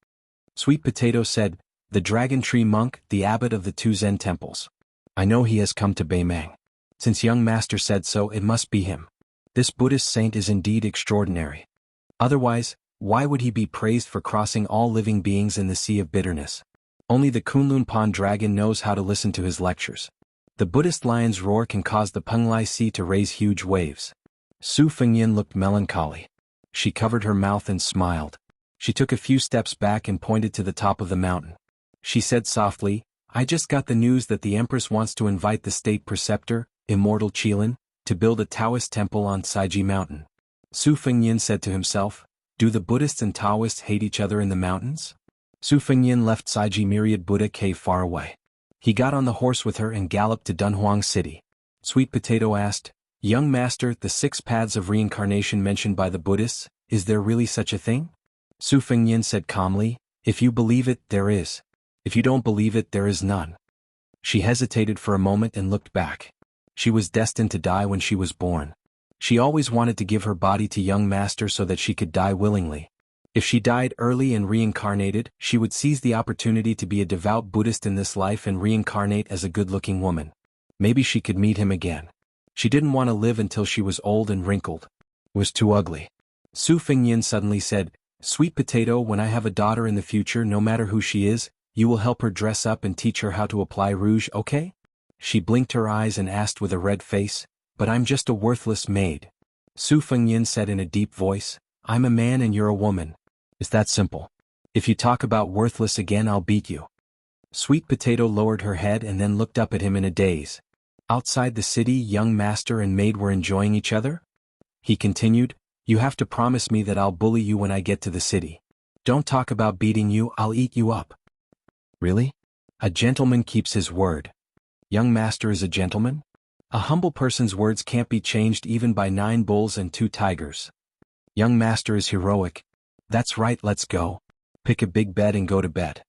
Sweet Potato said, "The Dragon Tree Monk, the abbot of the 2 Zen temples. I know he has come to Beimang. Since young master said so, it must be him. This Buddhist saint is indeed extraordinary. Otherwise, why would he be praised for crossing all living beings in the sea of bitterness? Only the Kunlun Pond dragon knows how to listen to his lectures. The Buddhist lion's roar can cause the Penglai Sea to raise huge waves." Su Fengyin looked melancholy. She covered her mouth and smiled. She took a few steps back and pointed to the top of the mountain. She said softly, "I just got the news that the Empress wants to invite the state preceptor, Immortal Qilin, to build a Taoist temple on Saiji Mountain." Su Fengyin said to himself, "Do the Buddhists and Taoists hate each other in the mountains?" Su Fengyin left Saiji Myriad Buddha cave far away. He got on the horse with her and galloped to Dunhuang City. Sweet Potato asked, "Young master, the 6 paths of reincarnation mentioned by the Buddhists, is there really such a thing?" Su Fengyin said calmly, "If you believe it, there is. If you don't believe it, there is none." She hesitated for a moment and looked back. She was destined to die when she was born. She always wanted to give her body to young master so that she could die willingly. If she died early and reincarnated, she would seize the opportunity to be a devout Buddhist in this life and reincarnate as a good-looking woman. Maybe she could meet him again. She didn't want to live until she was old and wrinkled. Was too ugly. Su Fengyin suddenly said, "Sweet Potato, when I have a daughter in the future, no matter who she is, you will help her dress up and teach her how to apply rouge, okay?" She blinked her eyes and asked with a red face, "But I'm just a worthless maid." Su Fengyin said in a deep voice, "I'm a man and you're a woman. It's that simple. If you talk about worthless again, I'll beat you." Sweet Potato lowered her head and then looked up at him in a daze. Outside the city, young master and maid were enjoying each other? He continued, "You have to promise me that I'll bully you when I get to the city. Don't talk about beating you, I'll eat you up." Really? A gentleman keeps his word. Young master is a gentleman? A humble person's words can't be changed even by 9 bulls and 2 tigers. Young master is heroic. That's right, let's go. Pick a big bed and go to bed.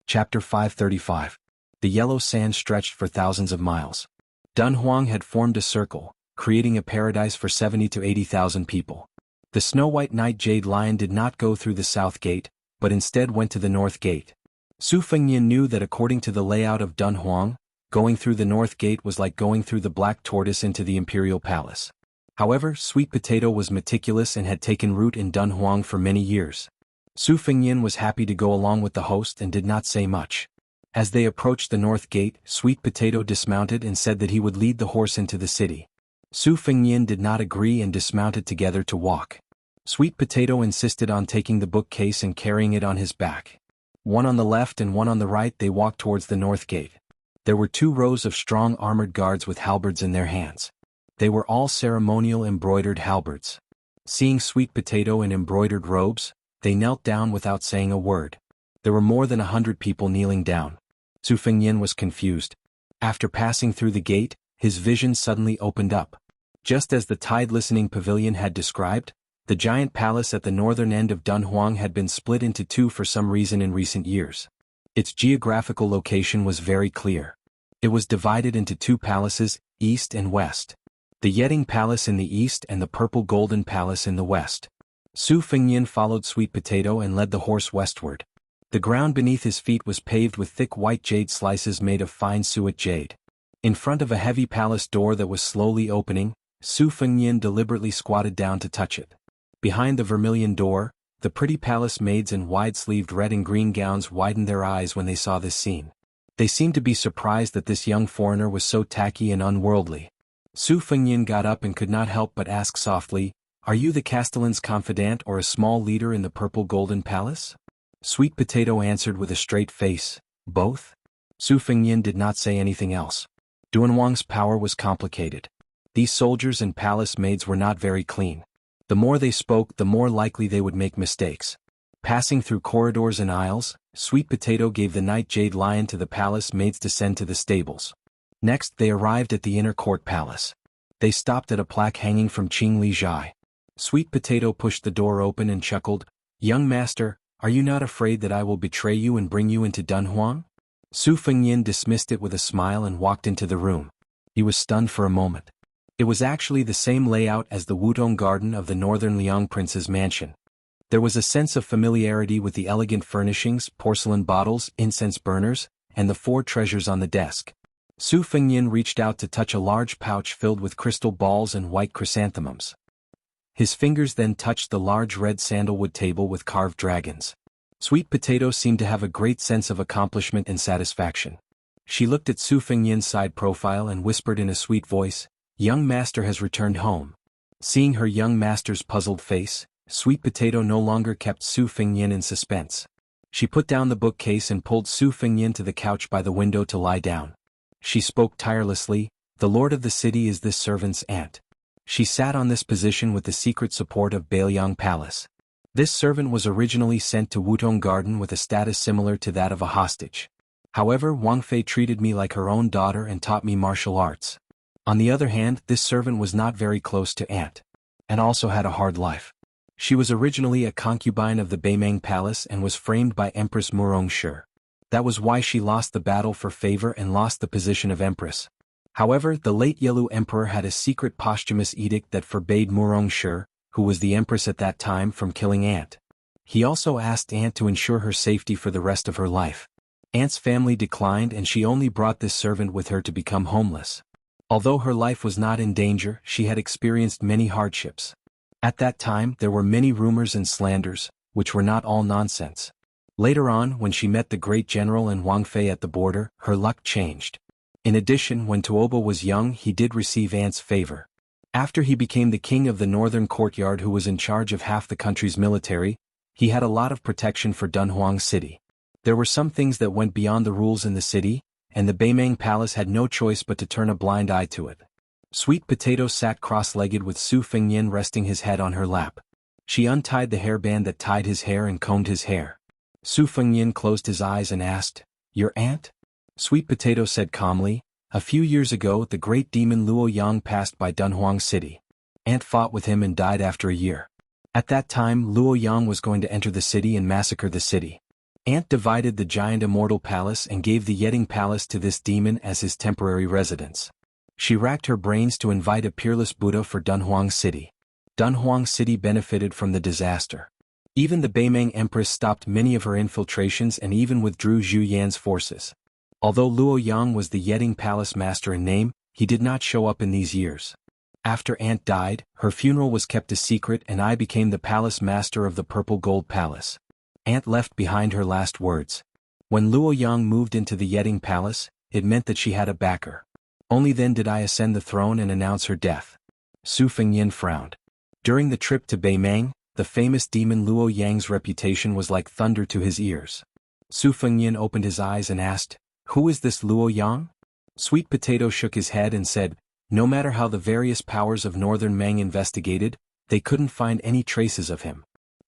Chapter 535. The yellow sand stretched for thousands of miles. Dunhuang had formed a circle, creating a paradise for 70 to 80,000 people. The snow-white night jade lion did not go through the south gate, but instead went to the north gate. Su Fengyin knew that according to the layout of Dunhuang, going through the north gate was like going through the black tortoise into the imperial palace. However, Sweet Potato was meticulous and had taken root in Dunhuang for many years. Su Fengyin was happy to go along with the host and did not say much. As they approached the north gate, Sweet Potato dismounted and said that he would lead the horse into the city. Su Fengyin did not agree and dismounted together to walk. Sweet Potato insisted on taking the bookcase and carrying it on his back. One on the left and one on the right, they walked towards the north gate. There were 2 rows of strong armored guards with halberds in their hands. They were all ceremonial embroidered halberds. Seeing Sweet Potato in embroidered robes, They knelt down without saying a word. There were more than 100 people kneeling down. Su Fengnian was confused. After passing through the gate, his vision suddenly opened up. Just as the tide-listening pavilion had described, the giant palace at the northern end of Dunhuang had been split into two for some reason in recent years. Its geographical location was very clear. It was divided into two palaces, east and west. The Yeting Palace in the east and the Purple Golden Palace in the west. Su Fengnian followed Sweet Potato and led the horse westward. The ground beneath his feet was paved with thick white jade slices made of fine suet jade. In front of a heavy palace door that was slowly opening, Su Fengnian deliberately squatted down to touch it. Behind the vermilion door, the pretty palace maids in wide-sleeved red and green gowns widened their eyes when they saw this scene. They seemed to be surprised that this young foreigner was so tacky and unworldly. Su Fengnian got up and could not help but ask softly, "Are you the Castellan's confidant or a small leader in the Purple Golden Palace?" Sweet Potato answered with a straight face, "Both?" Su Fengnian did not say anything else. Dunhuang's power was complicated. These soldiers and palace maids were not very clean. The more they spoke, the more likely they would make mistakes. Passing through corridors and aisles, Sweet Potato gave the Night Jade Lion to the palace maids to send to the stables. Next they arrived at the inner court palace. They stopped at a plaque hanging from Qing Li Zhai. Sweet Potato pushed the door open and chuckled, "Young master, are you not afraid that I will betray you and bring you into Dunhuang?" Su Fengnian dismissed it with a smile and walked into the room. He was stunned for a moment. It was actually the same layout as the Wutong Garden of the Northern Liang Prince's mansion. There was a sense of familiarity with the elegant furnishings, porcelain bottles, incense burners, and the 4 treasures on the desk. Su Fengnian reached out to touch a large pouch filled with crystal balls and white chrysanthemums. His fingers then touched the large red sandalwood table with carved dragons. Sweet Potato seemed to have a great sense of accomplishment and satisfaction. She looked at Su Fengnian's side profile and whispered in a sweet voice, "Young master has returned home." Seeing her young master's puzzled face, Sweet Potato no longer kept Su Fengnian in suspense. She put down the bookcase and pulled Su Fengnian to the couch by the window to lie down. She spoke tirelessly, "The lord of the city is this servant's aunt." She sat on this position with the secret support of Bailiang Palace. This servant was originally sent to Wutong Garden with a status similar to that of a hostage. However, Wang Fei treated me like her own daughter and taught me martial arts. On the other hand, this servant was not very close to aunt, and also had a hard life. She was originally a concubine of the Beimeng Palace and was framed by Empress Murongshi. That was why she lost the battle for favor and lost the position of empress. However, the late Yelu Emperor had a secret posthumous edict that forbade Murongshi, who was the empress at that time, from killing aunt. He also asked aunt to ensure her safety for the rest of her life. Aunt's family declined and she only brought this servant with her to become homeless. Although her life was not in danger, she had experienced many hardships. At that time there were many rumors and slanders, which were not all nonsense. Later on, when she met the great general and Wang Fei at the border, her luck changed. In addition, when Tuoba was young he did receive aunt's favor. After he became the king of the northern courtyard who was in charge of half the country's military, he had a lot of protection for Dunhuang City. There were some things that went beyond the rules in the city, and the Beimeng Palace had no choice but to turn a blind eye to it. Sweet Potato sat cross-legged with Su Fengnian resting his head on her lap. She untied the hairband that tied his hair and combed his hair. Su Fengnian closed his eyes and asked, "Your aunt?" Sweet Potato said calmly, "A few years ago the great demon Luo Yang passed by Dunhuang City. Aunt fought with him and died after a year. At that time Luo Yang was going to enter the city and massacre the city. Aunt divided the giant Immortal Palace and gave the Yeting Palace to this demon as his temporary residence. She racked her brains to invite a peerless Buddha for Dunhuang City. Dunhuang City benefited from the disaster. Even the Beimeng Empress stopped many of her infiltrations and even withdrew Zhu Yan's forces. Although Luo Yang was the Yeting Palace master in name, he did not show up in these years. After aunt died, her funeral was kept a secret and I became the palace master of the Purple Gold Palace. Aunt left behind her last words. When Luo Yang moved into the Yeting Palace, it meant that she had a backer. Only then did I ascend the throne and announce her death." Su Fengnian frowned. During the trip to Beimeng, the famous demon Luo Yang's reputation was like thunder to his ears. Su Fengnian opened his eyes and asked, "Who is this Luo Yang?" Sweet Potato shook his head and said, "No matter how the various powers of Northern Meng investigated, they couldn't find any traces of him.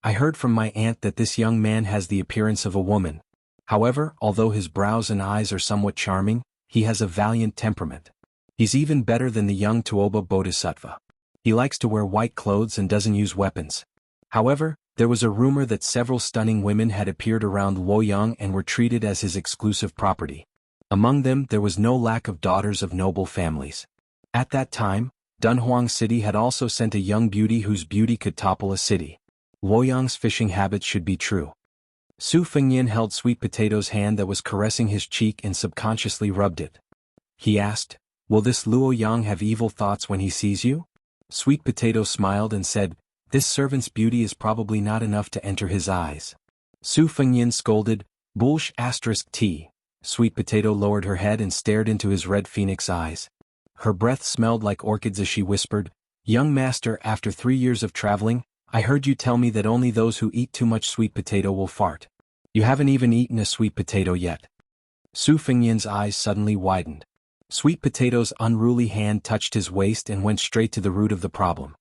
I heard from my aunt that this young man has the appearance of a woman. However, although his brows and eyes are somewhat charming, he has a valiant temperament. He's even better than the young Tuoba Bodhisattva. He likes to wear white clothes and doesn't use weapons. However, there was a rumor that several stunning women had appeared around Luoyang and were treated as his exclusive property. Among them there was no lack of daughters of noble families. At that time, Dunhuang City had also sent a young beauty whose beauty could topple a city. Luoyang's fishing habits should be true. Su Fengyan held Sweet Potato's hand that was caressing his cheek and subconsciously rubbed it. He asked, "Will this Luoyang have evil thoughts when he sees you?" Sweet Potato smiled and said, "This servant's beauty is probably not enough to enter his eyes." Su Fengyan scolded, "Bullsh *t." Sweet Potato lowered her head and stared into his red phoenix eyes. Her breath smelled like orchids as she whispered, "Young master, after 3 years of traveling, I heard you tell me that only those who eat too much sweet potato will fart. You haven't even eaten a sweet potato yet." Su Fengyan's eyes suddenly widened. Sweet Potato's unruly hand touched his waist and went straight to the root of the problem.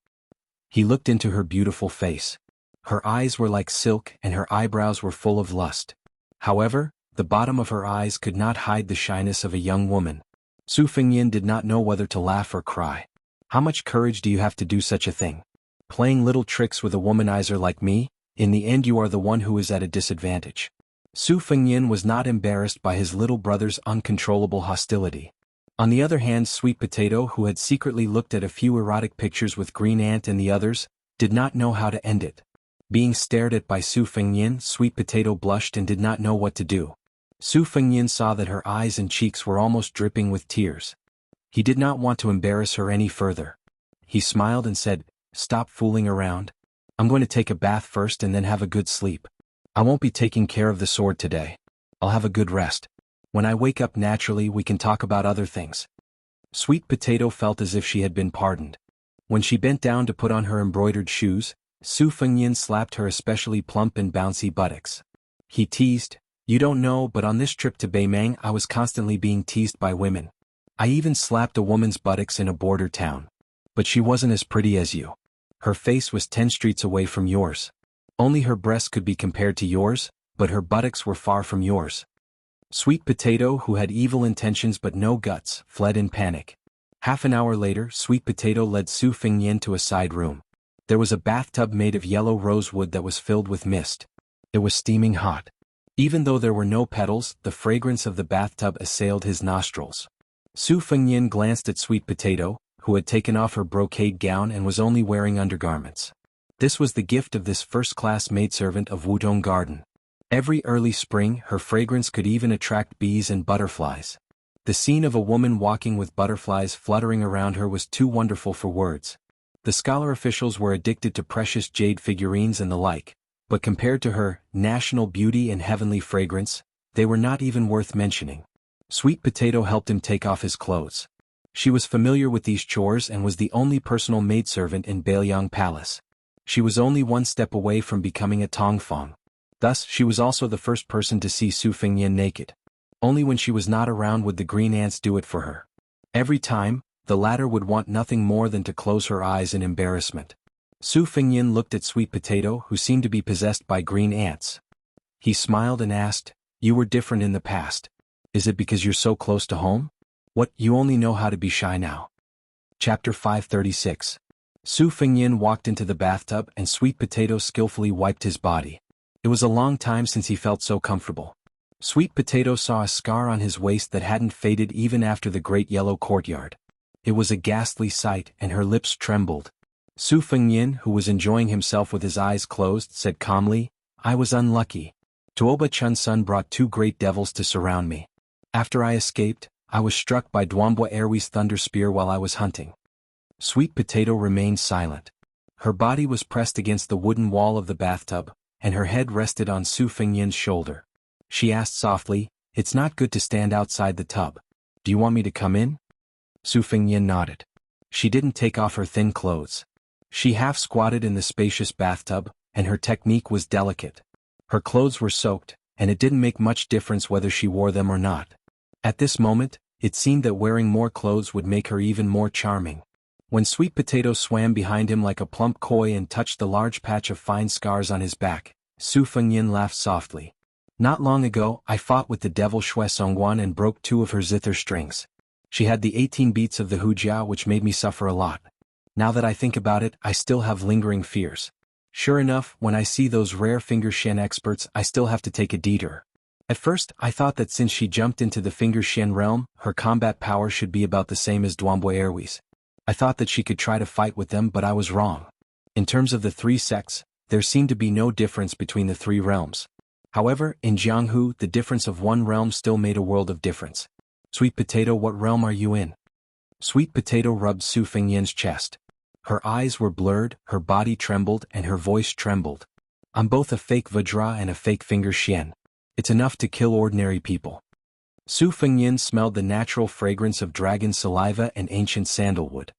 He looked into her beautiful face. Her eyes were like silk and her eyebrows were full of lust. However, the bottom of her eyes could not hide the shyness of a young woman. Su Fengyan did not know whether to laugh or cry. "How much courage do you have to do such a thing? Playing little tricks with a womanizer like me? In the end you are the one who is at a disadvantage." Su Fengyan was not embarrassed by his little brother's uncontrollable hostility. On the other hand, Sweet Potato, who had secretly looked at a few erotic pictures with Green Ant and the others, did not know how to end it. Being stared at by Su Fengyan, Sweet Potato blushed and did not know what to do. Su Fengyan saw that her eyes and cheeks were almost dripping with tears. He did not want to embarrass her any further. He smiled and said, "Stop fooling around. I'm going to take a bath first and then have a good sleep. I won't be taking care of the sword today. I'll have a good rest. When I wake up naturally we can talk about other things." Sweet Potato felt as if she had been pardoned. When she bent down to put on her embroidered shoes, Su Fengyan slapped her especially plump and bouncy buttocks. He teased, "You don't know, but on this trip to Beimang I was constantly being teased by women. I even slapped a woman's buttocks in a border town. But she wasn't as pretty as you. Her face was 10 streets away from yours. Only her breasts could be compared to yours, but her buttocks were far from yours." Sweet Potato, who had evil intentions but no guts, fled in panic. Half an hour later, Sweet Potato led Su Fengyan to a side room. There was a bathtub made of yellow rosewood that was filled with mist. It was steaming hot. Even though there were no petals, the fragrance of the bathtub assailed his nostrils. Su Fengyan glanced at Sweet Potato, who had taken off her brocade gown and was only wearing undergarments. This was the gift of this first-class maidservant of Wudong Garden. Every early spring, her fragrance could even attract bees and butterflies. The scene of a woman walking with butterflies fluttering around her was too wonderful for words. The scholar officials were addicted to precious jade figurines and the like, but compared to her national beauty and heavenly fragrance, they were not even worth mentioning. Sweet Potato helped him take off his clothes. She was familiar with these chores and was the only personal maidservant in Bailiang Palace. She was only one step away from becoming a Tongfang. Thus, she was also the first person to see Su Fengyan naked. Only when she was not around would the green ants do it for her. Every time, the latter would want nothing more than to close her eyes in embarrassment. Su Fengyan looked at Sweet Potato, who seemed to be possessed by green ants. He smiled and asked, "You were different in the past. Is it because you're so close to home? What, you only know how to be shy now?" Chapter 536. Su Fengyan walked into the bathtub and Sweet Potato skillfully wiped his body. It was a long time since he felt so comfortable. Sweet Potato saw a scar on his waist that hadn't faded even after the great yellow courtyard. It was a ghastly sight and her lips trembled. Su Fengyan, who was enjoying himself with his eyes closed, said calmly, "I was unlucky. Tuoba Chun's son brought 2 great devils to surround me. After I escaped, I was struck by Duanbua Erwi's thunder spear while I was hunting." Sweet Potato remained silent. Her body was pressed against the wooden wall of the bathtub, and her head rested on Su Fengyan's shoulder. She asked softly, "It's not good to stand outside the tub. Do you want me to come in?" Su Fengyan nodded. She didn't take off her thin clothes. She half squatted in the spacious bathtub, and her technique was delicate. Her clothes were soaked, and it didn't make much difference whether she wore them or not. At this moment, it seemed that wearing more clothes would make her even more charming. When Sweet Potato swam behind him like a plump koi and touched the large patch of fine scars on his back, Su Fengyin laughed softly. Not long ago, I fought with the devil Shui Songguan and broke 2 of her zither strings. She had the 18 beats of the Hujia, which made me suffer a lot. Now that I think about it, I still have lingering fears. Sure enough, when I see those rare finger Xian experts, I still have to take a detour. At first, I thought that since she jumped into the finger Xian realm, her combat power should be about the same as Duanbui Airways. I thought that she could try to fight with them, but I was wrong. In terms of the 3 sects, there seemed to be no difference between the 3 realms. However, in Jianghu, the difference of 1 realm still made a world of difference. Sweet Potato, what realm are you in? Sweet Potato rubbed Su Fengyin's chest. Her eyes were blurred, her body trembled, and her voice trembled. I'm both a fake Vajra and a fake finger Xian. It's enough to kill ordinary people. Su Fengyin smelled the natural fragrance of dragon saliva and ancient sandalwood.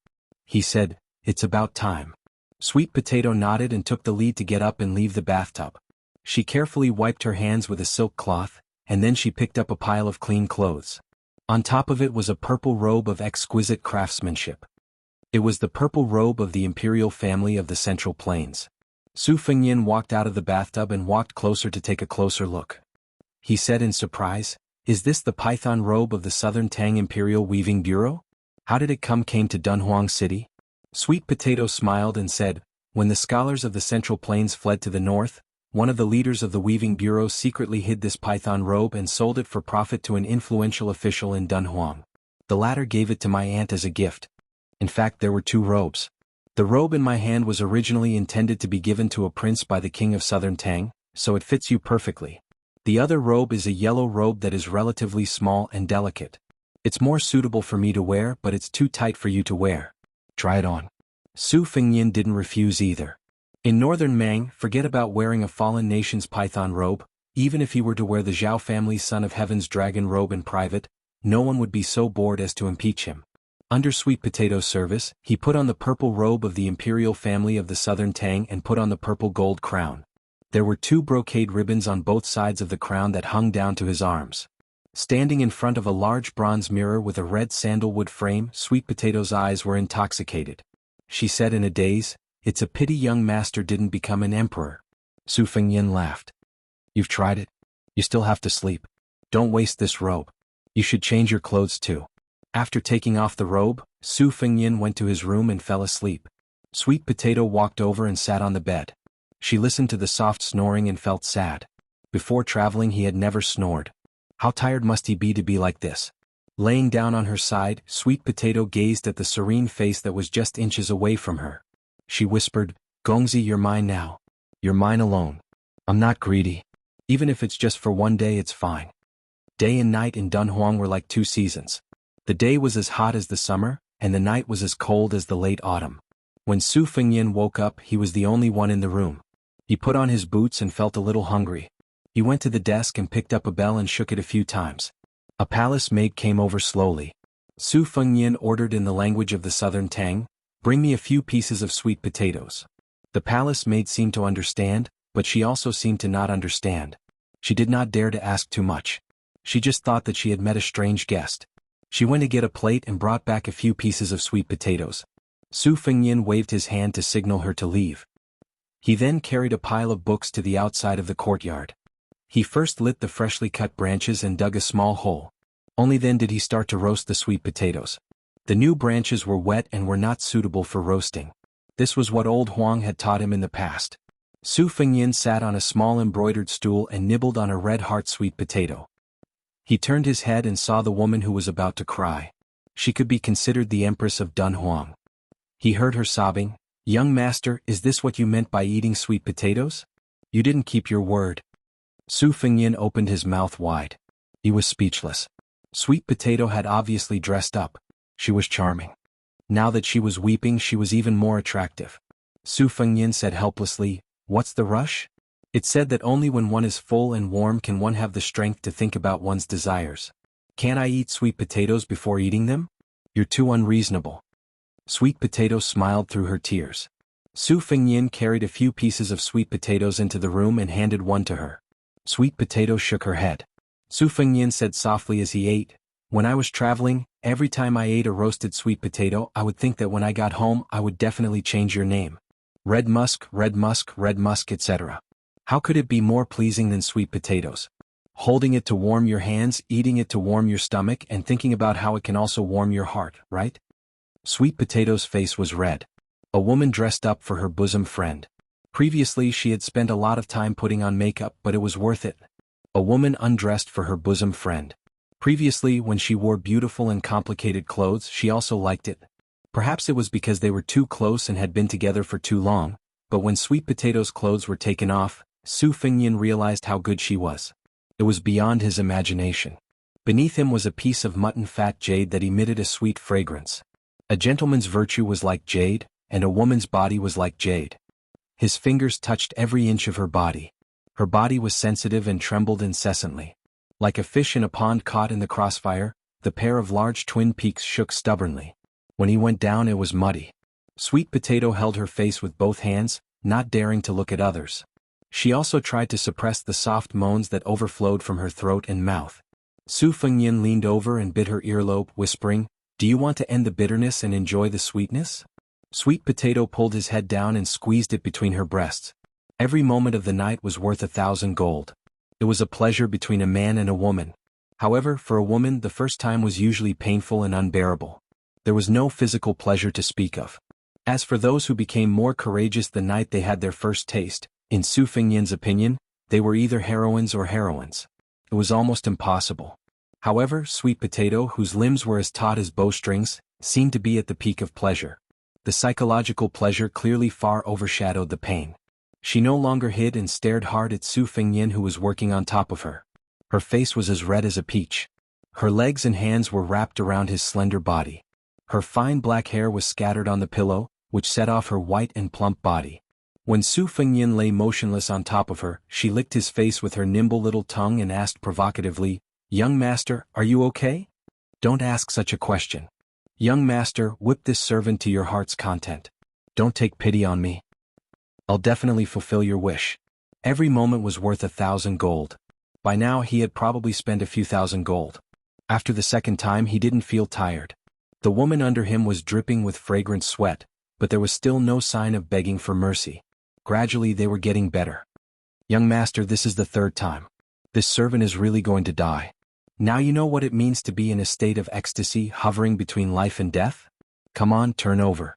He said, "It's about time." Sweet Potato nodded and took the lead to get up and leave the bathtub. She carefully wiped her hands with a silk cloth, and then she picked up a pile of clean clothes. On top of it was a purple robe of exquisite craftsmanship. It was the purple robe of the imperial family of the Central Plains. Su Fengyin walked out of the bathtub and walked closer to take a closer look. He said in surprise, "Is this the python robe of the Southern Tang Imperial Weaving Bureau? How did it came to Dunhuang City?" Sweet Potato smiled and said, "When the scholars of the Central Plains fled to the north, one of the leaders of the Weaving Bureau secretly hid this python robe and sold it for profit to an influential official in Dunhuang. The latter gave it to my aunt as a gift. In fact, there were 2 robes. The robe in my hand was originally intended to be given to a prince by the king of Southern Tang, so it fits you perfectly. The other robe is a yellow robe that is relatively small and delicate. It's more suitable for me to wear, but it's too tight for you to wear. Try it on." Su Fengyin didn't refuse either. In northern Mang, forget about wearing a fallen nation's python robe. Even if he were to wear the Zhao family's Son of Heaven's dragon robe in private, no one would be so bored as to impeach him. Under Sweet Potato's service, he put on the purple robe of the imperial family of the Southern Tang and put on the purple gold crown. There were 2 brocade ribbons on both sides of the crown that hung down to his arms. Standing in front of a large bronze mirror with a red sandalwood frame, Sweet Potato's eyes were intoxicated. She said in a daze, "It's a pity young master didn't become an emperor." Su Fengyin laughed. "You've tried it. You still have to sleep. Don't waste this robe. You should change your clothes too." After taking off the robe, Su Fengyin went to his room and fell asleep. Sweet Potato walked over and sat on the bed. She listened to the soft snoring and felt sad. Before traveling he had never snored. How tired must he be to be like this? Laying down on her side, Sweet Potato gazed at the serene face that was just inches away from her. She whispered, "Gongzi, you're mine now. You're mine alone. I'm not greedy. Even if it's just for 1 day, it's fine." Day and night in Dunhuang were like 2 seasons. The day was as hot as the summer, and the night was as cold as the late autumn. When Su Fengyin woke up, he was the only one in the room. He put on his boots and felt a little hungry. He went to the desk and picked up a bell and shook it a few times. A palace maid came over slowly. Su Fengyin ordered in the language of the Southern Tang, "Bring me a few pieces of sweet potatoes." The palace maid seemed to understand, but she also seemed to not understand. She did not dare to ask too much. She just thought that she had met a strange guest. She went to get a plate and brought back a few pieces of sweet potatoes. Su Fengyin waved his hand to signal her to leave. He then carried a pile of books to the outside of the courtyard. He first lit the freshly cut branches and dug a small hole. Only then did he start to roast the sweet potatoes. The new branches were wet and were not suitable for roasting. This was what old Huang had taught him in the past. Su Fengyin sat on a small embroidered stool and nibbled on a red heart sweet potato. He turned his head and saw the woman who was about to cry. She could be considered the Empress of Dunhuang. He heard her sobbing, "Young master, is this what you meant by eating sweet potatoes? You didn't keep your word." Su Fengyin opened his mouth wide. He was speechless. Sweet Potato had obviously dressed up. She was charming. Now that she was weeping, she was even more attractive. Su Fengyin said helplessly, "What's the rush?" It said that only when one is full and warm can one have the strength to think about one's desires. "Can't I eat sweet potatoes before eating them? You're too unreasonable." Sweet Potato smiled through her tears. Su Fengyin carried a few pieces of sweet potatoes into the room and handed one to her. Sweet Potato shook her head. Su Fengyin said softly as he ate, When I was traveling, every time I ate a roasted sweet potato, I would think that when I got home I would definitely change your name. Red musk, etc. How could it be more pleasing than sweet potatoes? Holding it to warm your hands, eating it to warm your stomach, and thinking about how it can also warm your heart, right? Sweet Potato's face was red. A woman dressed up for her bosom friend. Previously she had spent a lot of time putting on makeup, but it was worth it. A woman undressed for her bosom friend. Previously, when she wore beautiful and complicated clothes, she also liked it. Perhaps it was because they were too close and had been together for too long, but when Sweet Potato's clothes were taken off, Su Fengnian realized how good she was. It was beyond his imagination. Beneath him was a piece of mutton fat jade that emitted a sweet fragrance. A gentleman's virtue was like jade, and a woman's body was like jade. His fingers touched every inch of her body. Her body was sensitive and trembled incessantly. Like a fish in a pond caught in the crossfire, the pair of large twin peaks shook stubbornly. When he went down it was muddy. Sweet Potato held her face with both hands, not daring to look at others. She also tried to suppress the soft moans that overflowed from her throat and mouth. Su Fengnian leaned over and bit her earlobe, whispering, "Do you want to end the bitterness and enjoy the sweetness?" Sweet Potato pulled his head down and squeezed it between her breasts. Every moment of the night was worth 1,000 gold. It was a pleasure between a man and a woman. However, for a woman the first time was usually painful and unbearable. There was no physical pleasure to speak of. As for those who became more courageous the night they had their first taste, in Su Fengnian's opinion, they were either heroines or heroines. It was almost impossible. However, Sweet Potato, whose limbs were as taut as bowstrings, seemed to be at the peak of pleasure. The psychological pleasure clearly far overshadowed the pain. She no longer hid and stared hard at Su Fengnian, who was working on top of her. Her face was as red as a peach. Her legs and hands were wrapped around his slender body. Her fine black hair was scattered on the pillow, which set off her white and plump body. When Su Fengnian lay motionless on top of her, she licked his face with her nimble little tongue and asked provocatively, "Young master, are you okay?" "Don't ask such a question. Young master, whip this servant to your heart's content. Don't take pity on me. I'll definitely fulfill your wish." Every moment was worth 1,000 gold. By now he had probably spent a few thousand gold. After the second time he didn't feel tired. The woman under him was dripping with fragrant sweat, but there was still no sign of begging for mercy. Gradually they were getting better. "Young master, this is the third time. This servant is really going to die. Now you know what it means to be in a state of ecstasy hovering between life and death? Come on, turn over."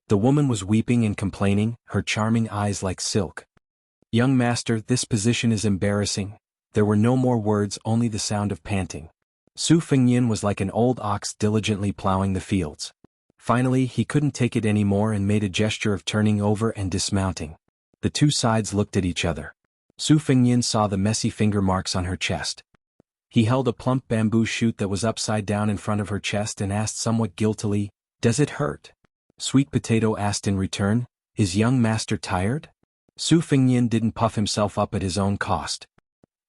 The woman was weeping and complaining, her charming eyes like silk. "Young master, this position is embarrassing." There were no more words, only the sound of panting. Su Fengnian was like an old ox diligently plowing the fields. Finally he couldn't take it anymore and made a gesture of turning over and dismounting. The two sides looked at each other. Su Fengnian saw the messy finger marks on her chest. He held a plump bamboo shoot that was upside down in front of her chest and asked somewhat guiltily, "Does it hurt?" Sweet Potato asked in return, "Is young master tired?" Su Fengnian didn't puff himself up at his own cost.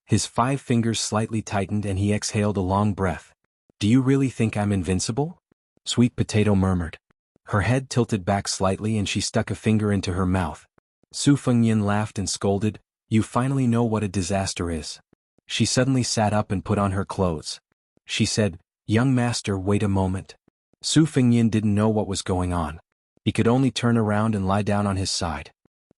His 5 fingers slightly tightened and he exhaled a long breath. "Do you really think I'm invincible?" Sweet Potato murmured. Her head tilted back slightly and she stuck a finger into her mouth. Su Fengnian laughed and scolded, "You finally know what a disaster is." She suddenly sat up and put on her clothes. She said, "Young master, wait a moment." Su Fengnian didn't know what was going on. He could only turn around and lie down on his side.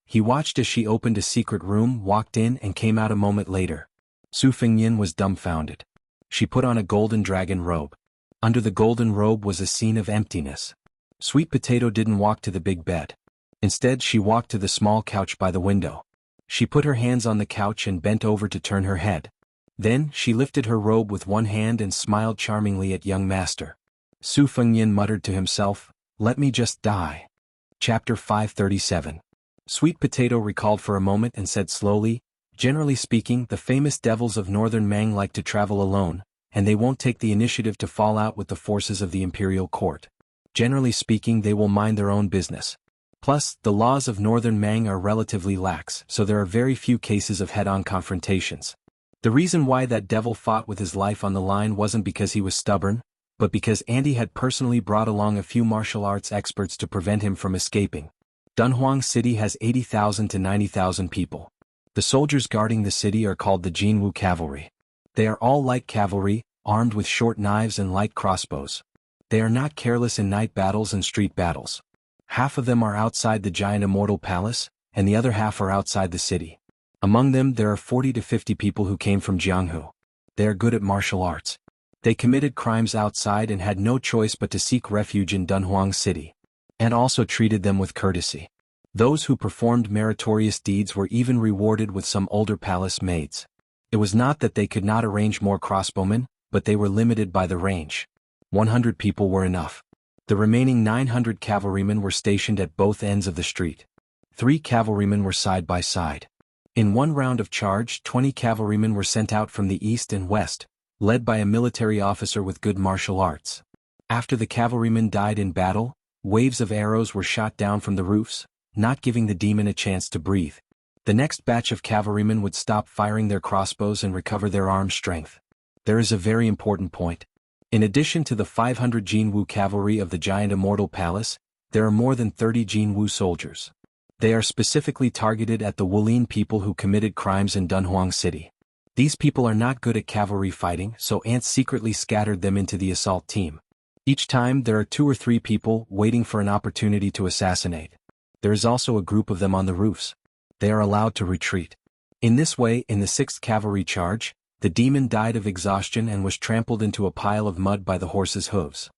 He watched as she opened a secret room, walked in and came out a moment later. Su Fengnian was dumbfounded. She put on a golden dragon robe. Under the golden robe was a scene of emptiness. Sweet Potato didn't walk to the big bed. Instead she walked to the small couch by the window. She put her hands on the couch and bent over to turn her head. Then she lifted her robe with one hand and smiled charmingly at young master. Su Fengnian muttered to himself, "Let me just die." Chapter 537. Sweet Potato recalled for a moment and said slowly, "Generally speaking, the famous devils of northern Mang like to travel alone, and they won't take the initiative to fall out with the forces of the imperial court. Generally speaking, they will mind their own business. Plus, the laws of northern Mang are relatively lax, so there are very few cases of head-on confrontations. The reason why that devil fought with his life on the line wasn't because he was stubborn, but because Andy had personally brought along a few martial arts experts to prevent him from escaping. Dunhuang City has 80,000 to 90,000 people. The soldiers guarding the city are called the Jianghu cavalry. They are all light cavalry, armed with short knives and light crossbows. They are not careless in night battles and street battles. Half of them are outside the giant Immortal Palace, and the other half are outside the city. Among them there are 40 to 50 people who came from Jianghu. They are good at martial arts. They committed crimes outside and had no choice but to seek refuge in Dunhuang City. And also treated them with courtesy. Those who performed meritorious deeds were even rewarded with some older palace maids. It was not that they could not arrange more crossbowmen, but they were limited by the range. 100 people were enough. The remaining 900 cavalrymen were stationed at both ends of the street. 3 cavalrymen were side by side. In one round of charge, 20 cavalrymen were sent out from the east and west, led by a military officer with good martial arts. After the cavalrymen died in battle, waves of arrows were shot down from the roofs, not giving the demon a chance to breathe. The next batch of cavalrymen would stop firing their crossbows and recover their arm strength. There is a very important point. In addition to the 500 Jianghu cavalry of the giant Immortal Palace, there are more than 30 Jianghu soldiers. They are specifically targeted at the Wulin people who committed crimes in Dunhuang City. These people are not good at cavalry fighting, so ants secretly scattered them into the assault team. Each time there are 2 or 3 people waiting for an opportunity to assassinate. There is also a group of them on the roofs. They are allowed to retreat. In this way, in the 6th cavalry charge, the demon died of exhaustion and was trampled into a pile of mud by the horse's hooves.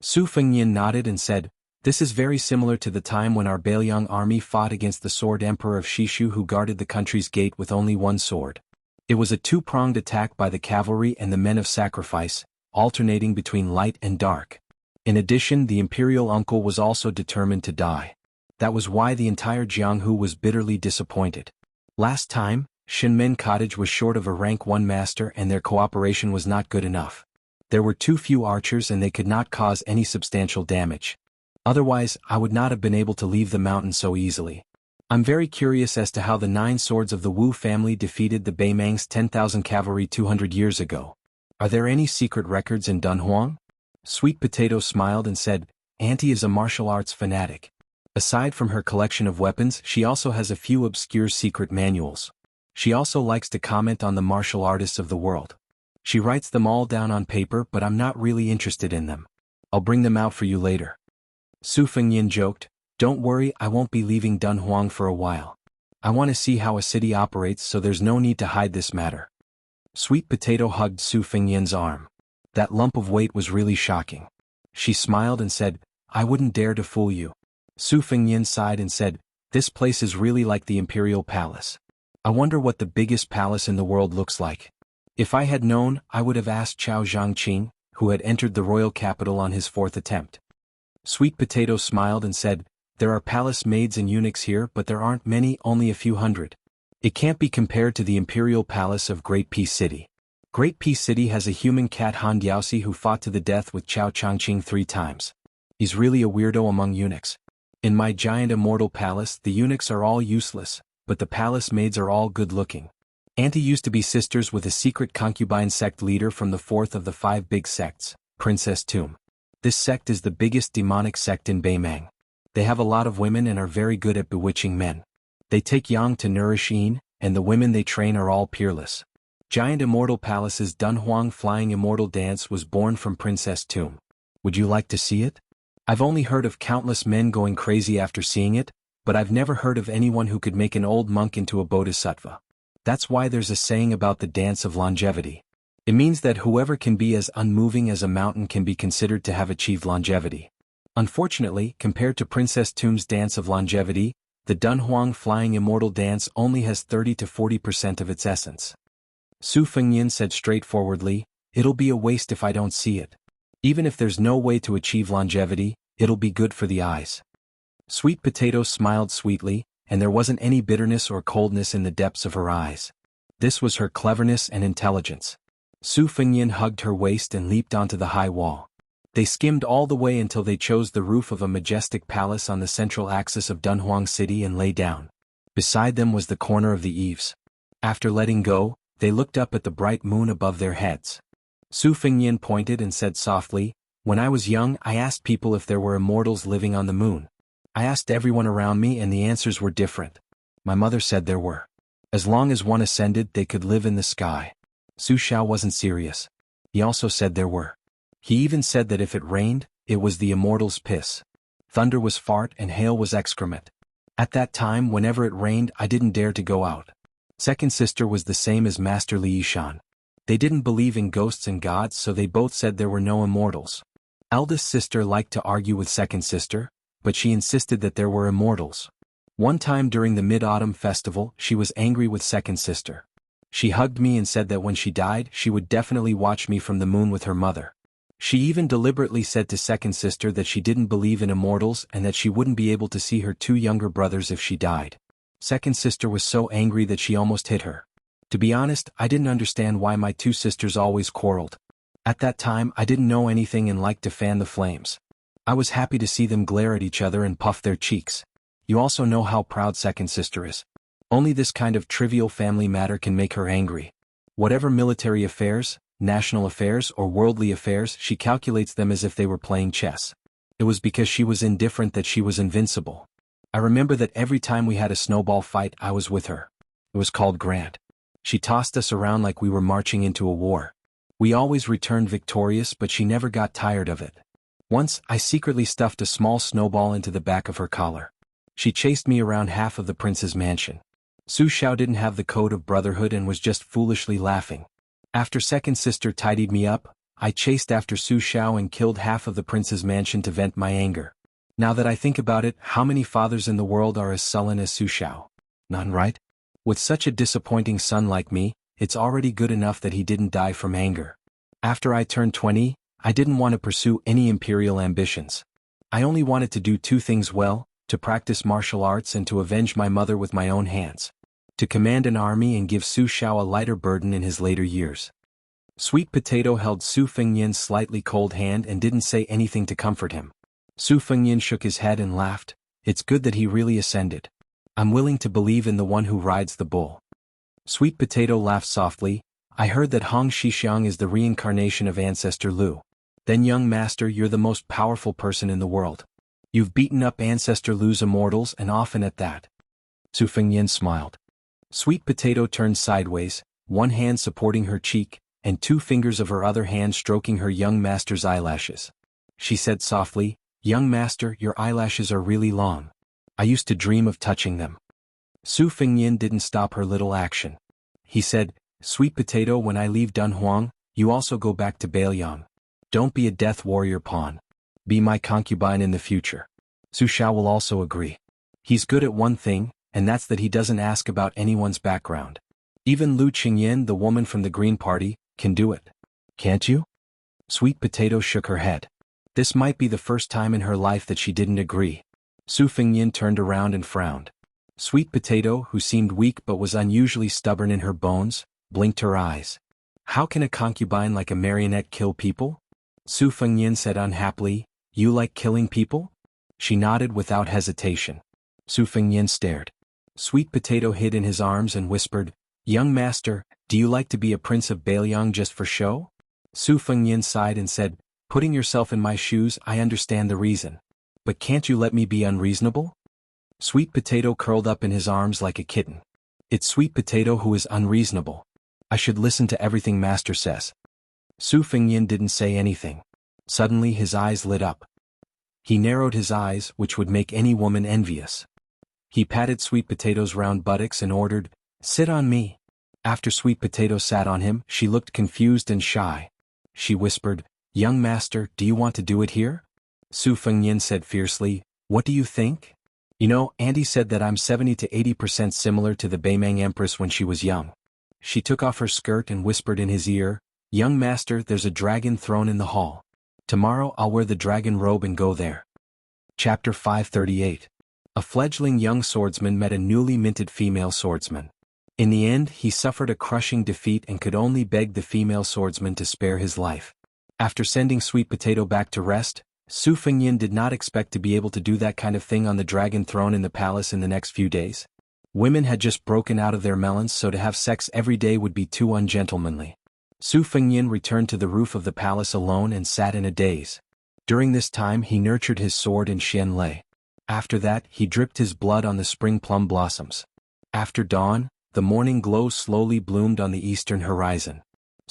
Su Fengyan nodded and said, "This is very similar to the time when our Bailiang army fought against the Sword Emperor of Shishu who guarded the country's gate with only one sword. It was a 2-pronged attack by the cavalry and the men of sacrifice, alternating between light and dark. In addition, the imperial uncle was also determined to die. That was why the entire Jianghu was bitterly disappointed. Last time, Shinmen Cottage was short of a rank 1 master and their cooperation was not good enough. There were too few archers and they could not cause any substantial damage. Otherwise, I would not have been able to leave the mountain so easily. I'm very curious as to how the 9 swords of the Wu family defeated the Beimang's 10,000 cavalry 200 years ago. Are there any secret records in Dunhuang?" Sweet Potato smiled and said, "Auntie is a martial arts fanatic. Aside from her collection of weapons, she also has a few obscure secret manuals. She also likes to comment on the martial artists of the world. She writes them all down on paper, but I'm not really interested in them. I'll bring them out for you later." Su Fengyan joked, "Don't worry, I won't be leaving Dunhuang for a while. I want to see how a city operates, so there's no need to hide this matter." Sweet Potato hugged Su Fengyan's arm. That lump of weight was really shocking. She smiled and said, "I wouldn't dare to fool you." Su Fengyan sighed and said, "This place is really like the Imperial Palace. I wonder what the biggest palace in the world looks like. If I had known, I would have asked Chao Zhangqing, who had entered the royal capital on his 4th attempt." Sweet Potato smiled and said, "There are palace maids and eunuchs here, but there aren't many, only a few hundred. It can't be compared to the Imperial Palace of Great Peace City. Great Peace City has a human cat Han Diaoxi who fought to the death with Chao Changqing 3 times. He's really a weirdo among eunuchs. In my giant Immortal Palace, the eunuchs are all useless, but the palace maids are all good-looking. Auntie used to be sisters with a secret concubine sect leader from the 4th of the 5 big sects, Princess Tomb. This sect is the biggest demonic sect in Beimang. They have a lot of women and are very good at bewitching men. They take yang to nourish yin, and the women they train are all peerless. Giant Immortal Palace's Dunhuang Flying Immortal Dance was born from Princess Tomb. Would you like to see it? I've only heard of countless men going crazy after seeing it, but I've never heard of anyone who could make an old monk into a bodhisattva. That's why there's a saying about the dance of longevity. It means that whoever can be as unmoving as a mountain can be considered to have achieved longevity. Unfortunately, compared to Princess Tomb's dance of longevity, the Dunhuang Flying Immortal Dance only has 30 to 40% of its essence. Su Fengyan said straightforwardly, "It'll be a waste if I don't see it. Even if there's no way to achieve longevity, it'll be good for the eyes." Sweet Potato smiled sweetly, and there wasn't any bitterness or coldness in the depths of her eyes. This was her cleverness and intelligence. Su Fengyan hugged her waist and leaped onto the high wall. They skimmed all the way until they chose the roof of a majestic palace on the central axis of Dunhuang City and lay down. Beside them was the corner of the eaves. After letting go, they looked up at the bright moon above their heads. Su Fengyan pointed and said softly, "When I was young, I asked people if there were immortals living on the moon. I asked everyone around me and the answers were different. My mother said there were. As long as one ascended, they could live in the sky." Su Xiao wasn't serious. He also said there were. He even said that if it rained, it was the Immortal's piss. Thunder was fart and hail was excrement. At that time, whenever it rained, I didn't dare to go out. Second sister was the same as Master Li Yishan. They didn't believe in ghosts and gods, so they both said there were no immortals. Eldest sister liked to argue with second sister, but she insisted that there were immortals. One time during the Mid-Autumn Festival, she was angry with second sister. She hugged me and said that when she died, she would definitely watch me from the moon with her mother. She even deliberately said to second sister that she didn't believe in immortals and that she wouldn't be able to see her two younger brothers if she died. Second sister was so angry that she almost hit her. To be honest, I didn't understand why my two sisters always quarreled. At that time, I didn't know anything and liked to fan the flames. I was happy to see them glare at each other and puff their cheeks. You also know how proud second sister is. Only this kind of trivial family matter can make her angry. Whatever military affairs, national affairs or worldly affairs, she calculates them as if they were playing chess. It was because she was indifferent that she was invincible. I remember that every time we had a snowball fight, I was with her. It was called Grant. She tossed us around like we were marching into a war. We always returned victorious, but she never got tired of it. Once, I secretly stuffed a small snowball into the back of her collar. She chased me around half of the prince's mansion. Su Xiao didn't have the code of brotherhood and was just foolishly laughing. After second sister tidied me up, I chased after Su Xiao and killed half of the prince's mansion to vent my anger. Now that I think about it, how many fathers in the world are as sullen as Su Xiao? None, right? With such a disappointing son like me, it's already good enough that he didn't die from anger. After I turned 20, I didn't want to pursue any imperial ambitions. I only wanted to do two things well, to practice martial arts and to avenge my mother with my own hands. To command an army and give Su Xiao a lighter burden in his later years. Sweet Potato held Su Fengyan's slightly cold hand and didn't say anything to comfort him. Su Fengyan shook his head and laughed. It's good that he really ascended. I'm willing to believe in the one who rides the bull. Sweet Potato laughed softly. I heard that Hong Xixiang is the reincarnation of Ancestor Lu. Then young master, you're the most powerful person in the world. You've beaten up Ancestor Lu's immortals and often at that. Su Fengyan smiled. Sweet Potato turned sideways, one hand supporting her cheek, and two fingers of her other hand stroking her young master's eyelashes. She said softly, Young master, your eyelashes are really long. I used to dream of touching them. Su Fengyan didn't stop her little action. He said, Sweet Potato, when I leave Dunhuang, you also go back to Bailiang. Don't be a death warrior pawn. Be my concubine in the future. Su Xiao will also agree. He's good at one thing, and that's that he doesn't ask about anyone's background. Even Lu Qingyan, the woman from the Green Party, can do it. Can't you? Sweet Potato shook her head. This might be the first time in her life that she didn't agree. Su Fengyan turned around and frowned. Sweet Potato, who seemed weak but was unusually stubborn in her bones, blinked her eyes. How can a concubine like a marionette kill people? Su Fengyan said unhappily, You like killing people? She nodded without hesitation. Su Fengyan stared. Sweet Potato hid in his arms and whispered, Young master, do you like to be a prince of Bailiang just for show? Su Fengyan sighed and said, Putting yourself in my shoes, I understand the reason. But can't you let me be unreasonable? Sweet Potato curled up in his arms like a kitten. It's Sweet Potato who is unreasonable. I should listen to everything master says. Su Fengyan didn't say anything. Suddenly his eyes lit up. He narrowed his eyes, which would make any woman envious. He patted Sweet Potato's round buttocks and ordered, Sit on me. After Sweet Potato sat on him, she looked confused and shy. She whispered, Young master, do you want to do it here? Su Fengyan said fiercely, What do you think? You know, Auntie said that I'm 70 to 80% similar to the Beimang Empress when she was young. She took off her skirt and whispered in his ear, Young master, there's a dragon throne in the hall. Tomorrow I'll wear the dragon robe and go there. Chapter 538. A fledgling young swordsman met a newly minted female swordsman. In the end, he suffered a crushing defeat and could only beg the female swordsman to spare his life. After sending Sweet Potato back to rest, Su Fengyan did not expect to be able to do that kind of thing on the dragon throne in the palace in the next few days. Women had just broken out of their melons, so to have sex every day would be too ungentlemanly. Su Fengyan returned to the roof of the palace alone and sat in a daze. During this time he nurtured his sword in Xianlei. After that he dripped his blood on the spring plum blossoms. After dawn, the morning glow slowly bloomed on the eastern horizon.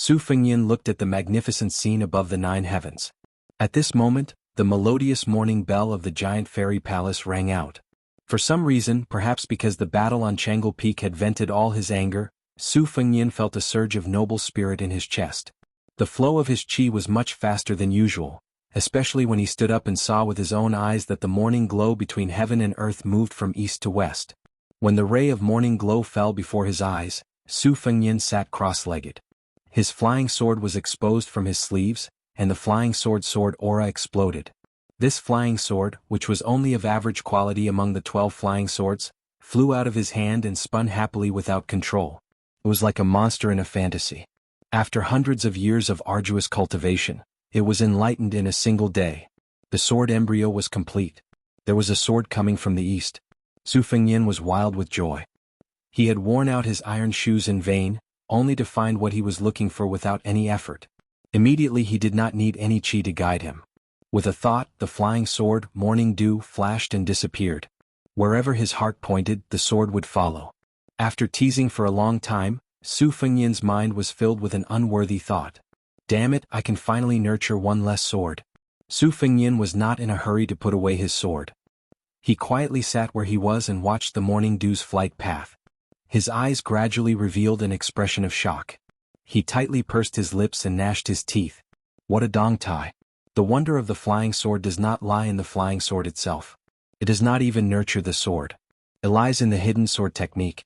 Su Fengyan looked at the magnificent scene above the 9 heavens. At this moment, the melodious morning bell of the giant fairy palace rang out. For some reason, perhaps because the battle on Chang'e Peak had vented all his anger, Su Fengyan felt a surge of noble spirit in his chest. The flow of his qi was much faster than usual, especially when he stood up and saw with his own eyes that the morning glow between heaven and earth moved from east to west. When the ray of morning glow fell before his eyes, Su Fengyan sat cross-legged. His flying sword was exposed from his sleeves, and the flying sword aura exploded. This flying sword, which was only of average quality among the 12 flying swords, flew out of his hand and spun happily without control. It was like a monster in a fantasy. After hundreds of years of arduous cultivation, it was enlightened in a single day. The sword embryo was complete. There was a sword coming from the east. Su Fengyan was wild with joy. He had worn out his iron shoes in vain, only to find what he was looking for without any effort. Immediately he did not need any qi to guide him. With a thought, the flying sword, morning dew, flashed and disappeared. Wherever his heart pointed, the sword would follow. After teasing for a long time, Su Fengyan's mind was filled with an unworthy thought. Damn it, I can finally nurture one less sword. Su Fengyan was not in a hurry to put away his sword. He quietly sat where he was and watched the morning dew's flight path. His eyes gradually revealed an expression of shock. He tightly pursed his lips and gnashed his teeth. What a dong tai. The wonder of the flying sword does not lie in the flying sword itself. It does not even nurture the sword. It lies in the hidden sword technique.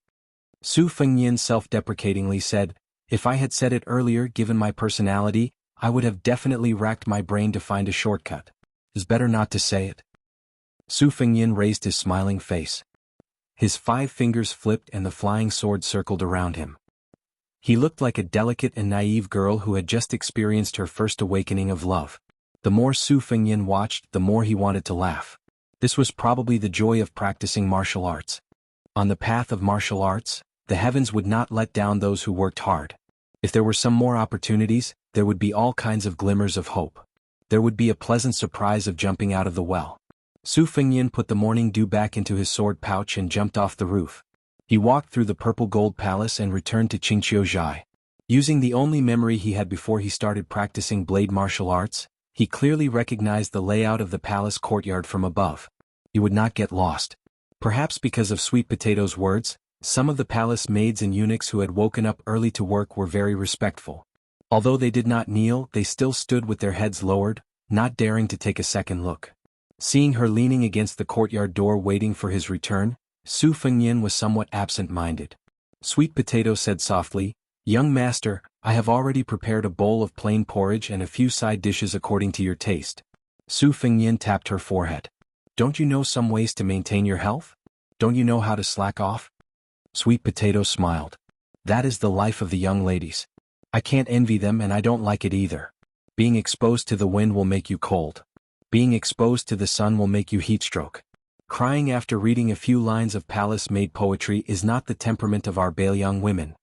Su Fengyan self-deprecatingly said, if I had said it earlier given my personality, I would have definitely racked my brain to find a shortcut. It's better not to say it. Su Fengyan raised his smiling face. His 5 fingers flipped and the flying sword circled around him. He looked like a delicate and naive girl who had just experienced her first awakening of love. The more Su Fengyan watched, the more he wanted to laugh. This was probably the joy of practicing martial arts. On the path of martial arts, the heavens would not let down those who worked hard. If there were some more opportunities, there would be all kinds of glimmers of hope. There would be a pleasant surprise of jumping out of the well. Su Fengyan put the morning dew back into his sword pouch and jumped off the roof. He walked through the purple gold palace and returned to Qingqiuzhai. Using the only memory he had before he started practicing blade martial arts, he clearly recognized the layout of the palace courtyard from above. He would not get lost. Perhaps because of Sweet Potato's words, some of the palace maids and eunuchs who had woken up early to work were very respectful. Although they did not kneel, they still stood with their heads lowered, not daring to take a second look. Seeing her leaning against the courtyard door waiting for his return, Su Fengyan was somewhat absent-minded. Sweet Potato said softly, "Young master, I have already prepared a bowl of plain porridge and a few side dishes according to your taste." Su Fengyan tapped her forehead. "Don't you know some ways to maintain your health? Don't you know how to slack off?" Sweet Potato smiled. "That is the life of the young ladies. I can't envy them and I don't like it either. Being exposed to the wind will make you cold. Being exposed to the sun will make you heatstroke. Crying after reading a few lines of palace-made poetry is not the temperament of our Bailiang women."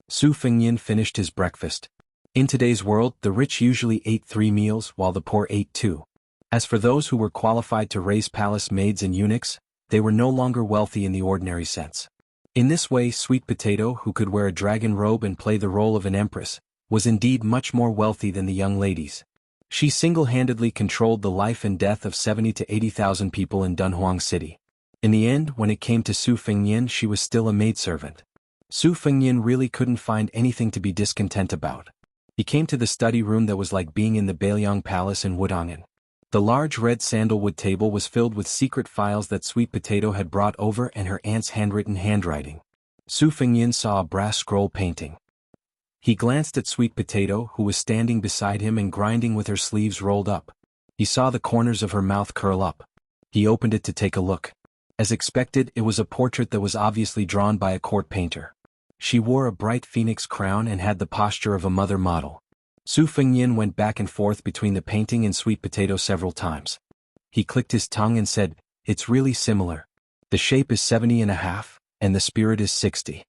Su Fengyan finished his breakfast. In today's world, the rich usually ate 3 meals while the poor ate 2. As for those who were qualified to raise palace maids and eunuchs, they were no longer wealthy in the ordinary sense. In this way, Sweet Potato, who could wear a dragon robe and play the role of an empress, was indeed much more wealthy than the young ladies. She single-handedly controlled the life and death of 70 to 80,000 people in Dunhuang City. In the end, when it came to Su Fengyan, she was still a maidservant. Su Fengyan really couldn't find anything to be discontent about. He came to the study room that was like being in the Bailiang Palace in Wudangan. The large red sandalwood table was filled with secret files that Sweet Potato had brought over and her aunt's handwritten handwriting. Su Fengyan saw a brass scroll painting. He glanced at Sweet Potato, who was standing beside him and grinding with her sleeves rolled up. He saw the corners of her mouth curl up. He opened it to take a look. As expected, it was a portrait that was obviously drawn by a court painter. She wore a bright phoenix crown and had the posture of a mother model. Su Fengyan went back and forth between the painting and Sweet Potato several times. He clicked his tongue and said, "It's really similar. The shape is 70.5, and the spirit is 60.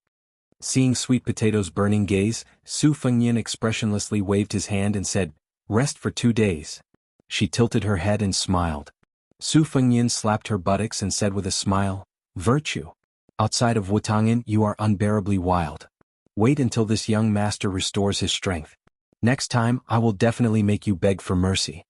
Seeing Sweet Potato's burning gaze, Su Fengyan expressionlessly waved his hand and said, "Rest for 2 days." She tilted her head and smiled. Su Fengyan slapped her buttocks and said with a smile, "Virtue. Outside of Wutangan you are unbearably wild. Wait until this young master restores his strength. Next time, I will definitely make you beg for mercy.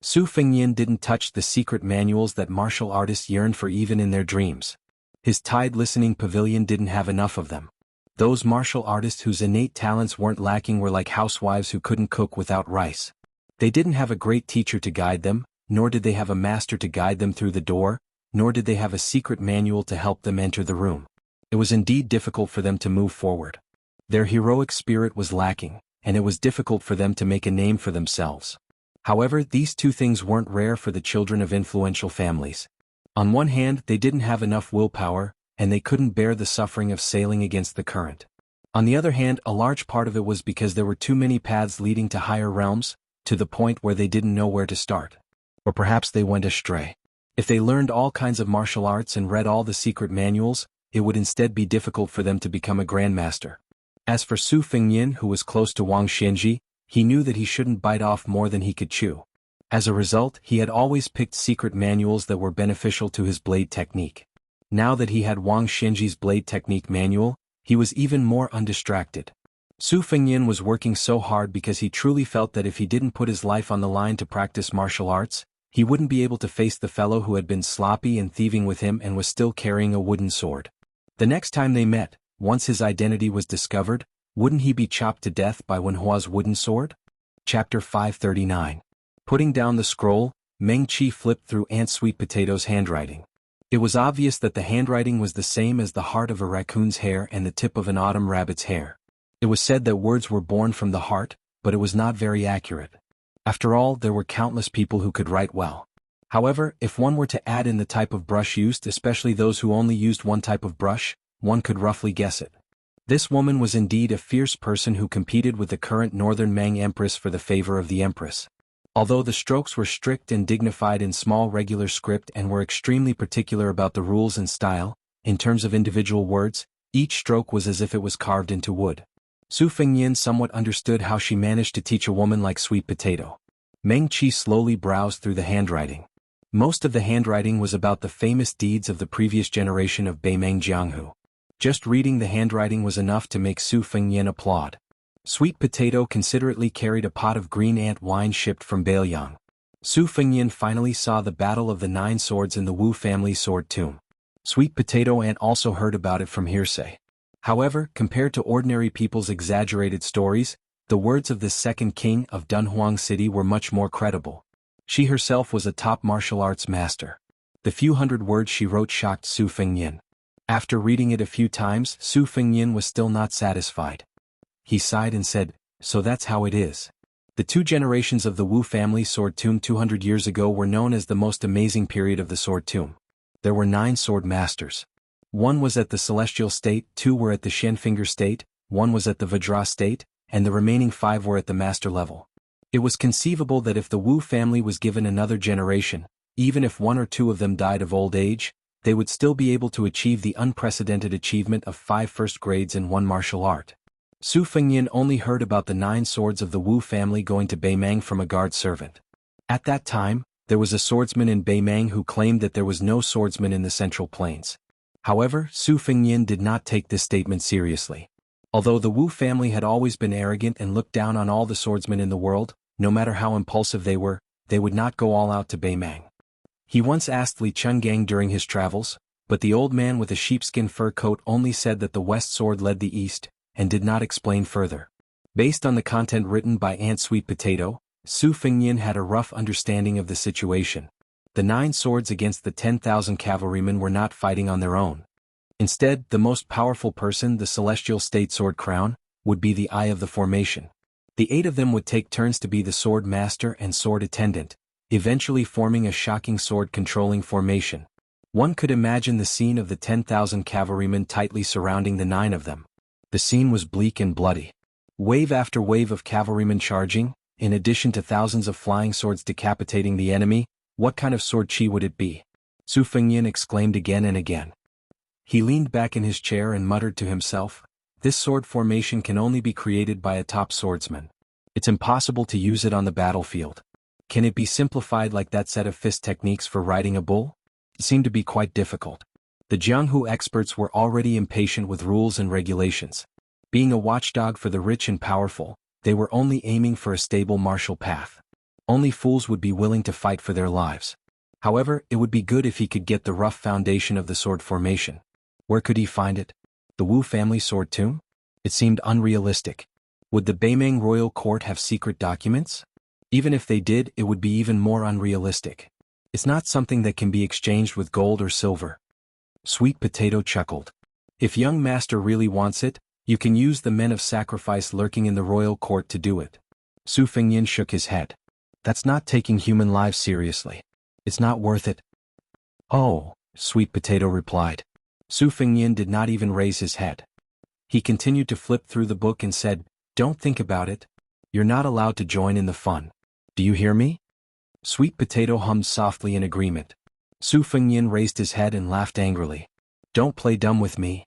Su Fengyin didn't touch the secret manuals that martial artists yearned for even in their dreams. His Tide Listening Pavilion didn't have enough of them. Those martial artists whose innate talents weren't lacking were like housewives who couldn't cook without rice. They didn't have a great teacher to guide them, nor did they have a master to guide them through the door, nor did they have a secret manual to help them enter the room. It was indeed difficult for them to move forward. Their heroic spirit was lacking, and it was difficult for them to make a name for themselves. However, these two things weren't rare for the children of influential families. On one hand, they didn't have enough willpower, and they couldn't bear the suffering of sailing against the current. On the other hand, a large part of it was because there were too many paths leading to higher realms, to the point where they didn't know where to start. Or perhaps they went astray. If they learned all kinds of martial arts and read all the secret manuals, it would instead be difficult for them to become a grandmaster. As for Su Fengyin, who was close to Wang Xianxia, he knew that he shouldn't bite off more than he could chew. As a result, he had always picked secret manuals that were beneficial to his blade technique. Now that he had Wang Xianxi's blade technique manual, he was even more undistracted. Su Fengyin was working so hard because he truly felt that if he didn't put his life on the line to practice martial arts, he wouldn't be able to face the fellow who had been sloppy and thieving with him and was still carrying a wooden sword. The next time they met, once his identity was discovered, wouldn't he be chopped to death by Wenhua's wooden sword? Chapter 539. Putting down the scroll, Meng Qi flipped through Aunt Sweet Potato's handwriting. It was obvious that the handwriting was the same as the heart of a raccoon's hair and the tip of an autumn rabbit's hair. It was said that words were born from the heart, but it was not very accurate. After all, there were countless people who could write well. However, if one were to add in the type of brush used, especially those who only used one type of brush, one could roughly guess it. This woman was indeed a fierce person who competed with the current northern Ming Empress for the favor of the Empress. Although the strokes were strict and dignified in small regular script and were extremely particular about the rules and style, in terms of individual words, each stroke was as if it was carved into wood. Su Fengyin somewhat understood how she managed to teach a woman like Sweet Potato. Meng Qi slowly browsed through the handwriting. Most of the handwriting was about the famous deeds of the previous generation of Beimeng Jianghu. Just reading the handwriting was enough to make Su Fengyin applaud. Sweet Potato considerately carried a pot of green ant wine shipped from Beiyang. Su Fengyin finally saw the Battle of the Nine Swords in the Wu family sword tomb. Sweet Potato Ant also heard about it from hearsay. However, compared to ordinary people's exaggerated stories, the words of this second king of Dunhuang City were much more credible. She herself was a top martial arts master. The few hundred words she wrote shocked Su Fengyin. After reading it a few times, Su Fengyin was still not satisfied. He sighed and said, "So that's how it is." The two generations of the Wu family sword tomb 200 years ago were known as the most amazing period of the sword tomb. There were 9 sword masters. One was at the celestial state, 2 were at the Shenfinger state, 1 was at the Vajra state, and the remaining 5 were at the master level. It was conceivable that if the Wu family was given another generation, even if 1 or 2 of them died of old age, they would still be able to achieve the unprecedented achievement of 5 first grades in one martial art. Su Fengyin only heard about the 9 swords of the Wu family going to Beimeng from a guard servant. At that time, there was a swordsman in Beimeng who claimed that there was no swordsman in the Central Plains. However, Su Fengyin did not take this statement seriously. Although the Wu family had always been arrogant and looked down on all the swordsmen in the world, no matter how impulsive they would not go all out to Beimeng. He once asked Li Chungang during his travels, but the old man with a sheepskin fur coat only said that the west sword led the east, and did not explain further. Based on the content written by Aunt Sweet Potato, Su Fengyin had a rough understanding of the situation. The 9 swords against the 10,000 cavalrymen were not fighting on their own. Instead, the most powerful person, the celestial state sword crown, would be the eye of the formation. The 8 of them would take turns to be the sword master and sword attendant, eventually forming a shocking sword-controlling formation. One could imagine the scene of the 10,000 cavalrymen tightly surrounding the 9 of them. The scene was bleak and bloody. Wave after wave of cavalrymen charging, in addition to thousands of flying swords decapitating the enemy. What kind of sword chi would it be? Su Fengyin exclaimed again and again. He leaned back in his chair and muttered to himself, "This sword formation can only be created by a top swordsman. It's impossible to use it on the battlefield. Can it be simplified like that set of fist techniques for riding a bull?" It seemed to be quite difficult. The Jianghu experts were already impatient with rules and regulations. Being a watchdog for the rich and powerful, They were only aiming for a stable martial path. Only fools would be willing to fight for their lives. However, it would be good if he could get the rough foundation of the sword formation. Where could he find it? The Wu family sword tomb? It seemed unrealistic. Would the Beimeng royal court have secret documents? Even if they did, it would be even more unrealistic. It's not something that can be exchanged with gold or silver. Sweet Potato chuckled. If young master really wants it, you can use the men of sacrifice lurking in the royal court to do it. Su Fengyin shook his head. That's not taking human lives seriously. It's not worth it. Oh, Sweet Potato replied. Su Fengyin did not even raise his head. He continued to flip through the book and said, "Don't think about it. You're not allowed to join in the fun. Do you hear me?" Sweet Potato hummed softly in agreement. Su Fengyin raised his head and laughed angrily. "Don't play dumb with me."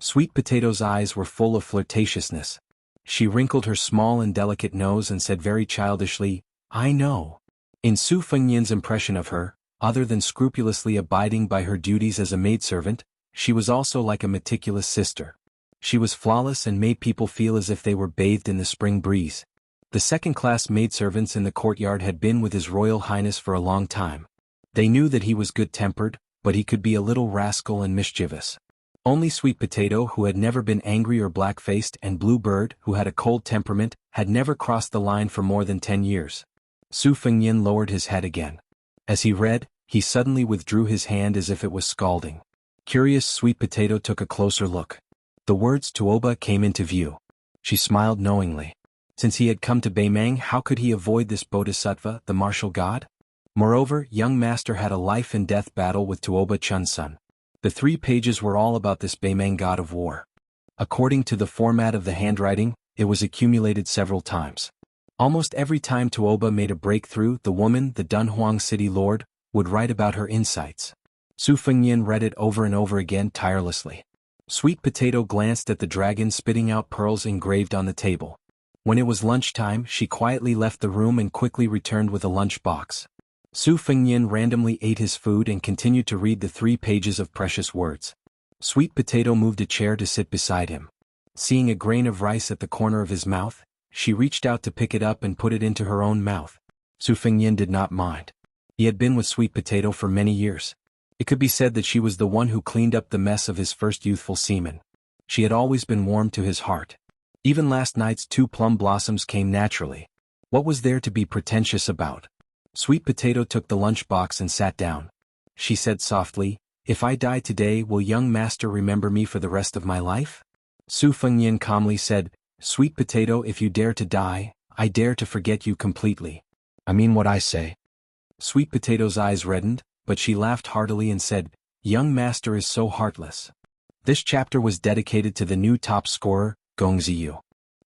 Sweet Potato's eyes were full of flirtatiousness. She wrinkled her small and delicate nose and said very childishly, "I know." In Su Fengyin's impression of her, other than scrupulously abiding by her duties as a maidservant, she was also like a meticulous sister. She was flawless and made people feel as if they were bathed in the spring breeze. The second-class maidservants in the courtyard had been with His Royal Highness for a long time. They knew that he was good-tempered, but he could be a little rascal and mischievous. Only Sweet Potato, who had never been angry or black-faced, and Blue Bird, who had a cold temperament, had never crossed the line for more than 10 years. Su Fengyin lowered his head again. As he read, he suddenly withdrew his hand as if it was scalding. Curious, Sweet Potato took a closer look. The words Tuoba came into view. She smiled knowingly. Since he had come to Beimeng, how could he avoid this bodhisattva, the martial god? Moreover, young master had a life-and-death battle with Tuoba Chunsun. The 3 pages were all about this Beimeng god of war. According to the format of the handwriting, it was accumulated several times. Almost every time Tuoba made a breakthrough, the woman, the Dunhuang city lord, would write about her insights. Su Fengyin read it over and over again tirelessly. Sweet Potato glanced at the dragon spitting out pearls engraved on the table. When it was lunchtime, she quietly left the room and quickly returned with a lunch box. Su Fengyin randomly ate his food and continued to read the 3 pages of precious words. Sweet Potato moved a chair to sit beside him. Seeing a grain of rice at the corner of his mouth, she reached out to pick it up and put it into her own mouth. Su Fengyin did not mind. He had been with Sweet Potato for many years. It could be said that she was the one who cleaned up the mess of his first youthful semen. She had always been warm to his heart. Even last night's 2 plum blossoms came naturally. What was there to be pretentious about? Sweet Potato took the lunchbox and sat down. She said softly, "If I die today, will young master remember me for the rest of my life?" Su Fengyin calmly said, "Sweet Potato, if you dare to die, I dare to forget you completely. I mean what I say." Sweet Potato's eyes reddened, but she laughed heartily and said, "Young master is so heartless." This chapter was dedicated to the new top scorer, Gongziyu.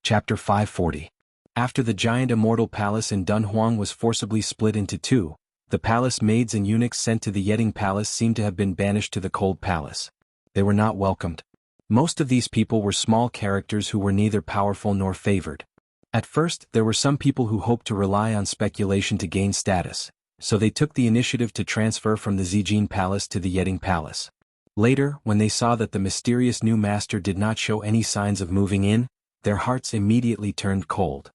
Chapter 540. After the giant Immortal Palace in Dunhuang was forcibly split into 2, the palace maids and eunuchs sent to the Yeding Palace seemed to have been banished to the Cold Palace. They were not welcomed. Most of these people were small characters who were neither powerful nor favored. At first, there were some people who hoped to rely on speculation to gain status, so they took the initiative to transfer from the Zijin Palace to the Yeding Palace. Later, when they saw that the mysterious new master did not show any signs of moving in, their hearts immediately turned cold.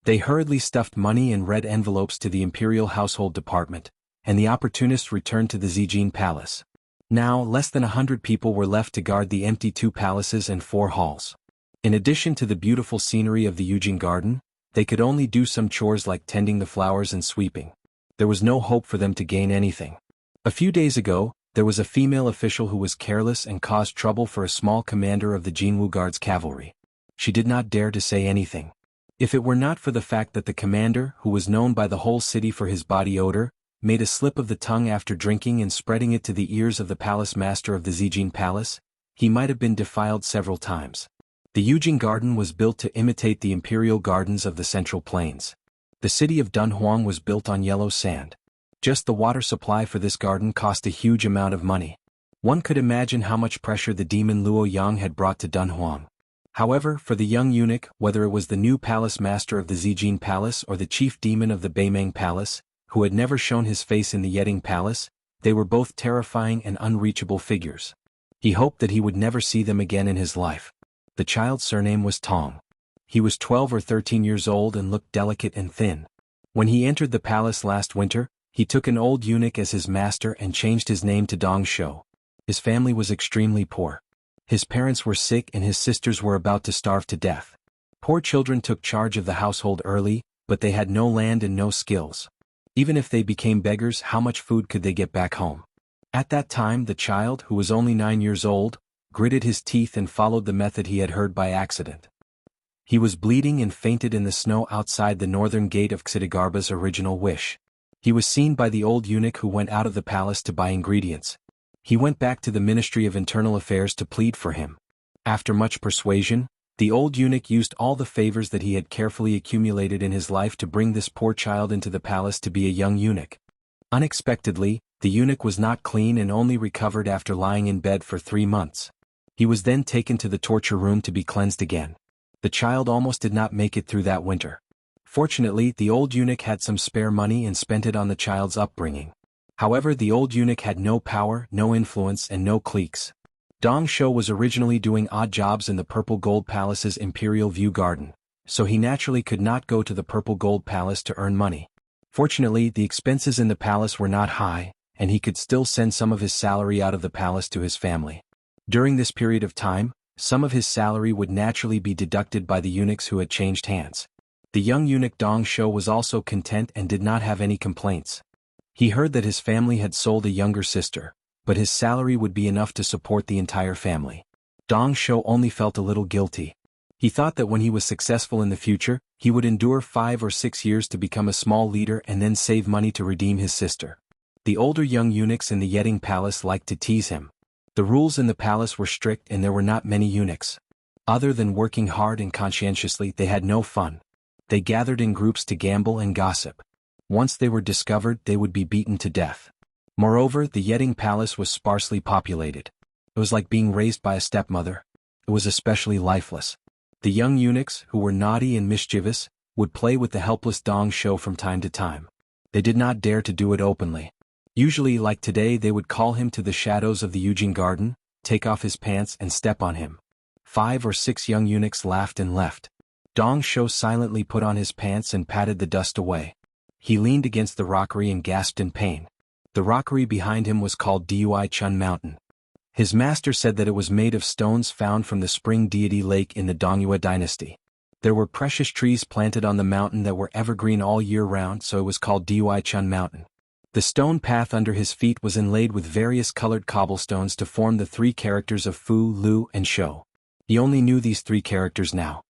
They hurriedly stuffed money in red envelopes to the Imperial Household Department, and the opportunists returned to the Zijin Palace. Now, less than 100 people were left to guard the empty 2 palaces and 4 halls. In addition to the beautiful scenery of the Yujin Garden, they could only do some chores like tending the flowers and sweeping. There was no hope for them to gain anything. A few days ago, there was a female official who was careless and caused trouble for a small commander of the Jianghu Guards cavalry. She did not dare to say anything. If it were not for the fact that the commander, who was known by the whole city for his body odor, made a slip of the tongue after drinking and spreading it to the ears of the palace master of the Zijin Palace, he might have been defiled several times. The Yujin Garden was built to imitate the imperial gardens of the Central Plains. The city of Dunhuang was built on yellow sand. Just the water supply for this garden cost a huge amount of money. One could imagine how much pressure the demon Luo Yang had brought to Dunhuang. However, for the young eunuch, whether it was the new palace master of the Zijin Palace or the chief demon of the Beimeng Palace, who had never shown his face in the Yeding Palace, they were both terrifying and unreachable figures. He hoped that he would never see them again in his life. The child's surname was Tong. He was 12 or 13 years old and looked delicate and thin. When he entered the palace last winter, he took an old eunuch as his master and changed his name to Dong Shou. His family was extremely poor. His parents were sick and his sisters were about to starve to death. Poor children took charge of the household early, but they had no land and no skills. Even if they became beggars, how much food could they get back home? At that time, the child, who was only 9 years old, gritted his teeth and followed the method he had heard by accident. He was bleeding and fainted in the snow outside the northern gate of Xidigarba's original wish. He was seen by the old eunuch who went out of the palace to buy ingredients. He went back to the Ministry of Internal Affairs to plead for him. After much persuasion, the old eunuch used all the favors that he had carefully accumulated in his life to bring this poor child into the palace to be a young eunuch. Unexpectedly, the eunuch was not clean and only recovered after lying in bed for 3 months. He was then taken to the torture room to be cleansed again. The child almost did not make it through that winter. Fortunately, the old eunuch had some spare money and spent it on the child's upbringing. However, the old eunuch had no power, no influence, and no cliques. Dong Shou was originally doing odd jobs in the Purple Gold Palace's Imperial View Garden, so he naturally could not go to the Purple Gold Palace to earn money. Fortunately, the expenses in the palace were not high, and he could still send some of his salary out of the palace to his family. During this period of time, some of his salary would naturally be deducted by the eunuchs who had changed hands. The young eunuch Dong Shou was also content and did not have any complaints. He heard that his family had sold a younger sister, but his salary would be enough to support the entire family. Dong Shou only felt a little guilty. He thought that when he was successful in the future, he would endure 5 or 6 years to become a small leader and then save money to redeem his sister. The older young eunuchs in the Yeding Palace liked to tease him. The rules in the palace were strict and there were not many eunuchs. Other than working hard and conscientiously, they had no fun. They gathered in groups to gamble and gossip. Once they were discovered, they would be beaten to death. Moreover, the Yeding Palace was sparsely populated. It was like being raised by a stepmother. It was especially lifeless. The young eunuchs, who were naughty and mischievous, would play with the helpless Dong Shou from time to time. They did not dare to do it openly. Usually, like today, they would call him to the shadows of the Yujing garden, take off his pants and step on him. 5 or 6 young eunuchs laughed and left. Dong Shou silently put on his pants and patted the dust away. He leaned against the rockery and gasped in pain. The rockery behind him was called Dui Chun Mountain. His master said that it was made of stones found from the spring deity lake in the Dongyue dynasty. There were precious trees planted on the mountain that were evergreen all year round, so it was called Dui Chun Mountain. The stone path under his feet was inlaid with various colored cobblestones to form the 3 characters of Fu, Lu, and Shou. He only knew these 3 characters now.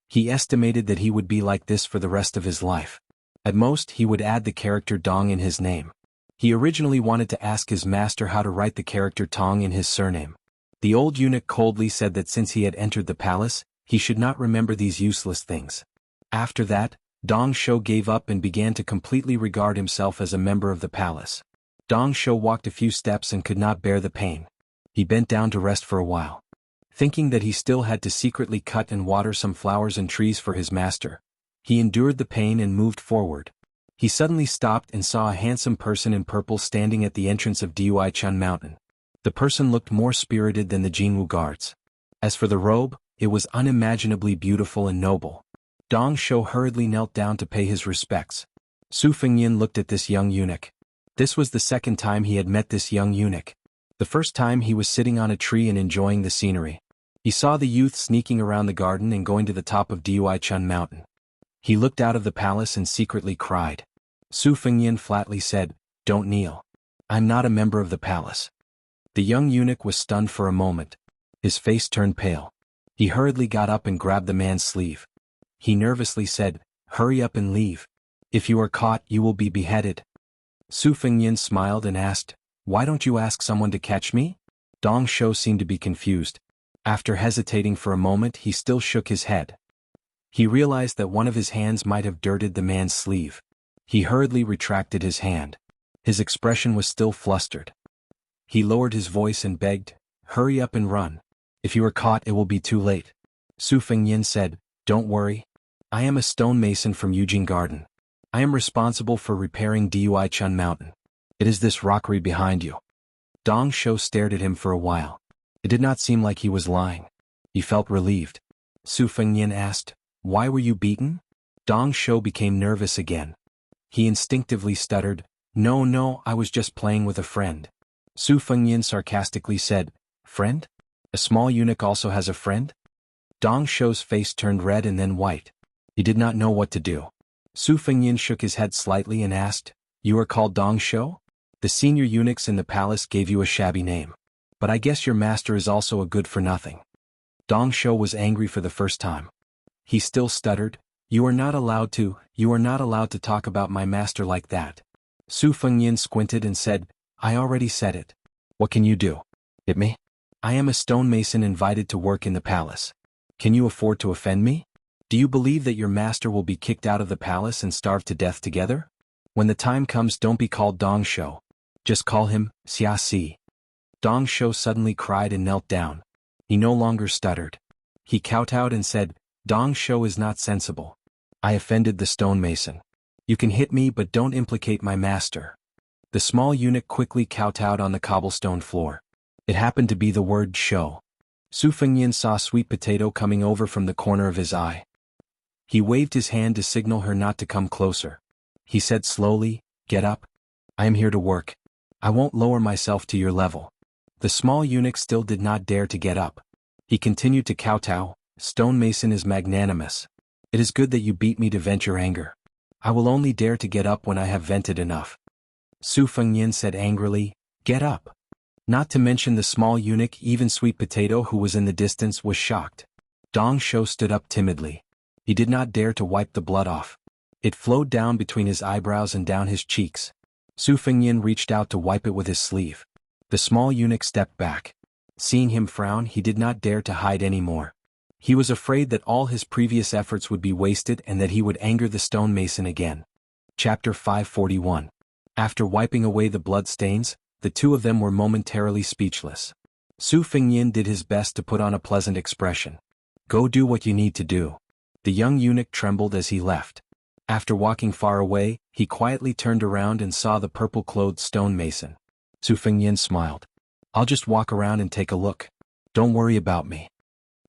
He estimated that he would be like this for the rest of his life. At most, he would add the character Dong in his name. He originally wanted to ask his master how to write the character Tong in his surname. The old eunuch coldly said that since he had entered the palace, he should not remember these useless things. After that, Dong Shou gave up and began to completely regard himself as a member of the palace. Dong Shou walked a few steps and could not bear the pain. He bent down to rest for a while. Thinking that he still had to secretly cut and water some flowers and trees for his master, he endured the pain and moved forward. He suddenly stopped and saw a handsome person in purple standing at the entrance of Dui Chun Mountain. The person looked more spirited than the Jianghu guards. As for the robe, it was unimaginably beautiful and noble. Dong Shou hurriedly knelt down to pay his respects. Su Fengyin looked at this young eunuch. This was the second time he had met this young eunuch. The first time he was sitting on a tree and enjoying the scenery. He saw the youth sneaking around the garden and going to the top of Dui Chun Mountain. He looked out of the palace and secretly cried. Su Fengyin flatly said, "Don't kneel. I'm not a member of the palace." The young eunuch was stunned for a moment. His face turned pale. He hurriedly got up and grabbed the man's sleeve. He nervously said, "Hurry up and leave. If you are caught, you will be beheaded." Su Fengyin smiled and asked, "Why don't you ask someone to catch me?" Dong Shou seemed to be confused. After hesitating for a moment, he still shook his head. He realized that one of his hands might have dirted the man's sleeve. He hurriedly retracted his hand. His expression was still flustered. He lowered his voice and begged, "Hurry up and run. If you are caught, it will be too late." Su Fengyin said, "Don't worry. I am a stonemason from Yujing Garden. I am responsible for repairing Dui Chun Mountain. It is this rockery behind you." Dong Shou stared at him for a while. It did not seem like he was lying. He felt relieved. Su Fengyin asked, Why were you beaten? Dong Shou became nervous again. He instinctively stuttered, No, I was just playing with a friend. Su Fengyin sarcastically said, Friend? A small eunuch also has a friend? Dong Shou's face turned red and then white. He did not know what to do. Su Fengyin shook his head slightly and asked, You are called Dong Shou? The senior eunuchs in the palace gave you a shabby name. But I guess your master is also a good-for-nothing. Dong Shou was angry for the first time. He still stuttered, You are not allowed to talk about my master like that. Su Fengyin squinted and said, I already said it. What can you do? Hit me? I am a stonemason invited to work in the palace. Can you afford to offend me? Do you believe that your master will be kicked out of the palace and starve to death together? When the time comes, don't be called Dong Shou. Just call him Xianxia. Dong Shou suddenly cried and knelt down. He no longer stuttered. He kowtowed and said, Dong Shou is not sensible. I offended the stonemason. You can hit me but don't implicate my master. The small eunuch quickly kowtowed on the cobblestone floor. It happened to be the word Shou. Su Fengyin saw Sweet Potato coming over from the corner of his eye. He waved his hand to signal her not to come closer. He said slowly, Get up. I am here to work. I won't lower myself to your level. The small eunuch still did not dare to get up. He continued to kowtow, Stonemason is magnanimous. It is good that you beat me to vent your anger. I will only dare to get up when I have vented enough. Su Fengyin said angrily, Get up. Not to mention the small eunuch, even Sweet Potato who was in the distance was shocked. Dong Shou stood up timidly. He did not dare to wipe the blood off. It flowed down between his eyebrows and down his cheeks. Su Fengyin reached out to wipe it with his sleeve. The small eunuch stepped back. Seeing him frown, he did not dare to hide any more. He was afraid that all his previous efforts would be wasted and that he would anger the stonemason again. Chapter 541. After wiping away the blood stains, the two of them were momentarily speechless. Su Fengyin did his best to put on a pleasant expression. Go do what you need to do. The young eunuch trembled as he left. After walking far away, he quietly turned around and saw the purple-clothed stonemason. Su Fengyin smiled. I'll just walk around and take a look. Don't worry about me.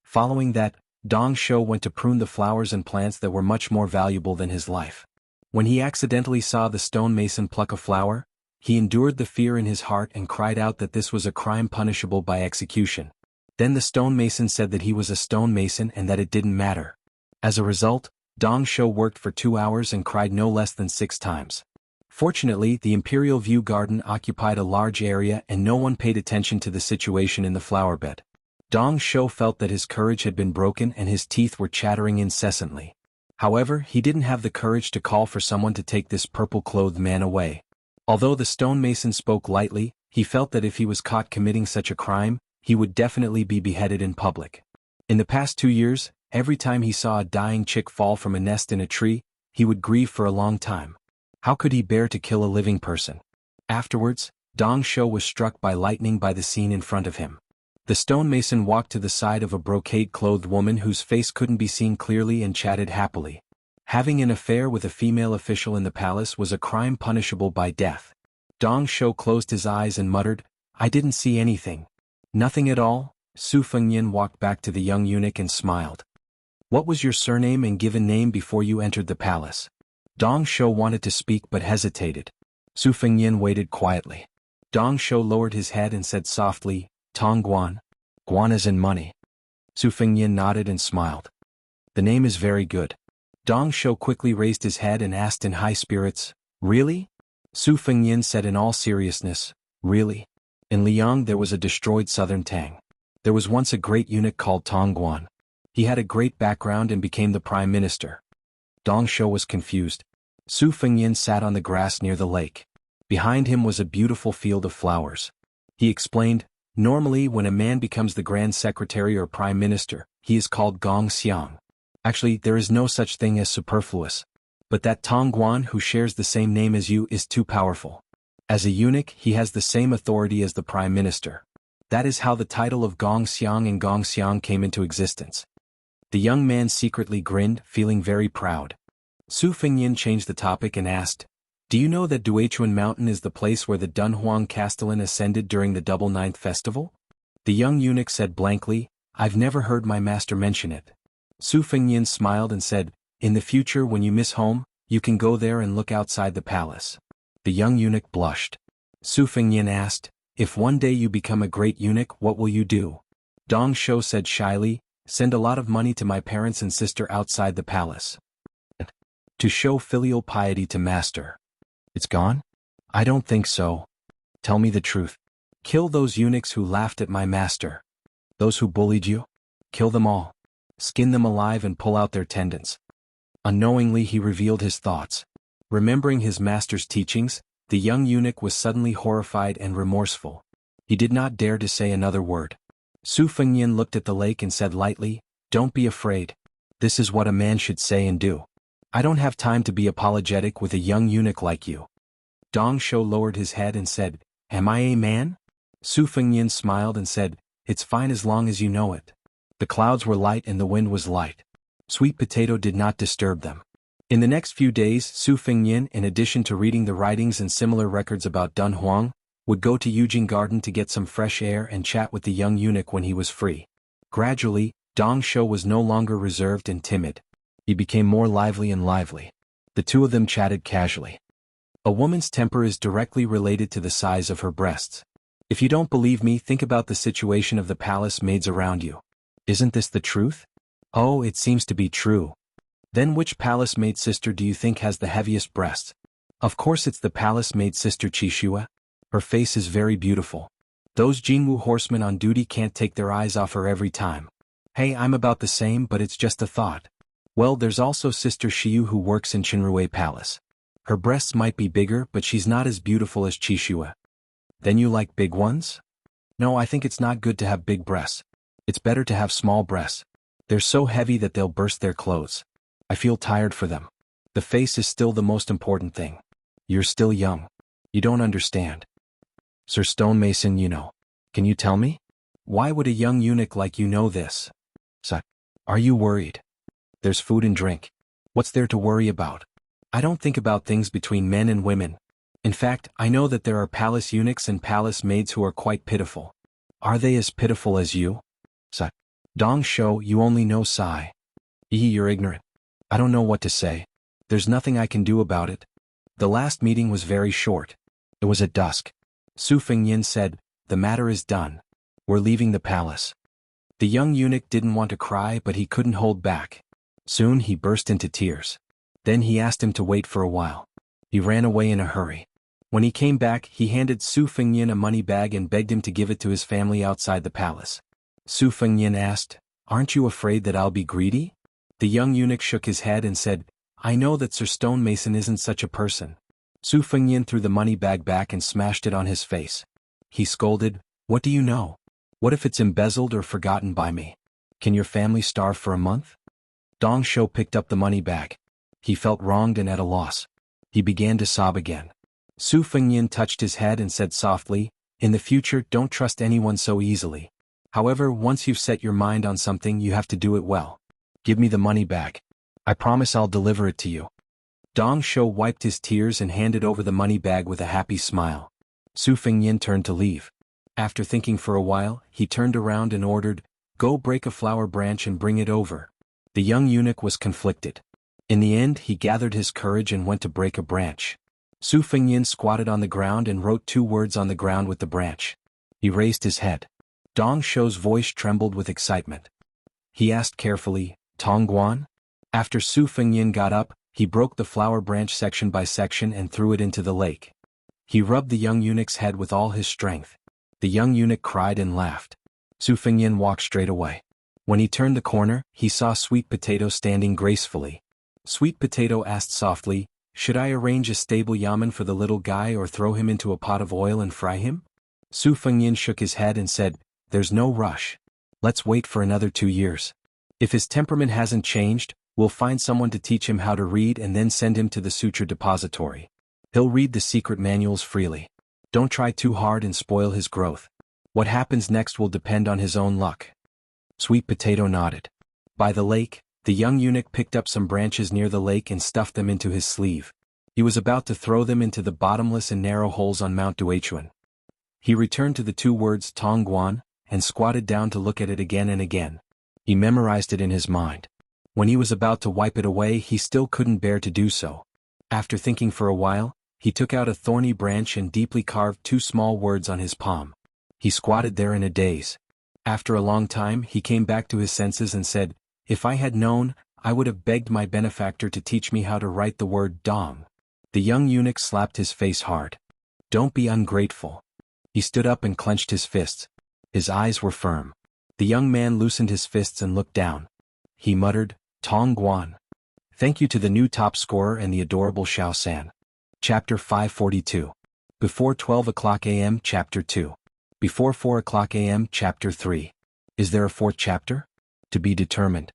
Following that, Dong Shou went to prune the flowers and plants that were much more valuable than his life. When he accidentally saw the stonemason pluck a flower, he endured the fear in his heart and cried out that this was a crime punishable by execution. Then the stonemason said that he was a stonemason and that it didn't matter. As a result, Dong Shou worked for 2 hours and cried no less than 6 times. Fortunately, the Imperial View Garden occupied a large area and no one paid attention to the situation in the flower bed. Dong Shou felt that his courage had been broken and his teeth were chattering incessantly. However, he didn't have the courage to call for someone to take this purple-clothed man away. Although the stonemason spoke lightly, he felt that if he was caught committing such a crime, he would definitely be beheaded in public. In the past 2 years, every time he saw a dying chick fall from a nest in a tree, he would grieve for a long time. How could he bear to kill a living person? Afterwards, Dong Shou was struck by lightning by the scene in front of him. The stonemason walked to the side of a brocade-clothed woman whose face couldn't be seen clearly and chatted happily. Having an affair with a female official in the palace was a crime punishable by death. Dong Shou closed his eyes and muttered, I didn't see anything. Nothing at all. Su Fengyin walked back to the young eunuch and smiled. What was your surname and given name before you entered the palace? Dong Shou wanted to speak but hesitated. Su Fengyin waited quietly. Dong Shou lowered his head and said softly, Tong Guan. Guan as in money. Su Fengyin nodded and smiled. The name is very good. Dong Shou quickly raised his head and asked in high spirits, Really? Su Fengyin said in all seriousness, Really? In Liang there was a destroyed southern Tang. There was once a great eunuch called Tong Guan. He had a great background and became the prime minister. Dong Shou was confused. Su Fengyin sat on the grass near the lake. Behind him was a beautiful field of flowers. He explained, Normally when a man becomes the grand secretary or prime minister, he is called Gong Xiang. Actually, there is no such thing as superfluous. But that Tong Guan who shares the same name as you is too powerful. As a eunuch, he has the same authority as the prime minister. That is how the title of Gong Xiang and Gong Xiang came into existence. The young man secretly grinned, feeling very proud. Su Fengyin changed the topic and asked, Do you know that Duichuan Mountain is the place where the Dunhuang Castellan ascended during the Double Ninth Festival? The young eunuch said blankly, I've never heard my master mention it. Su Fengnian smiled and said, "In the future when you miss home, you can go there and look outside the palace." The young eunuch blushed. Su Fengnian asked, "If one day you become a great eunuch, what will you do?" Dong Shou said shyly, "Send a lot of money to my parents and sister outside the palace. To show filial piety to master." "It's gone?" "I don't think so. Tell me the truth. Kill those eunuchs who laughed at my master. Those who bullied you? Kill them all. Skin them alive and pull out their tendons." Unknowingly he revealed his thoughts. Remembering his master's teachings, the young eunuch was suddenly horrified and remorseful. He did not dare to say another word. Su Fengnian looked at the lake and said lightly, "Don't be afraid. This is what a man should say and do. I don't have time to be apologetic with a young eunuch like you." Dong Shou lowered his head and said, "Am I a man?" Su Fengnian smiled and said, "It's fine as long as you know it." The clouds were light and the wind was light. Sweet Potato did not disturb them. In the next few days, Su Fengnian, in addition to reading the writings and similar records about Dun Huang, would go to Yujing Garden to get some fresh air and chat with the young eunuch when he was free. Gradually, Dong Shou was no longer reserved and timid. He became more lively and lively. The two of them chatted casually. A woman's temper is directly related to the size of her breasts. If you don't believe me, think about the situation of the palace maids around you. Isn't this the truth? Oh, it seems to be true. Then which palace maid sister do you think has the heaviest breasts? Of course it's the palace maid sister Qixua. Her face is very beautiful. Those Jianghu horsemen on duty can't take their eyes off her every time. Hey, I'm about the same, but it's just a thought. Well, there's also Sister Xiu who works in Qinruwei Palace. Her breasts might be bigger, but she's not as beautiful as Qixua. Then you like big ones? No, I think it's not good to have big breasts. It's better to have small breasts. They're so heavy that they'll burst their clothes. I feel tired for them. The face is still the most important thing. You're still young. You don't understand. Sir Stonemason, you know. Can you tell me? Why would a young eunuch like you know this? Are you worried? There's food and drink. What's there to worry about? I don't think about things between men and women. In fact, I know that there are palace eunuchs and palace maids who are quite pitiful. Are they as pitiful as you? Dong Shou, you only know Sai. You're ignorant. I don't know what to say. There's nothing I can do about it. The last meeting was very short. It was at dusk. Su Fengnian said, "The matter is done. We're leaving the palace." The young eunuch didn't want to cry, but he couldn't hold back. Soon he burst into tears. Then he asked him to wait for a while. He ran away in a hurry. When he came back, he handed Su Fengnian a money bag and begged him to give it to his family outside the palace. Su Fengnian asked, "Aren't you afraid that I'll be greedy?" The young eunuch shook his head and said, "I know that Sir Stonemason isn't such a person." Su Fengnian threw the money bag back and smashed it on his face. He scolded, "What do you know? What if it's embezzled or forgotten by me? Can your family starve for a month?" Dong Shou picked up the money bag. He felt wronged and at a loss. He began to sob again. Su Fengnian touched his head and said softly, "In the future, don't trust anyone so easily. However, once you've set your mind on something, you have to do it well. Give me the money bag. I promise I'll deliver it to you." Dong Shou wiped his tears and handed over the money bag with a happy smile. Su Fengnian turned to leave. After thinking for a while, he turned around and ordered, "Go break a flower branch and bring it over." The young eunuch was conflicted. In the end, he gathered his courage and went to break a branch. Su Fengnian squatted on the ground and wrote 2 words on the ground with the branch. He raised his head. Dong Shou's voice trembled with excitement. He asked carefully, "Tongguan?" After Su Fengnian got up, he broke the flower branch section by section and threw it into the lake. He rubbed the young eunuch's head with all his strength. The young eunuch cried and laughed. Su Fengnian walked straight away. When he turned the corner, he saw Sweet Potato standing gracefully. Sweet Potato asked softly, "Should I arrange a stable yamen for the little guy or throw him into a pot of oil and fry him?" Su Fengnian shook his head and said, "There's no rush. Let's wait for another 2 years. If his temperament hasn't changed, we'll find someone to teach him how to read and then send him to the suture depository. He'll read the secret manuals freely. Don't try too hard and spoil his growth. What happens next will depend on his own luck." Sweet Potato nodded. By the lake, the young eunuch picked up some branches near the lake and stuffed them into his sleeve. He was about to throw them into the bottomless and narrow holes on Mount Duichuan. He returned to the 2 words Tongguan, and squatted down to look at it again and again. He memorized it in his mind. When he was about to wipe it away, he still couldn't bear to do so. After thinking for a while, he took out a thorny branch and deeply carved 2 small words on his palm. He squatted there in a daze. After a long time, he came back to his senses and said, "If I had known, I would have begged my benefactor to teach me how to write the word dong." The young eunuch slapped his face hard. "Don't be ungrateful." He stood up and clenched his fists. His eyes were firm. The young man loosened his fists and looked down. He muttered, "Tong Guan. Thank you to the new top scorer and the adorable Xiao San." Chapter 542. Before 12 o'clock a.m. Chapter 2. Before 4 o'clock a.m. Chapter 3. Is there a 4th chapter? To be determined.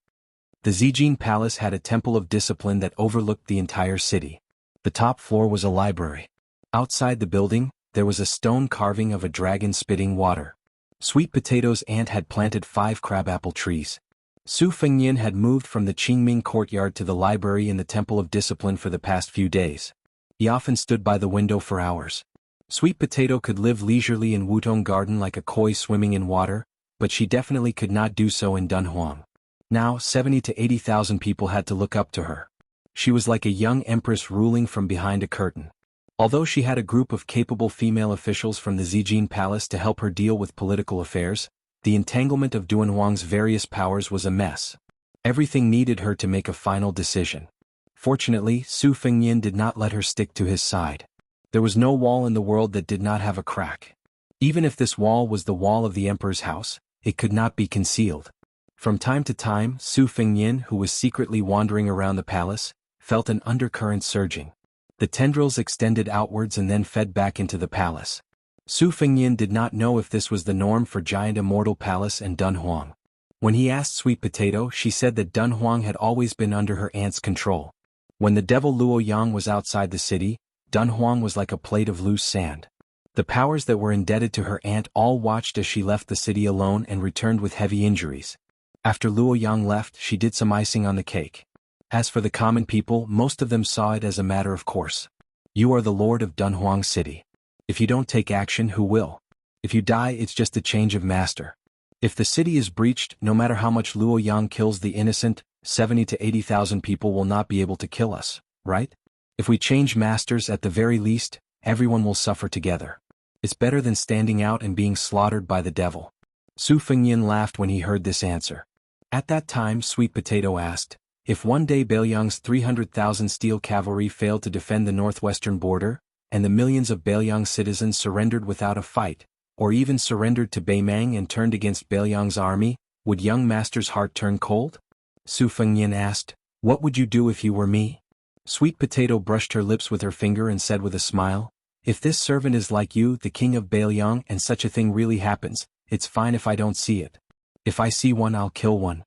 The Zijin Palace had a temple of discipline that overlooked the entire city. The top floor was a library. Outside the building, there was a stone carving of a dragon spitting water. Sweet Potato's aunt had planted 5 crabapple trees. Su Fengnian had moved from the Qingming courtyard to the library in the Temple of Discipline for the past few days. He often stood by the window for hours. Sweet Potato could live leisurely in Wutong Garden like a koi swimming in water, but she definitely could not do so in Dunhuang. Now 70 to 80,000 people had to look up to her. She was like a young empress ruling from behind a curtain. Although she had a group of capable female officials from the Zijin Palace to help her deal with political affairs, the entanglement of Dunhuang's various powers was a mess. Everything needed her to make a final decision. Fortunately, Su Fengnian did not let her stick to his side. There was no wall in the world that did not have a crack. Even if this wall was the wall of the emperor's house, it could not be concealed. From time to time, Su Fengnian, who was secretly wandering around the palace, felt an undercurrent surging. The tendrils extended outwards and then fed back into the palace. Su Fengnian did not know if this was the norm for giant Immortal Palace and Dunhuang. When he asked Sweet Potato, she said that Dunhuang had always been under her aunt's control. When the devil Luoyang was outside the city, Dunhuang was like a plate of loose sand. The powers that were indebted to her aunt all watched as she left the city alone and returned with heavy injuries. After Luoyang left, she did some icing on the cake. As for the common people, most of them saw it as a matter of course. You are the lord of Dunhuang City. If you don't take action, who will? If you die, it's just a change of master. If the city is breached, no matter how much Luoyang kills the innocent, 70 to 80,000 people will not be able to kill us, right? If we change masters, at the very least, everyone will suffer together. It's better than standing out and being slaughtered by the devil. Su Fengnian laughed when he heard this answer. At that time, Sweet Potato asked, if one day Beiliang's 300,000 steel cavalry failed to defend the northwestern border, and the millions of Beiliang citizens surrendered without a fight, or even surrendered to Beimang and turned against Beiliang's army, would young master's heart turn cold? Su Fengnian asked, what would you do if you were me? Sweet Potato brushed her lips with her finger and said with a smile, if this servant is like you, the king of Beiliang, and such a thing really happens, it's fine if I don't see it. If I see one, I'll kill one.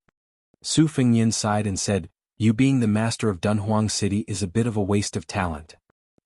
Su Fengnian sighed and said, you being the master of Dunhuang City is a bit of a waste of talent.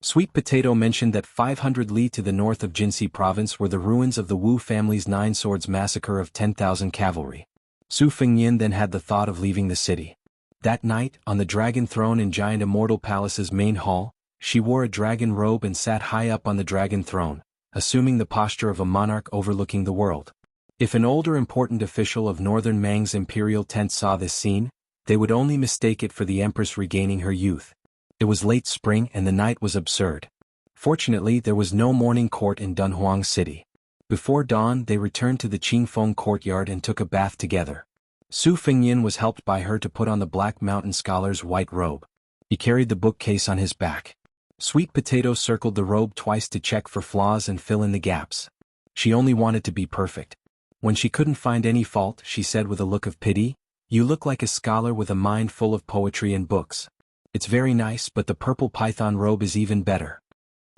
Sweet Potato mentioned that 500 li to the north of Jinxi province were the ruins of the Wu family's 9 Swords massacre of 10,000 cavalry. Su Fengnian then had the thought of leaving the city. That night, on the dragon throne in Giant Immortal Palace's main hall, she wore a dragon robe and sat high up on the dragon throne, assuming the posture of a monarch overlooking the world. If an older important official of Northern Mang's imperial tent saw this scene, they would only mistake it for the empress regaining her youth. It was late spring and the night was absurd. Fortunately, there was no morning court in Dunhuang City. Before dawn, they returned to the Qingfeng courtyard and took a bath together. Su Fengnian was helped by her to put on the Black Mountain Scholar's white robe. He carried the bookcase on his back. Sweet Potato circled the robe twice to check for flaws and fill in the gaps. She only wanted to be perfect. When she couldn't find any fault, she said with a look of pity, you look like a scholar with a mind full of poetry and books. It's very nice, but the purple python robe is even better.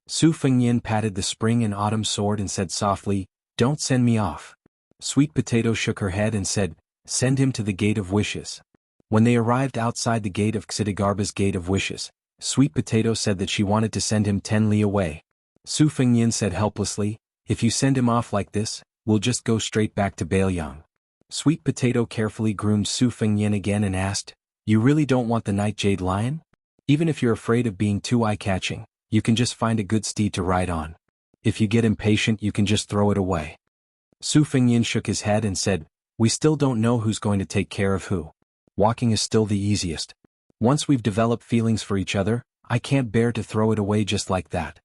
Su Fengnian patted the spring and autumn sword and said softly, don't send me off. Sweet Potato shook her head and said, send him to the Gate of Wishes. When they arrived outside the gate of Xidigarba's Gate of Wishes, Sweet Potato said that she wanted to send him 10 li away. Su Fengnian said helplessly, if you send him off like this, we'll just go straight back to Beiliang. Sweet Potato carefully groomed Su Fengnian again and asked, you really don't want the Nightjade Lion? Even if you're afraid of being too eye-catching, you can just find a good steed to ride on. If you get impatient, you can just throw it away. Su Fengnian shook his head and said, we still don't know who's going to take care of who. walking is still the easiest. Once we've developed feelings for each other, I can't bear to throw it away just like that.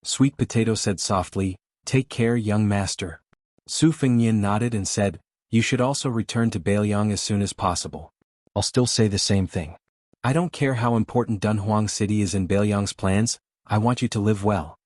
Sweet Potato said softly, "Take care, young master." Su Fengnian nodded and said, "You should also return to Beiliang as soon as possible." I'll still say the same thing. I don't care how important Dunhuang City is in Beiliang's plans, I want you to live well.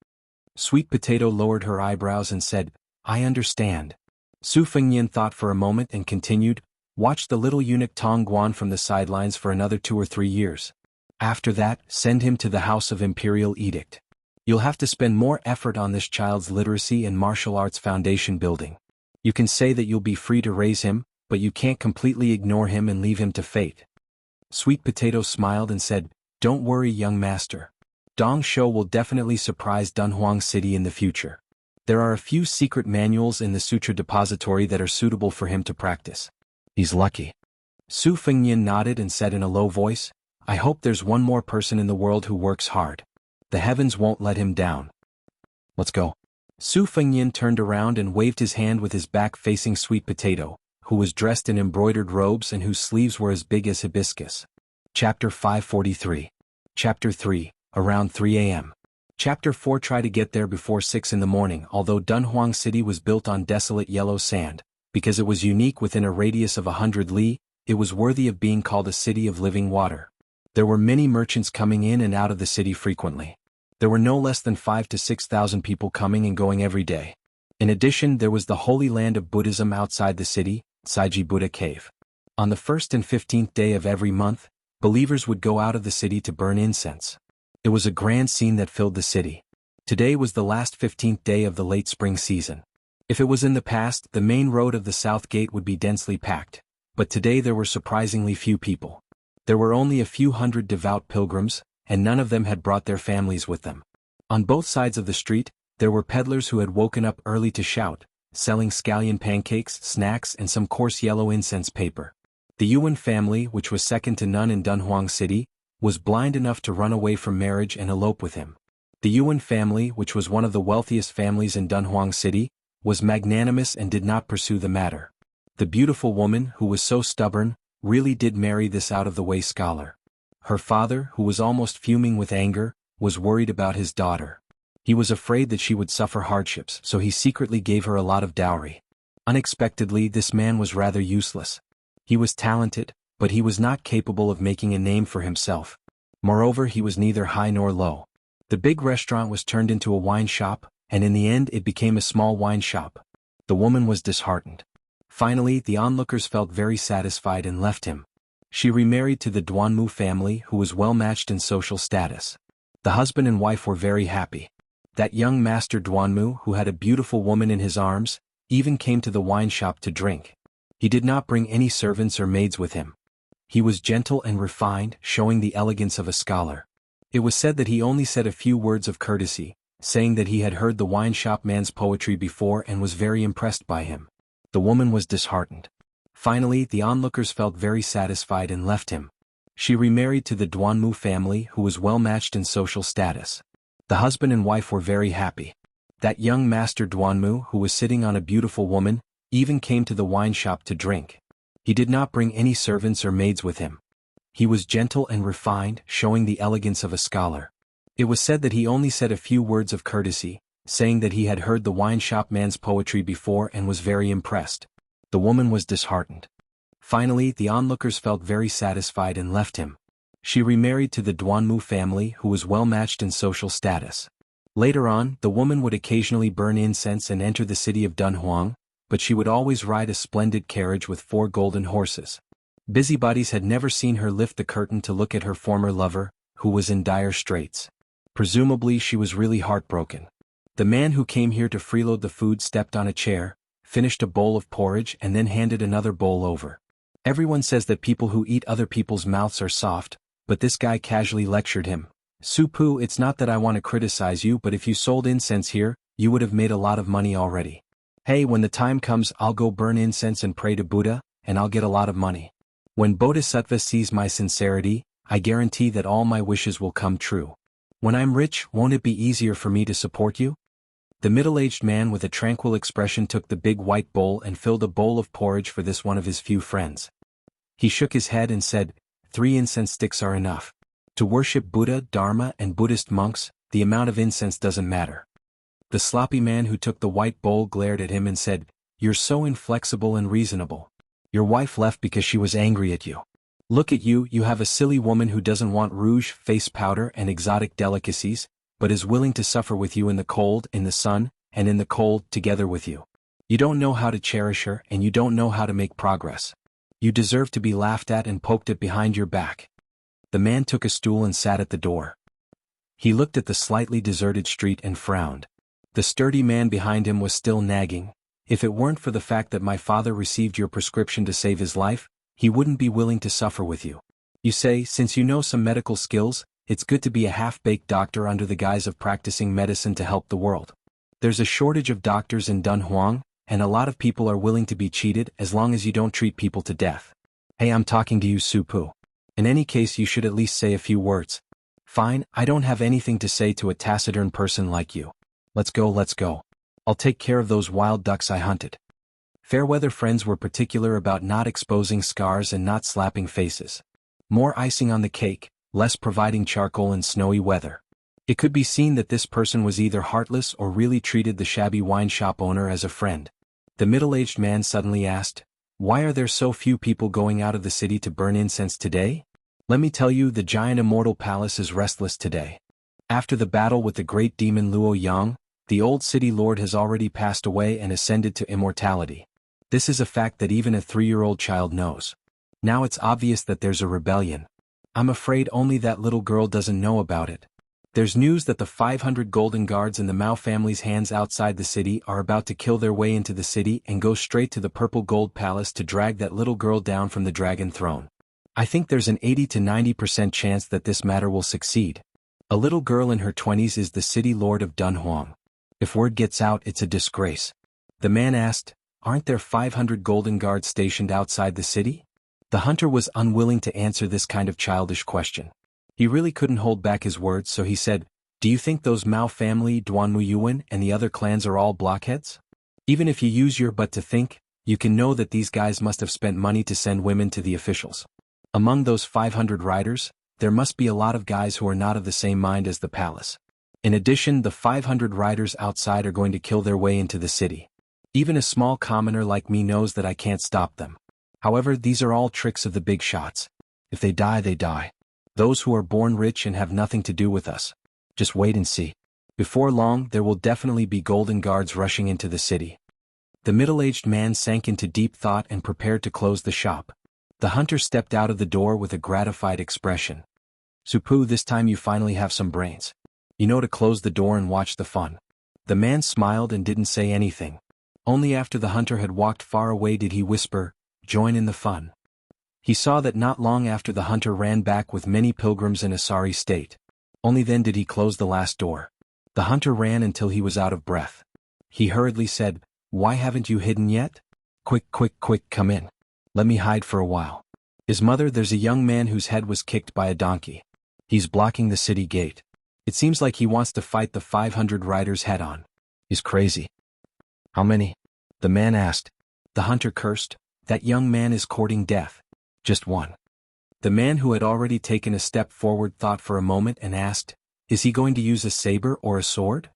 Sweet Potato lowered her eyebrows and said, "I understand." Su Fengnian thought for a moment and continued, "Watch the little eunuch Tong Guan from the sidelines for another 2 or 3 years. After that, send him to the House of Imperial Edict. You'll have to spend more effort on this child's literacy and martial arts foundation building. You can say that you'll be free to raise him, but you can't completely ignore him and leave him to fate." Sweet Potato smiled and said, "Don't worry, young master. Dong Shou will definitely surprise Dunhuang City in the future. There are a few secret manuals in the Sutra Depository that are suitable for him to practice. He's lucky." Su Fengnian nodded and said in a low voice, "I hope there's one more person in the world who works hard. The heavens won't let him down. Let's go." Su Fengnian turned around and waved his hand with his back facing Sweet Potato, who was dressed in embroidered robes and whose sleeves were as big as hibiscus. Chapter 543. Chapter 3, around 3 a.m. Chapter 4. Try to get there before 6 in the morning. Although Dunhuang City was built on desolate yellow sand, because it was unique within a radius of 100 li, it was worthy of being called a city of living water. There were many merchants coming in and out of the city frequently. There were no less than 5,000 to 6,000 people coming and going every day. In addition, there was the holy land of Buddhism outside the city, Saiji Buddha Cave. On the 1st and 15th day of every month, believers would go out of the city to burn incense. It was a grand scene that filled the city. Today was the last 15th day of the late spring season. If it was in the past, the main road of the south gate would be densely packed, but today there were surprisingly few people. There were only a few hundred devout pilgrims, and none of them had brought their families with them. On both sides of the street, there were peddlers who had woken up early to shout, selling scallion pancakes, snacks and some coarse yellow incense paper. The Yuan family, which was second to none in Dunhuang City, was blind enough to run away from marriage and elope with him. The Yuan family, which was one of the wealthiest families in Dunhuang City, was magnanimous and did not pursue the matter. The beautiful woman, who was so stubborn, really did marry this out-of-the-way scholar. Her father, who was almost fuming with anger, was worried about his daughter. He was afraid that she would suffer hardships, so he secretly gave her a lot of dowry. Unexpectedly, this man was rather useless. He was talented, but he was not capable of making a name for himself. Moreover, he was neither high nor low. The big restaurant was turned into a wine shop, and in the end it became a small wine shop. The woman was disheartened. Finally, the onlookers felt very satisfied and left him. She remarried to the Duanmu family, who was well matched in social status. The husband and wife were very happy. That young master Duanmu, who had a beautiful woman in his arms, even came to the wine shop to drink. He did not bring any servants or maids with him. He was gentle and refined, showing the elegance of a scholar. It was said that he only said a few words of courtesy, saying that he had heard the wine shop man's poetry before and was very impressed by him. The woman was disheartened. Finally, the onlookers felt very satisfied and left him. She remarried to the Duanmu family, who was well matched in social status. The husband and wife were very happy. That young master Duanmu, who was sitting on a beautiful woman, even came to the wine shop to drink. He did not bring any servants or maids with him. He was gentle and refined, showing the elegance of a scholar. It was said that he only said a few words of courtesy, saying that he had heard the wine shop man's poetry before and was very impressed. The woman was disheartened. Finally, the onlookers felt very satisfied and left him. She remarried to the Duanmu family, who was well matched in social status. Later on, the woman would occasionally burn incense and enter the city of Dunhuang, but she would always ride a splendid carriage with 4 golden horses. Busybodies had never seen her lift the curtain to look at her former lover, who was in dire straits. Presumably she was really heartbroken. The man who came here to freeload the food stepped on a chair, finished a bowl of porridge and then handed another bowl over. Everyone says that people who eat other people's mouths are soft, but this guy casually lectured him. Supu, it's not that I want to criticize you, but if you sold incense here, you would have made a lot of money already. Hey, when the time comes, I'll go burn incense and pray to Buddha, and I'll get a lot of money. When Bodhisattva sees my sincerity, I guarantee that all my wishes will come true. When I'm rich, won't it be easier for me to support you? The middle-aged man with a tranquil expression took the big white bowl and filled a bowl of porridge for this one of his few friends. He shook his head and said, 3 incense sticks are enough. To worship Buddha, Dharma, and Buddhist monks, the amount of incense doesn't matter. The sloppy man who took the white bowl glared at him and said, You're so inflexible and reasonable. Your wife left because she was angry at you. Look at you, you have a silly woman who doesn't want rouge, face powder, and exotic delicacies, but is willing to suffer with you in the cold, in the sun, and in the cold, together with you. You don't know how to cherish her, and you don't know how to make progress. You deserve to be laughed at and poked at behind your back. The man took a stool and sat at the door. He looked at the slightly deserted street and frowned. The sturdy man behind him was still nagging. If it weren't for the fact that my father received your prescription to save his life, he wouldn't be willing to suffer with you. You say, since you know some medical skills, it's good to be a half-baked doctor under the guise of practicing medicine to help the world. There's a shortage of doctors in Dunhuang, and a lot of people are willing to be cheated as long as you don't treat people to death. Hey, I'm talking to you, Supu. In any case, you should at least say a few words. Fine, I don't have anything to say to a taciturn person like you. Let's go, let's go. I'll take care of those wild ducks I hunted. Fairweather friends were particular about not exposing scars and not slapping faces. More icing on the cake, less providing charcoal in snowy weather. It could be seen that this person was either heartless or really treated the shabby wine shop owner as a friend. The middle-aged man suddenly asked, Why are there so few people going out of the city to burn incense today? Let me tell you, the giant Immortal Palace is restless today. After the battle with the great demon Luo Yang, the old city lord has already passed away and ascended to immortality. This is a fact that even a 3-year-old child knows. Now it's obvious that there's a rebellion. I'm afraid only that little girl doesn't know about it. There's news that the 500 golden guards in the Mao family's hands outside the city are about to kill their way into the city and go straight to the Purple Gold Palace to drag that little girl down from the dragon throne. I think there's an 80 to 90% chance that this matter will succeed. A little girl in her 20s is the city lord of Dunhuang. If word gets out, it's a disgrace. The man asked, Aren't there 500 golden guards stationed outside the city? The hunter was unwilling to answer this kind of childish question. He really couldn't hold back his words, so he said, Do you think those Mao family, Duanmuyuan, and the other clans are all blockheads? Even if you use your butt to think, you can know that these guys must have spent money to send women to the officials. Among those 500 riders, there must be a lot of guys who are not of the same mind as the palace. In addition, the 500 riders outside are going to kill their way into the city. Even a small commoner like me knows that I can't stop them. However, these are all tricks of the big shots. If they die, they die. Those who are born rich and have nothing to do with us. Just wait and see. Before long, there will definitely be golden guards rushing into the city. The middle-aged man sank into deep thought and prepared to close the shop. The hunter stepped out of the door with a gratified expression. Supu, this time you finally have some brains. You know to close the door and watch the fun. The man smiled and didn't say anything. Only after the hunter had walked far away did he whisper, Join in the fun. He saw that not long after the hunter ran back with many pilgrims in a sorry state. Only then did he close the last door. The hunter ran until he was out of breath. He hurriedly said, Why haven't you hidden yet? Quick, quick, quick, come in. Let me hide for a while. His mother, there's a young man whose head was kicked by a donkey. He's blocking the city gate. It seems like he wants to fight the 500 riders head on. He's crazy. How many? The man asked. The hunter cursed. That young man is courting death. Just one. The man who had already taken a step forward thought for a moment and asked, Is he going to use a saber or a sword?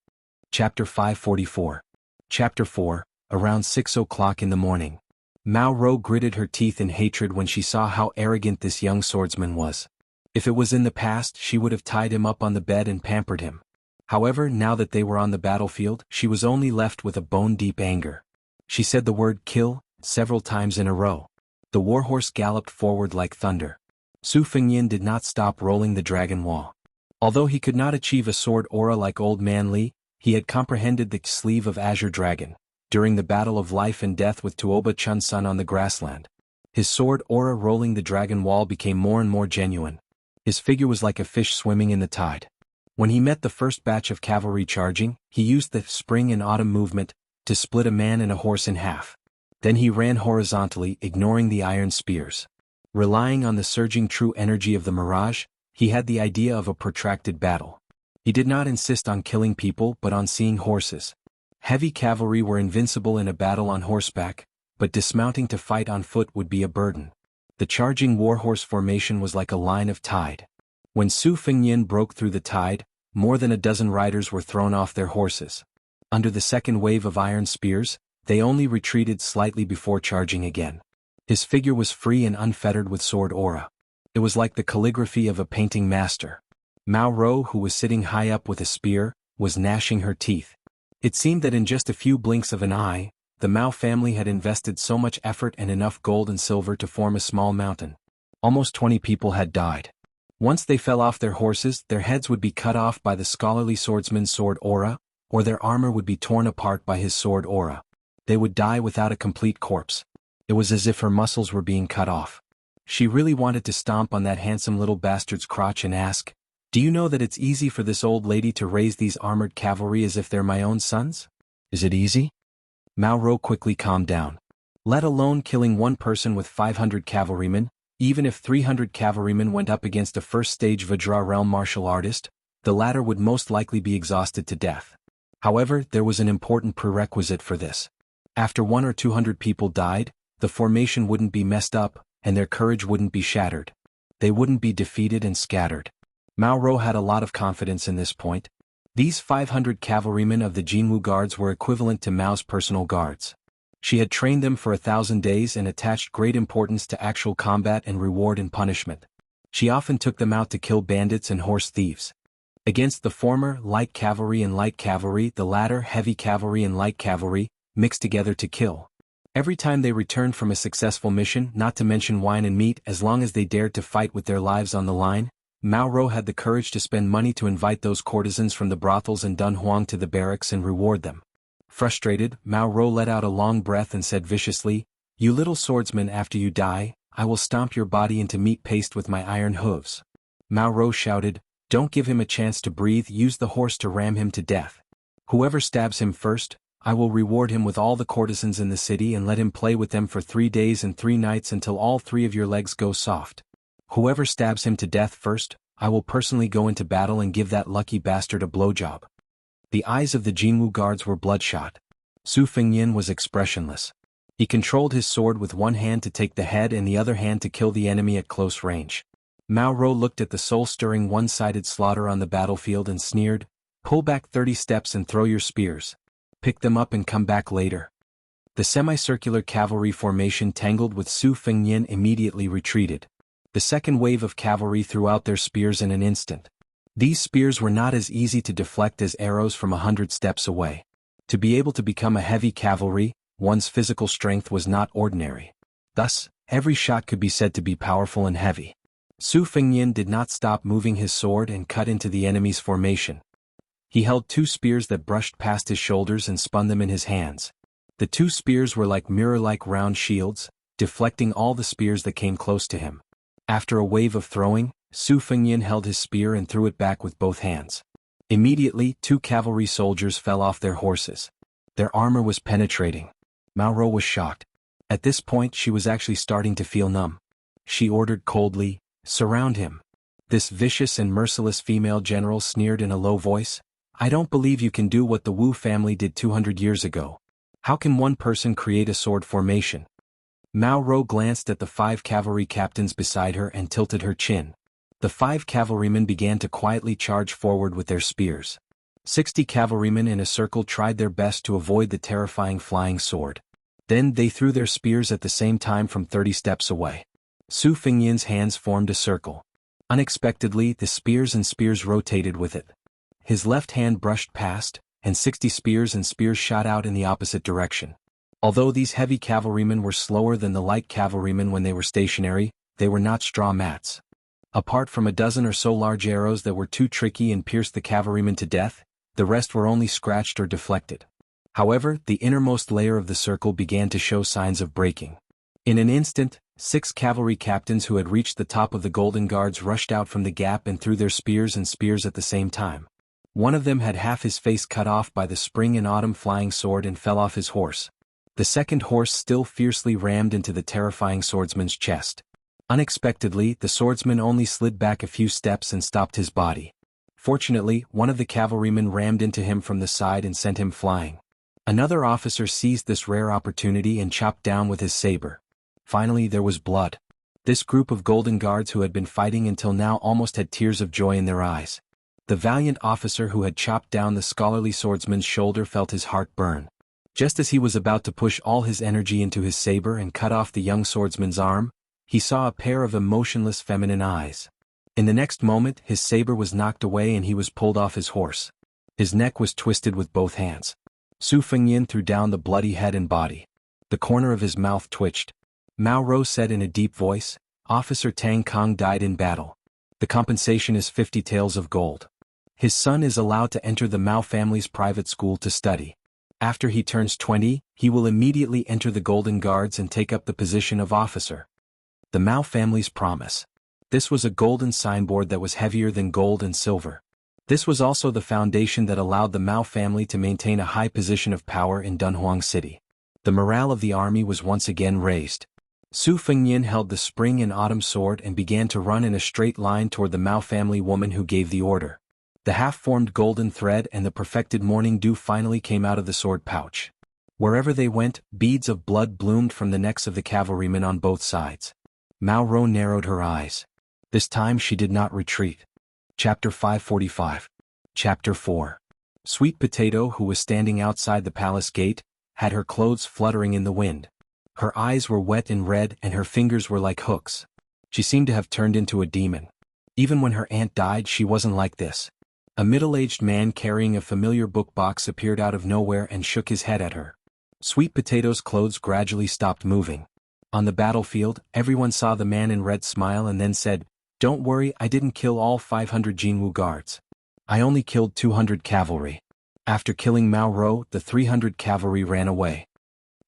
Chapter 544. Chapter 4, around 6 o'clock in the morning. Mao Ro gritted her teeth in hatred when she saw how arrogant this young swordsman was. If it was in the past, she would have tied him up on the bed and pampered him. However, now that they were on the battlefield, she was only left with a bone-deep anger. She said the word kill several times in a row. The warhorse galloped forward like thunder. Su Fengyin did not stop rolling the dragon wall. Although he could not achieve a sword aura like Old Man Li, he had comprehended the sleeve of Azure Dragon, during the battle of life and death with Tuoba Chunsun on the grassland. His sword aura rolling the dragon wall became more and more genuine. His figure was like a fish swimming in the tide. When he met the first batch of cavalry charging, he used the spring and autumn movement to split a man and a horse in half. Then he ran horizontally, ignoring the iron spears. Relying on the surging true energy of the mirage, he had the idea of a protracted battle. He did not insist on killing people but on seeing horses. Heavy cavalry were invincible in a battle on horseback, but dismounting to fight on foot would be a burden. The charging warhorse formation was like a line of tide. When Su Fengnian broke through the tide, more than a dozen riders were thrown off their horses. Under the second wave of iron spears, they only retreated slightly before charging again. His figure was free and unfettered with sword aura. It was like the calligraphy of a painting master. Mao Ro, who was sitting high up with a spear, was gnashing her teeth. It seemed that in just a few blinks of an eye, the Mao family had invested so much effort and enough gold and silver to form a small mountain. Almost 20 people had died. Once they fell off their horses, their heads would be cut off by the scholarly swordsman's sword aura, or their armor would be torn apart by his sword aura. They would die without a complete corpse. It was as if her muscles were being cut off. She really wanted to stomp on that handsome little bastard's crotch and ask, "Do you know that it's easy for this old lady to raise these armored cavalry as if they're my own sons? Is it easy?" Mao Ro quickly calmed down. Let alone killing one person with 500 cavalrymen, even if 300 cavalrymen went up against a first-stage Vajra realm martial artist, the latter would most likely be exhausted to death. However, there was an important prerequisite for this. After 100 or 200 people died, the formation wouldn't be messed up, and their courage wouldn't be shattered. They wouldn't be defeated and scattered. Mao Ro had a lot of confidence in this point. These 500 cavalrymen of the Jianghu guards were equivalent to Mao's personal guards. She had trained them for 1,000 days and attached great importance to actual combat and reward and punishment. She often took them out to kill bandits and horse thieves. Against the former, light cavalry and light cavalry, the latter, heavy cavalry and light cavalry, mixed together to kill. Every time they returned from a successful mission, not to mention wine and meat, as long as they dared to fight with their lives on the line, Mao Ro had the courage to spend money to invite those courtesans from the brothels and Dunhuang to the barracks and reward them. Frustrated, Mao Ro let out a long breath and said viciously, "You little swordsman, after you die, I will stomp your body into meat paste with my iron hooves." Mao Ro shouted, "Don't give him a chance to breathe, use the horse to ram him to death. Whoever stabs him first, I will reward him with all the courtesans in the city and let him play with them for 3 days and 3 nights until all 3 of your legs go soft. Whoever stabs him to death first, I will personally go into battle and give that lucky bastard a blowjob." The eyes of the Jianghu guards were bloodshot. Su Fengnian was expressionless. He controlled his sword with one hand to take the head and the other hand to kill the enemy at close range. Mao Ro looked at the soul-stirring one-sided slaughter on the battlefield and sneered, "Pull back 30 steps and throw your spears. Pick them up and come back later." The semicircular cavalry formation tangled with Su Fengnian immediately retreated. The second wave of cavalry threw out their spears in an instant. These spears were not as easy to deflect as arrows from 100 steps away. To be able to become a heavy cavalry, one's physical strength was not ordinary. Thus, every shot could be said to be powerful and heavy. Su Fengnian did not stop moving his sword and cut into the enemy's formation. He held 2 spears that brushed past his shoulders and spun them in his hands. The 2 spears were like mirror-like round shields, deflecting all the spears that came close to him. After a wave of throwing, Su Fengnian held his spear and threw it back with both hands. Immediately, 2 cavalry soldiers fell off their horses. Their armor was penetrating. Mao Ro was shocked. At this point she was actually starting to feel numb. She ordered coldly, "Surround him." This vicious and merciless female general sneered in a low voice, "I don't believe you can do what the Wu family did 200 years ago. How can one person create a sword formation?" Mao Ro glanced at the 5 cavalry captains beside her and tilted her chin. The 5 cavalrymen began to quietly charge forward with their spears. 60 cavalrymen in a circle tried their best to avoid the terrifying flying sword. Then they threw their spears at the same time from 30 steps away. Su Fengnian's hands formed a circle. Unexpectedly, the spears rotated with it. His left hand brushed past, and 60 spears shot out in the opposite direction. Although these heavy cavalrymen were slower than the light cavalrymen when they were stationary, they were not straw mats. Apart from a dozen or so large arrows that were too tricky and pierced the cavalrymen to death, the rest were only scratched or deflected. However, the innermost layer of the circle began to show signs of breaking. In an instant, 6 cavalry captains who had reached the top of the Golden Guards rushed out from the gap and threw their spears at the same time. One of them had half his face cut off by the spring and autumn flying sword and fell off his horse. The second horse still fiercely rammed into the terrifying swordsman's chest. Unexpectedly, the swordsman only slid back a few steps and stopped his body. Fortunately, one of the cavalrymen rammed into him from the side and sent him flying. Another officer seized this rare opportunity and chopped down with his saber. Finally, there was blood. This group of golden guards who had been fighting until now almost had tears of joy in their eyes. The valiant officer who had chopped down the scholarly swordsman's shoulder felt his heart burn. Just as he was about to push all his energy into his saber and cut off the young swordsman's arm, he saw a pair of emotionless feminine eyes. In the next moment, his saber was knocked away and he was pulled off his horse. His neck was twisted with both hands. Su Fengyin threw down the bloody head and body. The corner of his mouth twitched. Mao Rou said in a deep voice, "Officer Tang Kong died in battle. The compensation is 50 taels of gold. His son is allowed to enter the Mao family's private school to study. After he turns 20, he will immediately enter the Golden Guards and take up the position of officer." The Mao family's promise. This was a golden signboard that was heavier than gold and silver. This was also the foundation that allowed the Mao family to maintain a high position of power in Dunhuang City. The morale of the army was once again raised. Su Fengyin held the spring and autumn sword and began to run in a straight line toward the Mao family woman who gave the order. The half-formed golden thread and the perfected morning dew finally came out of the sword pouch. Wherever they went, beads of blood bloomed from the necks of the cavalrymen on both sides. Mao Rou narrowed her eyes. This time she did not retreat. Chapter 545. Chapter 4. Sweet Potato, who was standing outside the palace gate, had her clothes fluttering in the wind. Her eyes were wet and red and her fingers were like hooks. She seemed to have turned into a demon. Even when her aunt died, she wasn't like this. A middle-aged man carrying a familiar book box appeared out of nowhere and shook his head at her. Sweet Potato's clothes gradually stopped moving. On the battlefield, everyone saw the man in red smile and then said, "Don't worry, I didn't kill all 500 Jianghu guards. I only killed 200 cavalry." After killing Mao Rou, the 300 cavalry ran away.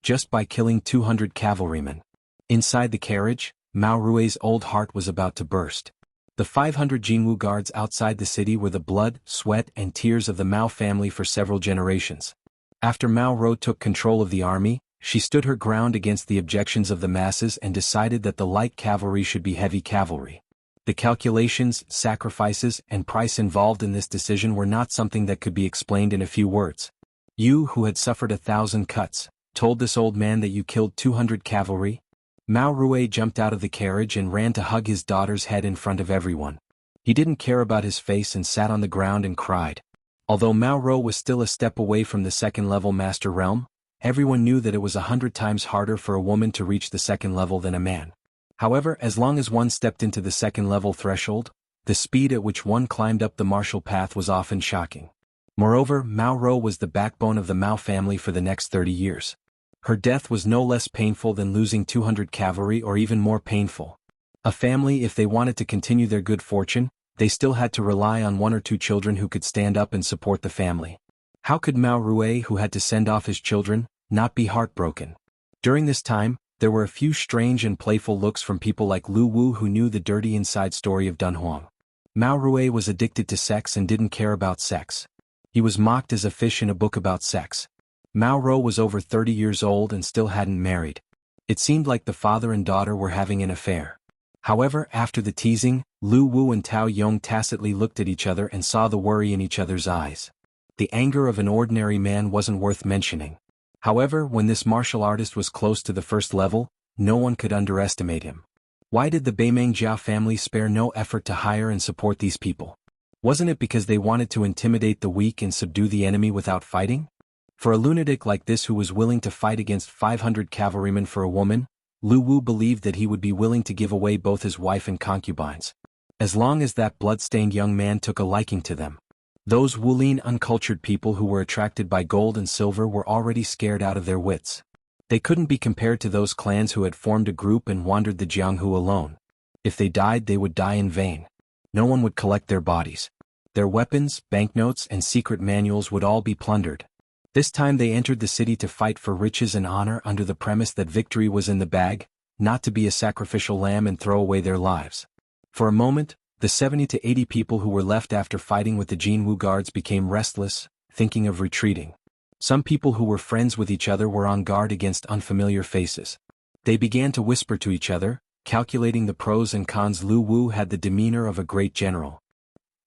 Just by killing 200 cavalrymen. Inside the carriage, Mao Rui's old heart was about to burst. The 500 Jianghu guards outside the city were the blood, sweat and tears of the Mao family for several generations. After Mao Rou took control of the army, she stood her ground against the objections of the masses and decided that the light cavalry should be heavy cavalry. The calculations, sacrifices, and price involved in this decision were not something that could be explained in a few words. "You, who had suffered 1,000 cuts, told this old man that you killed 200 cavalry?" Mao Rui jumped out of the carriage and ran to hug his daughter's head in front of everyone. He didn't care about his face and sat on the ground and cried. Although Mao Rou was still a step away from the second-level master realm, everyone knew that it was 100 times harder for a woman to reach the second level than a man. However, as long as one stepped into the second-level threshold, the speed at which one climbed up the martial path was often shocking. Moreover, Mao Rou was the backbone of the Mao family for the next 30 years. Her death was no less painful than losing 200 cavalry or even more painful. A family, if they wanted to continue their good fortune, they still had to rely on one or two children who could stand up and support the family. How could Mao Rui, who had to send off his children, not be heartbroken? During this time, there were a few strange and playful looks from people like Lu Wu who knew the dirty inside story of Dunhuang. Mao Rui was addicted to sex and didn't care about sex. He was mocked as a fish in a book about sex. Mao Rou was over 30 years old and still hadn't married. It seemed like the father and daughter were having an affair. However, after the teasing, Lu Wu and Tao Yong tacitly looked at each other and saw the worry in each other's eyes. The anger of an ordinary man wasn't worth mentioning. However, when this martial artist was close to the first level, no one could underestimate him. Why did the Beimeng Jia family spare no effort to hire and support these people? Wasn't it because they wanted to intimidate the weak and subdue the enemy without fighting? For a lunatic like this who was willing to fight against 500 cavalrymen for a woman, Lu Wu believed that he would be willing to give away both his wife and concubines. As long as that blood-stained young man took a liking to them. Those Wulin uncultured people who were attracted by gold and silver were already scared out of their wits. They couldn't be compared to those clans who had formed a group and wandered the Jianghu alone. If they died, they would die in vain. No one would collect their bodies. Their weapons, banknotes, and secret manuals would all be plundered. This time they entered the city to fight for riches and honor under the premise that victory was in the bag, not to be a sacrificial lamb and throw away their lives. For a moment, the 70 to 80 people who were left after fighting with the Jianghu guards became restless, thinking of retreating. Some people who were friends with each other were on guard against unfamiliar faces. They began to whisper to each other, calculating the pros and cons. Lu Wu had the demeanor of a great general.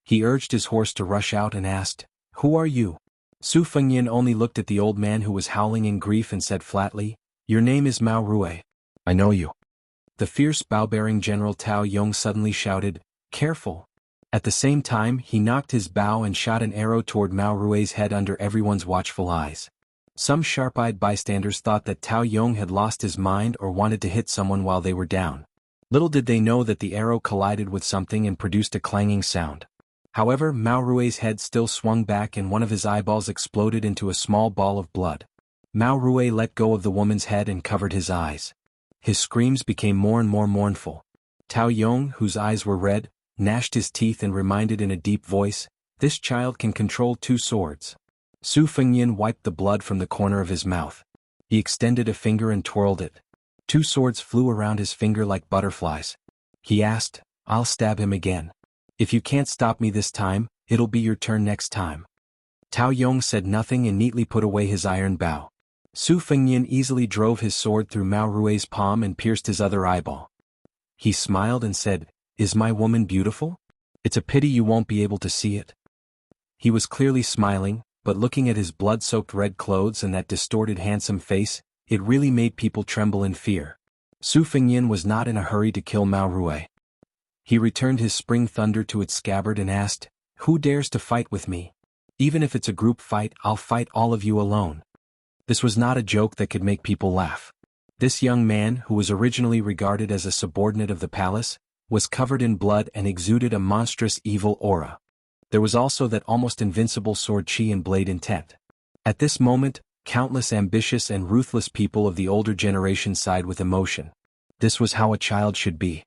He urged his horse to rush out and asked, "Who are you?" Su Fengyin only looked at the old man who was howling in grief and said flatly, "Your name is Mao Rui. I know you." The fierce bow-bearing General Tao Yong suddenly shouted, "Careful!" At the same time he knocked his bow and shot an arrow toward Mao Rui's head under everyone's watchful eyes. Some sharp-eyed bystanders thought that Tao Yong had lost his mind or wanted to hit someone while they were down. Little did they know that the arrow collided with something and produced a clanging sound. However, Mao Rui's head still swung back and one of his eyeballs exploded into a small ball of blood. Mao Rui let go of the woman's head and covered his eyes. His screams became more and more mournful. Tao Yong, whose eyes were red, gnashed his teeth and reminded in a deep voice, "This child can control 2 swords." Su Fengyan wiped the blood from the corner of his mouth. He extended a finger and twirled it. 2 swords flew around his finger like butterflies. He asked, "I'll stab him again. If you can't stop me this time, it'll be your turn next time." Tao Yong said nothing and neatly put away his iron bow. Su Fengyan easily drove his sword through Mao Rui's palm and pierced his other eyeball. He smiled and said, "Is my woman beautiful? It's a pity you won't be able to see it." He was clearly smiling, but looking at his blood-soaked red clothes and that distorted handsome face, it really made people tremble in fear. Su Fengyan was not in a hurry to kill Mao Rui. He returned his spring thunder to its scabbard and asked, "Who dares to fight with me? Even if it's a group fight, I'll fight all of you alone." This was not a joke that could make people laugh. This young man, who was originally regarded as a subordinate of the palace, was covered in blood and exuded a monstrous evil aura. There was also that almost invincible sword chi and blade intent. At this moment, countless ambitious and ruthless people of the older generation sighed with emotion. This was how a child should be.